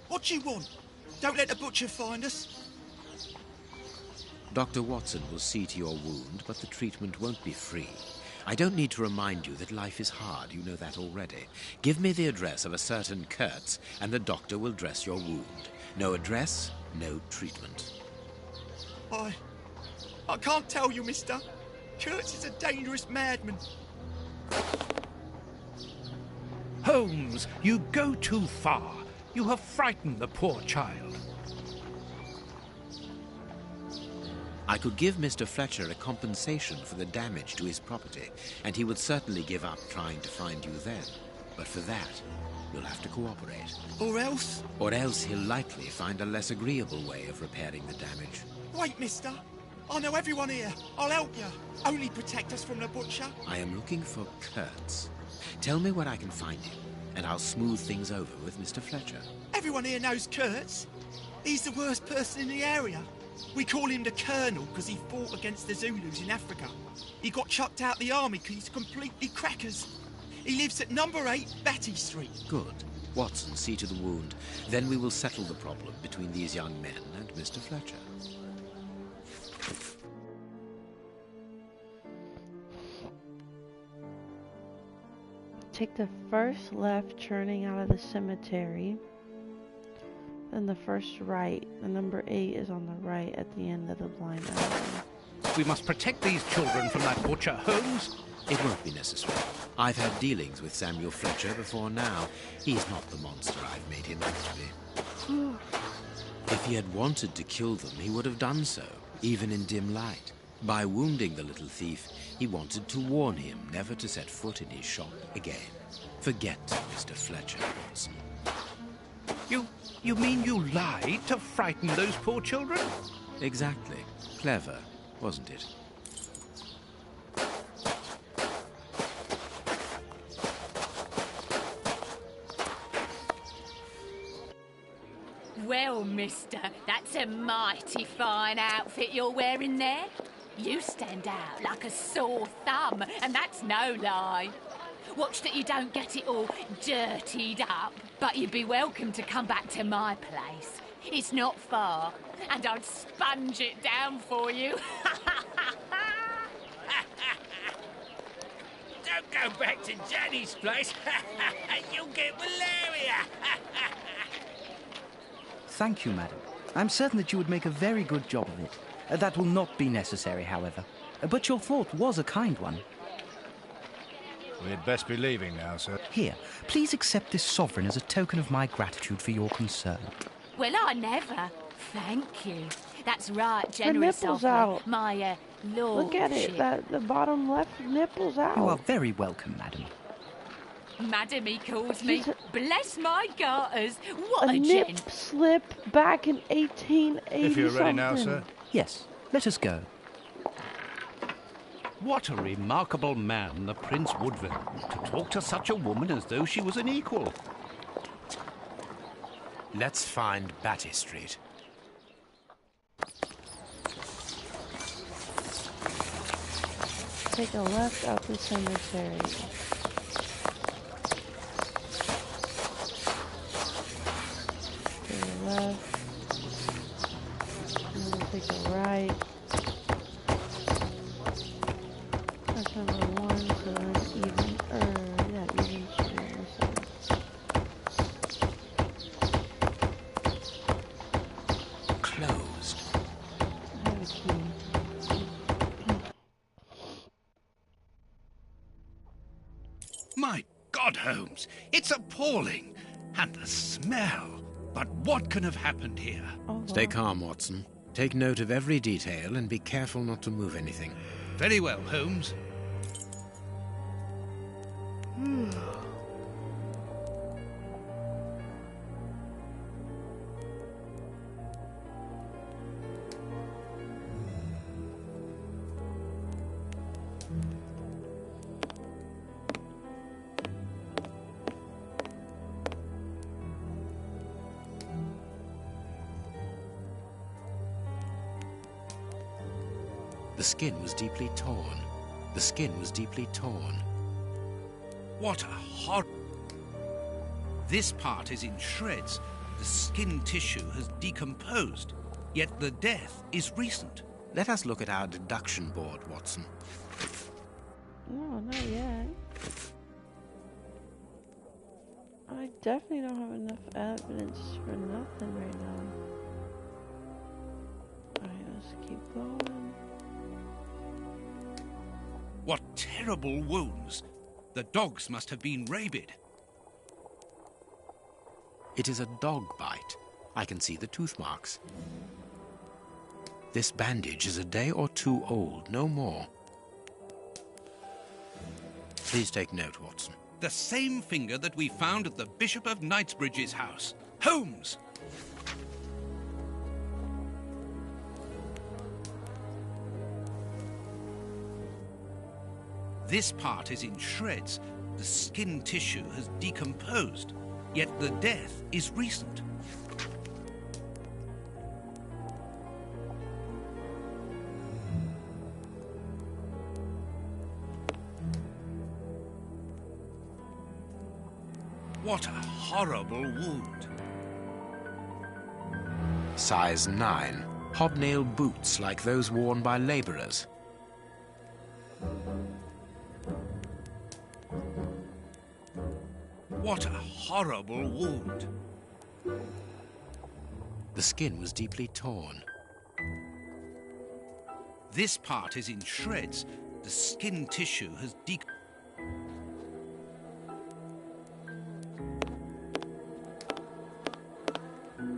What do you want? Don't let the butcher find us. Dr. Watson will see to your wound, but the treatment won't be free. I don't need to remind you that life is hard. You know that already. Give me the address of a certain Kurtz, and the doctor will dress your wound. No address, no treatment. I can't tell you, mister. Kurtz is a dangerous madman. Holmes, you go too far. You have frightened the poor child. I could give Mr. Fletcher a compensation for the damage to his property, and he would certainly give up trying to find you then. But for that, you'll have to cooperate. Or else? Or else he'll likely find a less agreeable way of repairing the damage. Wait, mister. I know everyone here. I'll help you. Only protect us from the butcher. I am looking for Kurtz. Tell me where I can find him, and I'll smooth things over with Mr. Fletcher. Everyone here knows Kurtz. He's the worst person in the area. We call him the Colonel because he fought against the Zulus in Africa. He got chucked out the army because he's completely crackers. He lives at number 8 Batty Street. Good. Watson, see to the wound. Then we will settle the problem between these young men and Mr. Fletcher. Take the first left turning out of the cemetery. Then the first right. The number 8 is on the right at the end of the blind alley. We must protect these children from that butcher, Holmes. It won't be necessary. I've had dealings with Samuel Fletcher before now. He's not the monster I've made him out to be. If he had wanted to kill them, he would have done so, even in dim light. By wounding the little thief, he wanted to warn him never to set foot in his shop again. Forget Mr. Fletcher, Watson. You mean you lied to frighten those poor children? Exactly. Clever, wasn't it? Well, mister, that's a mighty fine outfit you're wearing there. You stand out like a sore thumb, and that's no lie. Watch that you don't get it all dirtied up, but you'd be welcome to come back to my place. It's not far, and I'd sponge it down for you. Don't go back to Jenny's place. You'll get malaria. Thank you, madam. I'm certain that you would make a very good job of it. That will not be necessary, however. But your thought was a kind one. We'd best be leaving now, sir. Here, please accept this sovereign as a token of my gratitude for your concern. Well, I never. Thank you. That's right, Her generous nipples of you, out. my lordship. Look at it. The bottom left nipple's out. You are very welcome, madam. Madam, he calls me. Bless my garters. What a a nip gent. slip back in 1880 If you're ready now, something. sir. Yes, let us go. What a remarkable man, the Prince Woodville, to talk to such a woman as though she was an equal. Let's find Batty Street. Take a left out the cemetery. Take a left. And then take a right. That's number one, so then even street. Closed. I have a key. My God, Holmes, it's appalling. And the smell. But what can have happened here? Stay calm, Watson. Take note of every detail and be careful not to move anything. Very well, Holmes. The skin was deeply torn. The skin was deeply torn. What a horror. This part is in shreds. The skin tissue has decomposed, yet the death is recent. Let us look at our deduction board, Watson. No, not yet. I definitely don't have enough evidence for nothing right now. Alright, let's keep going. What terrible wounds! The dogs must have been rabid. It is a dog bite. I can see the tooth marks. This bandage is a day or two old, no more. Please take note, Watson. The same finger that we found at the Bishop of Knightsbridge's house. Holmes! This part is in shreds. The skin tissue has decomposed, yet the death is recent. What a horrible wound. Size 9. Hobnail boots like those worn by labourers. What a horrible wound. The skin was deeply torn. This part is in shreds. The skin tissue has decomposed.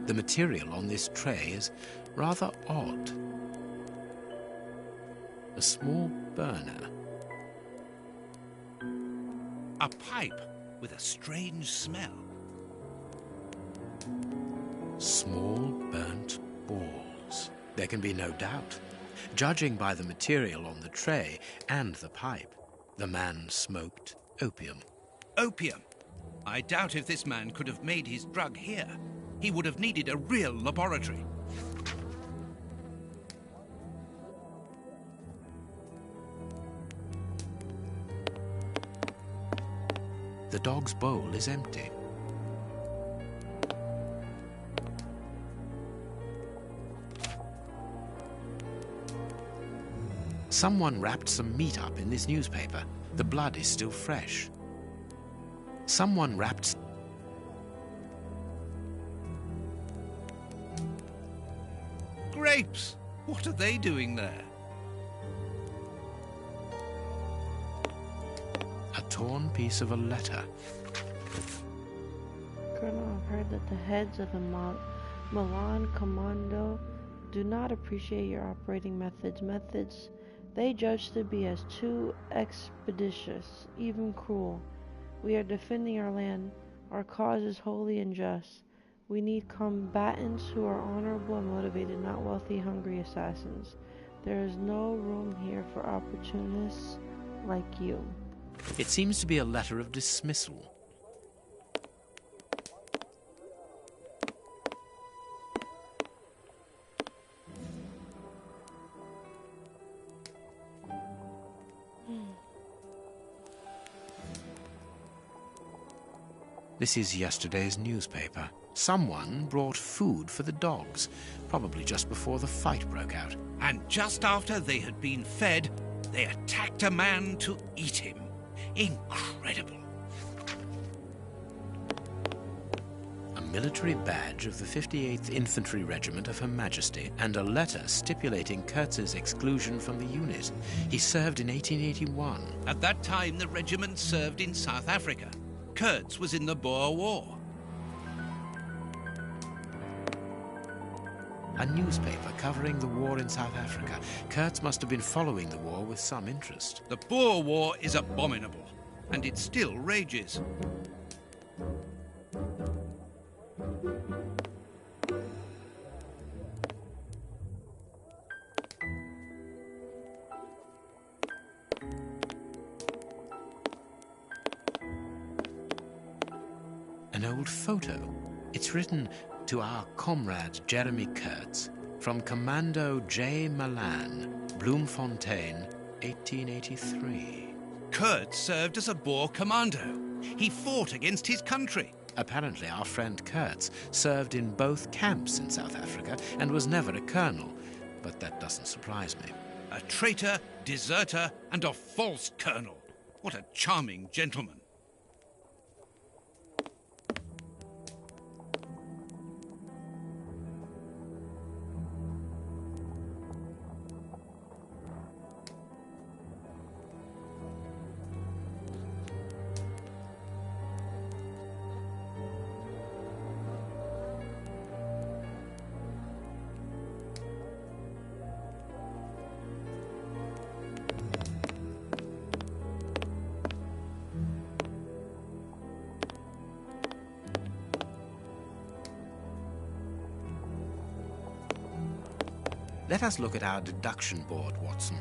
The material on this tray is rather odd. A small burner. A pipe with a strange smell. Small burnt balls. There can be no doubt. Judging by the material on the tray and the pipe, the man smoked opium. Opium? I doubt if this man could have made his drug here. He would have needed a real laboratory. The dog's bowl is empty. Someone wrapped some meat up in this newspaper. The blood is still fresh. Someone wrapped... Grapes! What are they doing there? A torn piece of a letter. Colonel, I've heard that the heads of the Milan Commando do not appreciate your operating methods they judge to be as too expeditious, even cruel. We are defending our land. Our cause is holy and just. We need combatants who are honorable and motivated, not wealthy, hungry assassins. There is no room here for opportunists like you. It seems to be a letter of dismissal. This is yesterday's newspaper. Someone brought food for the dogs, probably just before the fight broke out. And just after they had been fed, they attacked a man to eat him. Incredible. A military badge of the 58th Infantry Regiment of Her Majesty, and a letter stipulating Kurtz's exclusion from the unit. He served in 1881. At that time, the regiment served in South Africa. Kurtz was in the Boer War. A newspaper covering the war in South Africa. Kurtz must have been following the war with some interest. The Boer War is abominable, and it still rages. An old photo. It's written to our comrade Jeremy Kurtz from Commando J. Malan, Bloemfontein, 1883. Kurtz served as a Boer commando. He fought against his country. Apparently our friend Kurtz served in both camps in South Africa and was never a colonel, but that doesn't surprise me. A traitor, deserter, and a false colonel. What a charming gentleman. Let us look at our deduction board, Watson.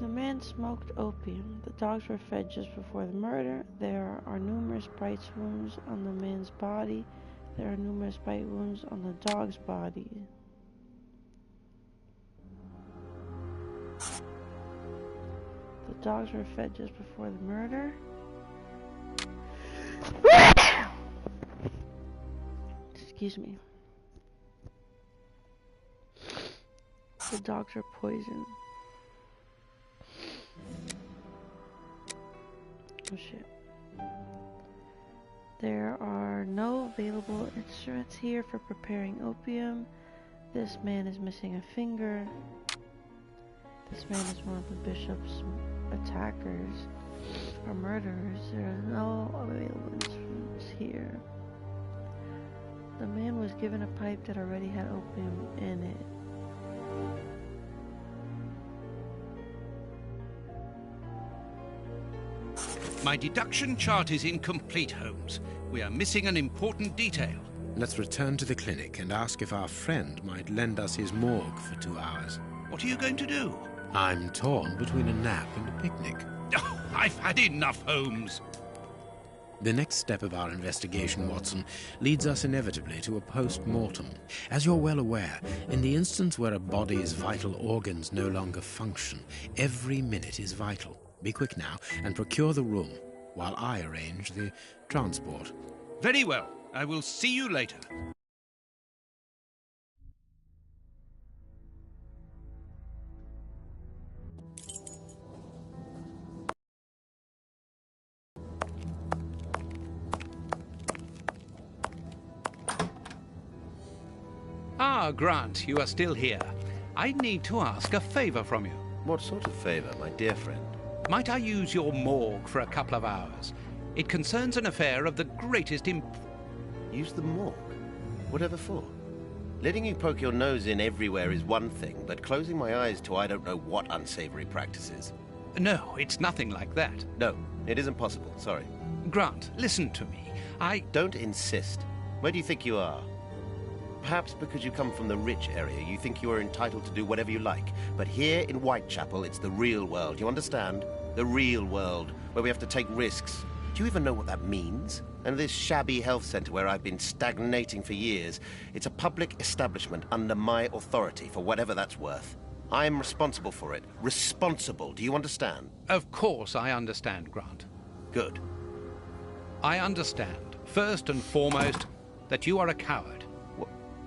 The man smoked opium. The dogs were fed just before the murder. There are numerous bite wounds on the man's body. There are numerous bite wounds on the dog's body. The dogs were fed just before the murder. Excuse me. The dogs are poisoned. Oh shit. There are no available instruments here for preparing opium. This man is missing a finger. This man is one of the bishop's attackers or murderers. There are no available instruments here. The man was given a pipe that already had opium in it. My deduction chart is incomplete, Holmes. We are missing an important detail. Let's return to the clinic and ask if our friend might lend us his morgue for 2 hours. What are you going to do? I'm torn between a nap and a picnic. Oh, I've had enough, Holmes. The next step of our investigation, Watson, leads us inevitably to a post-mortem. As you're well aware, in the instance where a body's vital organs no longer function, every minute is vital. Be quick now and procure the room while I arrange the transport. Very well. I will see you later. Ah, Grant, you are still here. I need to ask a favor from you. What sort of favor, my dear friend? Might I use your morgue for a couple of hours? It concerns an affair of the greatest Use the morgue? Whatever for? Letting you poke your nose in everywhere is one thing, but closing my eyes to I don't know what unsavory practices. No, it's nothing like that. No, it isn't possible. Sorry. Grant, listen to me. Don't insist. Where do you think you are? Perhaps because you come from the rich area, you think you are entitled to do whatever you like. But here in Whitechapel, it's the real world. You understand? The real world, where we have to take risks. Do you even know what that means? And this shabby health centre where I've been stagnating for years, it's a public establishment under my authority, for whatever that's worth. I'm responsible for it. Responsible. Do you understand? Of course I understand, Grant. Good. I understand, first and foremost, that you are a coward.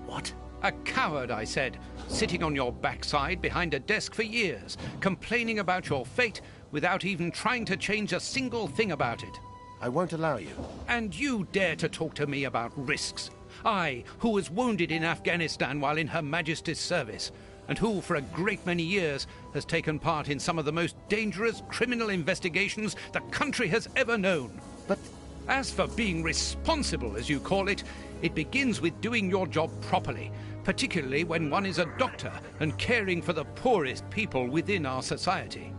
What? A coward, I said, sitting on your backside behind a desk for years, complaining about your fate without even trying to change a single thing about it. I won't allow you. And you dare to talk to me about risks? I, who was wounded in Afghanistan while in Her Majesty's service, and who, for a great many years, has taken part in some of the most dangerous criminal investigations the country has ever known. But as for being responsible, as you call it, it begins with doing your job properly, particularly when one is a doctor and caring for the poorest people within our society.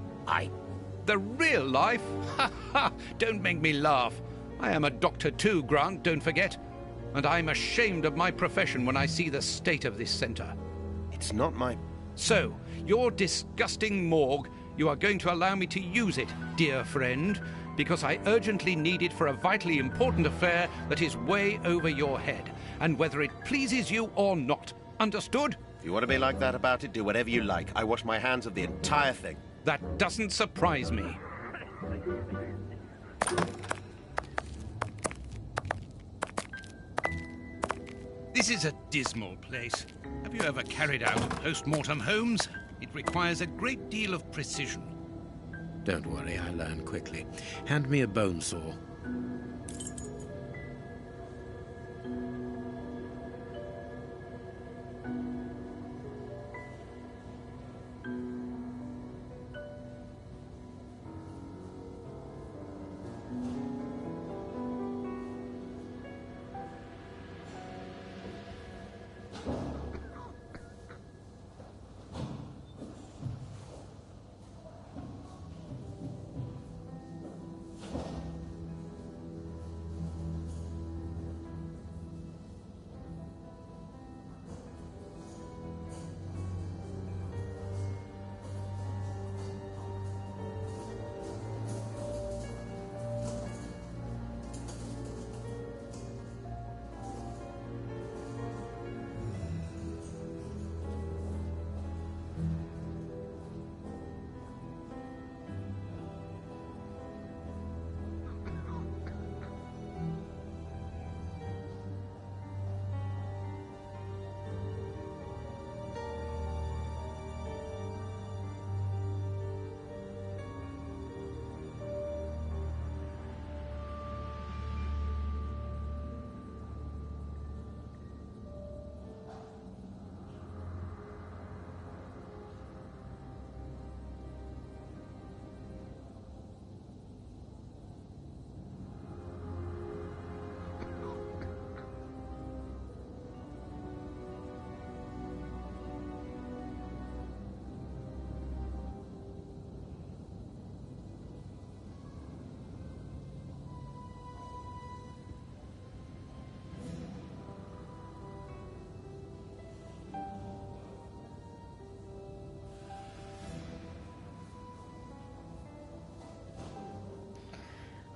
The real life? Ha ha! Don't make me laugh. I am a doctor too, Grant, don't forget. And I'm ashamed of my profession when I see the state of this centre. It's not my... So, your disgusting morgue, you are going to allow me to use it, dear friend, because I urgently need it for a vitally important affair that is way over your head, and whether it pleases you or not. Understood? If you want to be like that about it, do whatever you like. I wash my hands of the entire thing. That doesn't surprise me. This is a dismal place. Have you ever carried out a post-mortem, Holmes? It requires a great deal of precision. Don't worry, I learn quickly. Hand me a bone saw.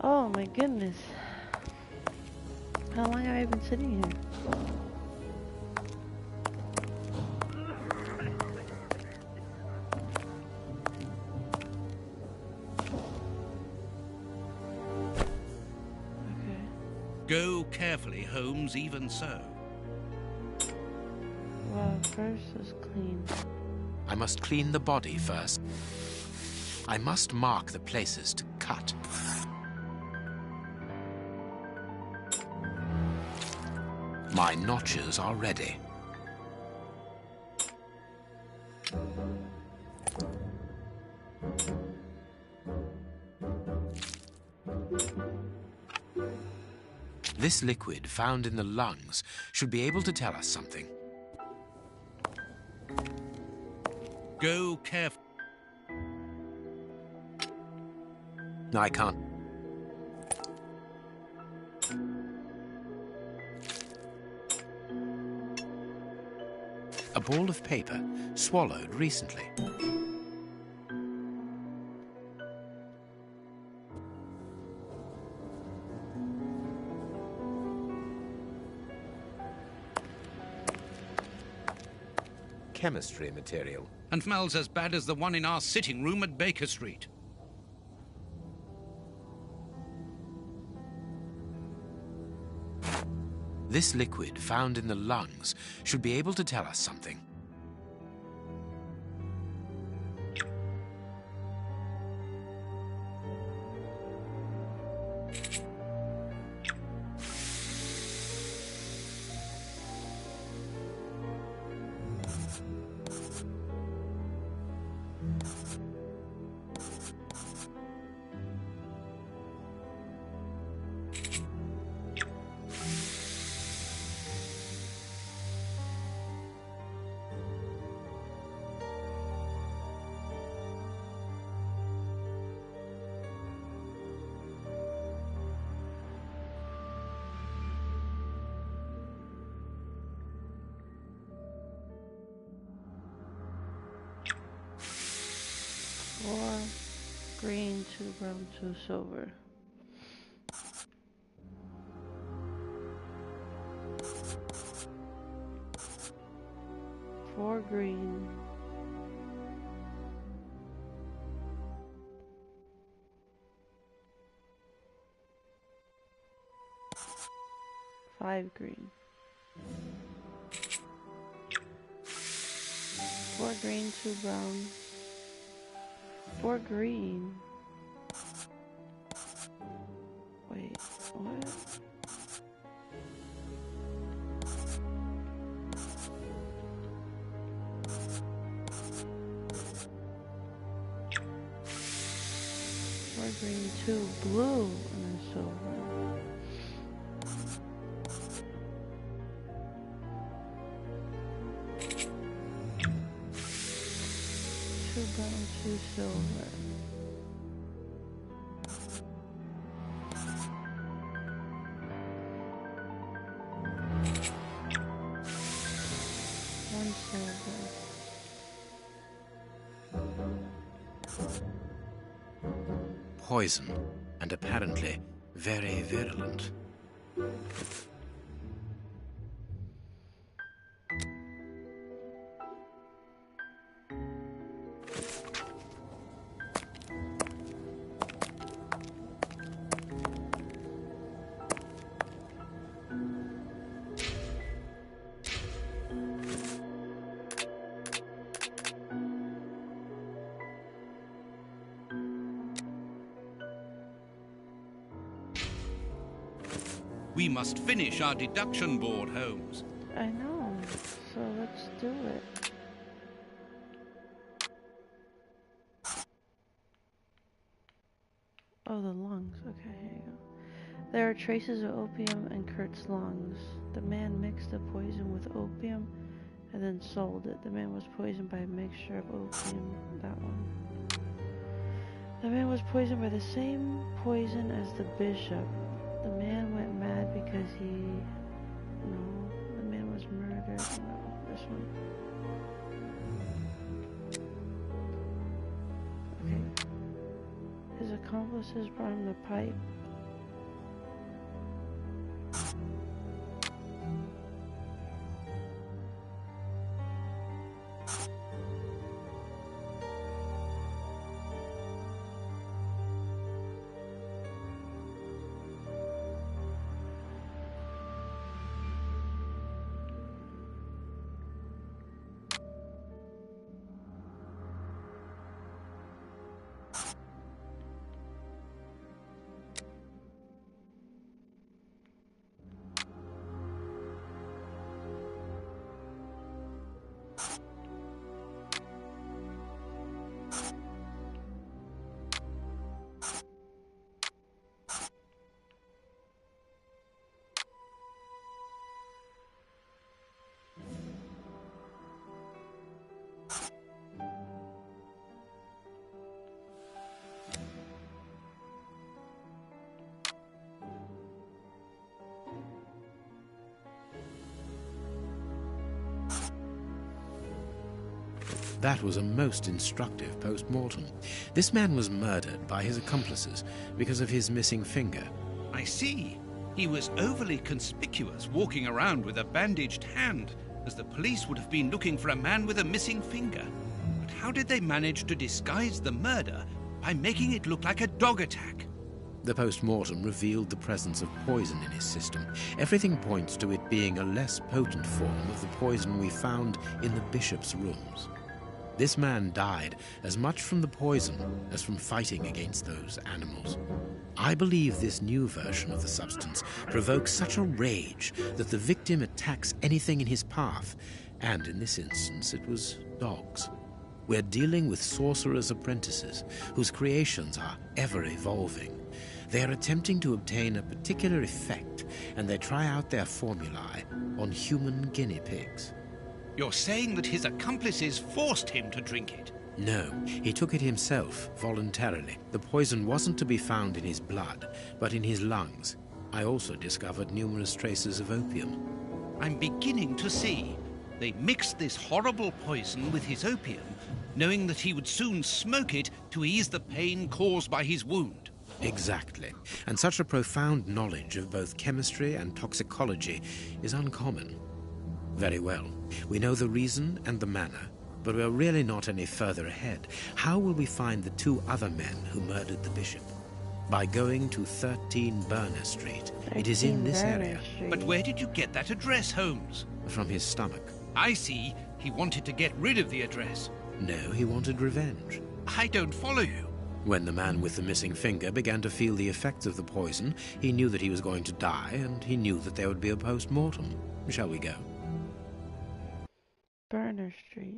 Oh my goodness. How long have I been sitting here? Go carefully, Holmes, even so. Well, first is clean. I must clean the body first. I must mark the places to cut. My notches are ready. This liquid found in the lungs should be able to tell us something. Go carefully. I can't. A ball of paper, swallowed recently. Chemistry material. And smells as bad as the one in our sitting room at Baker Street. This liquid, found in the lungs, should be able to tell us something. Four green, 2 brown, 2 silver. Four green. Five green. 4 green, 2 brown. 4 green. Wait, what? Four green, 2 blue, and then silver. 2 brown, 2 silver. One silver. Poison, and apparently very virulent. We must finish our deduction board, Holmes. I know, so let's do it. Oh, the lungs. Okay, here you go. There are traces of opium in Kurt's lungs. The man mixed the poison with opium and then sold it. The man was poisoned by a mixture of opium. That one. The man was poisoned by the same poison as the bishop. The man went mad because he... No, the man was murdered. No, this one. Okay. His accomplices brought him the pipe. That was a most instructive post-mortem. This man was murdered by his accomplices because of his missing finger. I see. He was overly conspicuous, walking around with a bandaged hand, as the police would have been looking for a man with a missing finger. But how did they manage to disguise the murder by making it look like a dog attack? The post-mortem revealed the presence of poison in his system. Everything points to it being a less potent form of the poison we found in the bishop's rooms. This man died as much from the poison as from fighting against those animals. I believe this new version of the substance provokes such a rage that the victim attacks anything in his path, and in this instance it was dogs. We're dealing with sorcerers' apprentices whose creations are ever evolving. They are attempting to obtain a particular effect, and they try out their formulae on human guinea pigs. You're saying that his accomplices forced him to drink it? No, he took it himself, voluntarily. The poison wasn't to be found in his blood, but in his lungs. I also discovered numerous traces of opium. I'm beginning to see. They mixed this horrible poison with his opium, knowing that he would soon smoke it to ease the pain caused by his wound. Exactly. And such a profound knowledge of both chemistry and toxicology is uncommon. Very well. We know the reason and the manner, but we're really not any further ahead. How will we find the two other men who murdered the bishop? By going to 13 Burner Street. It is in this area. But where did you get that address, Holmes? From his stomach. I see. He wanted to get rid of the address. No, he wanted revenge. I don't follow you. When the man with the missing finger began to feel the effects of the poison, he knew that he was going to die, and he knew that there would be a post-mortem. Shall we go? Burner Street.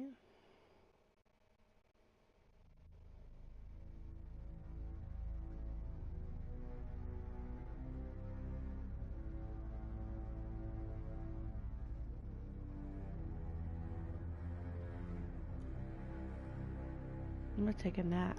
I'm gonna take a nap.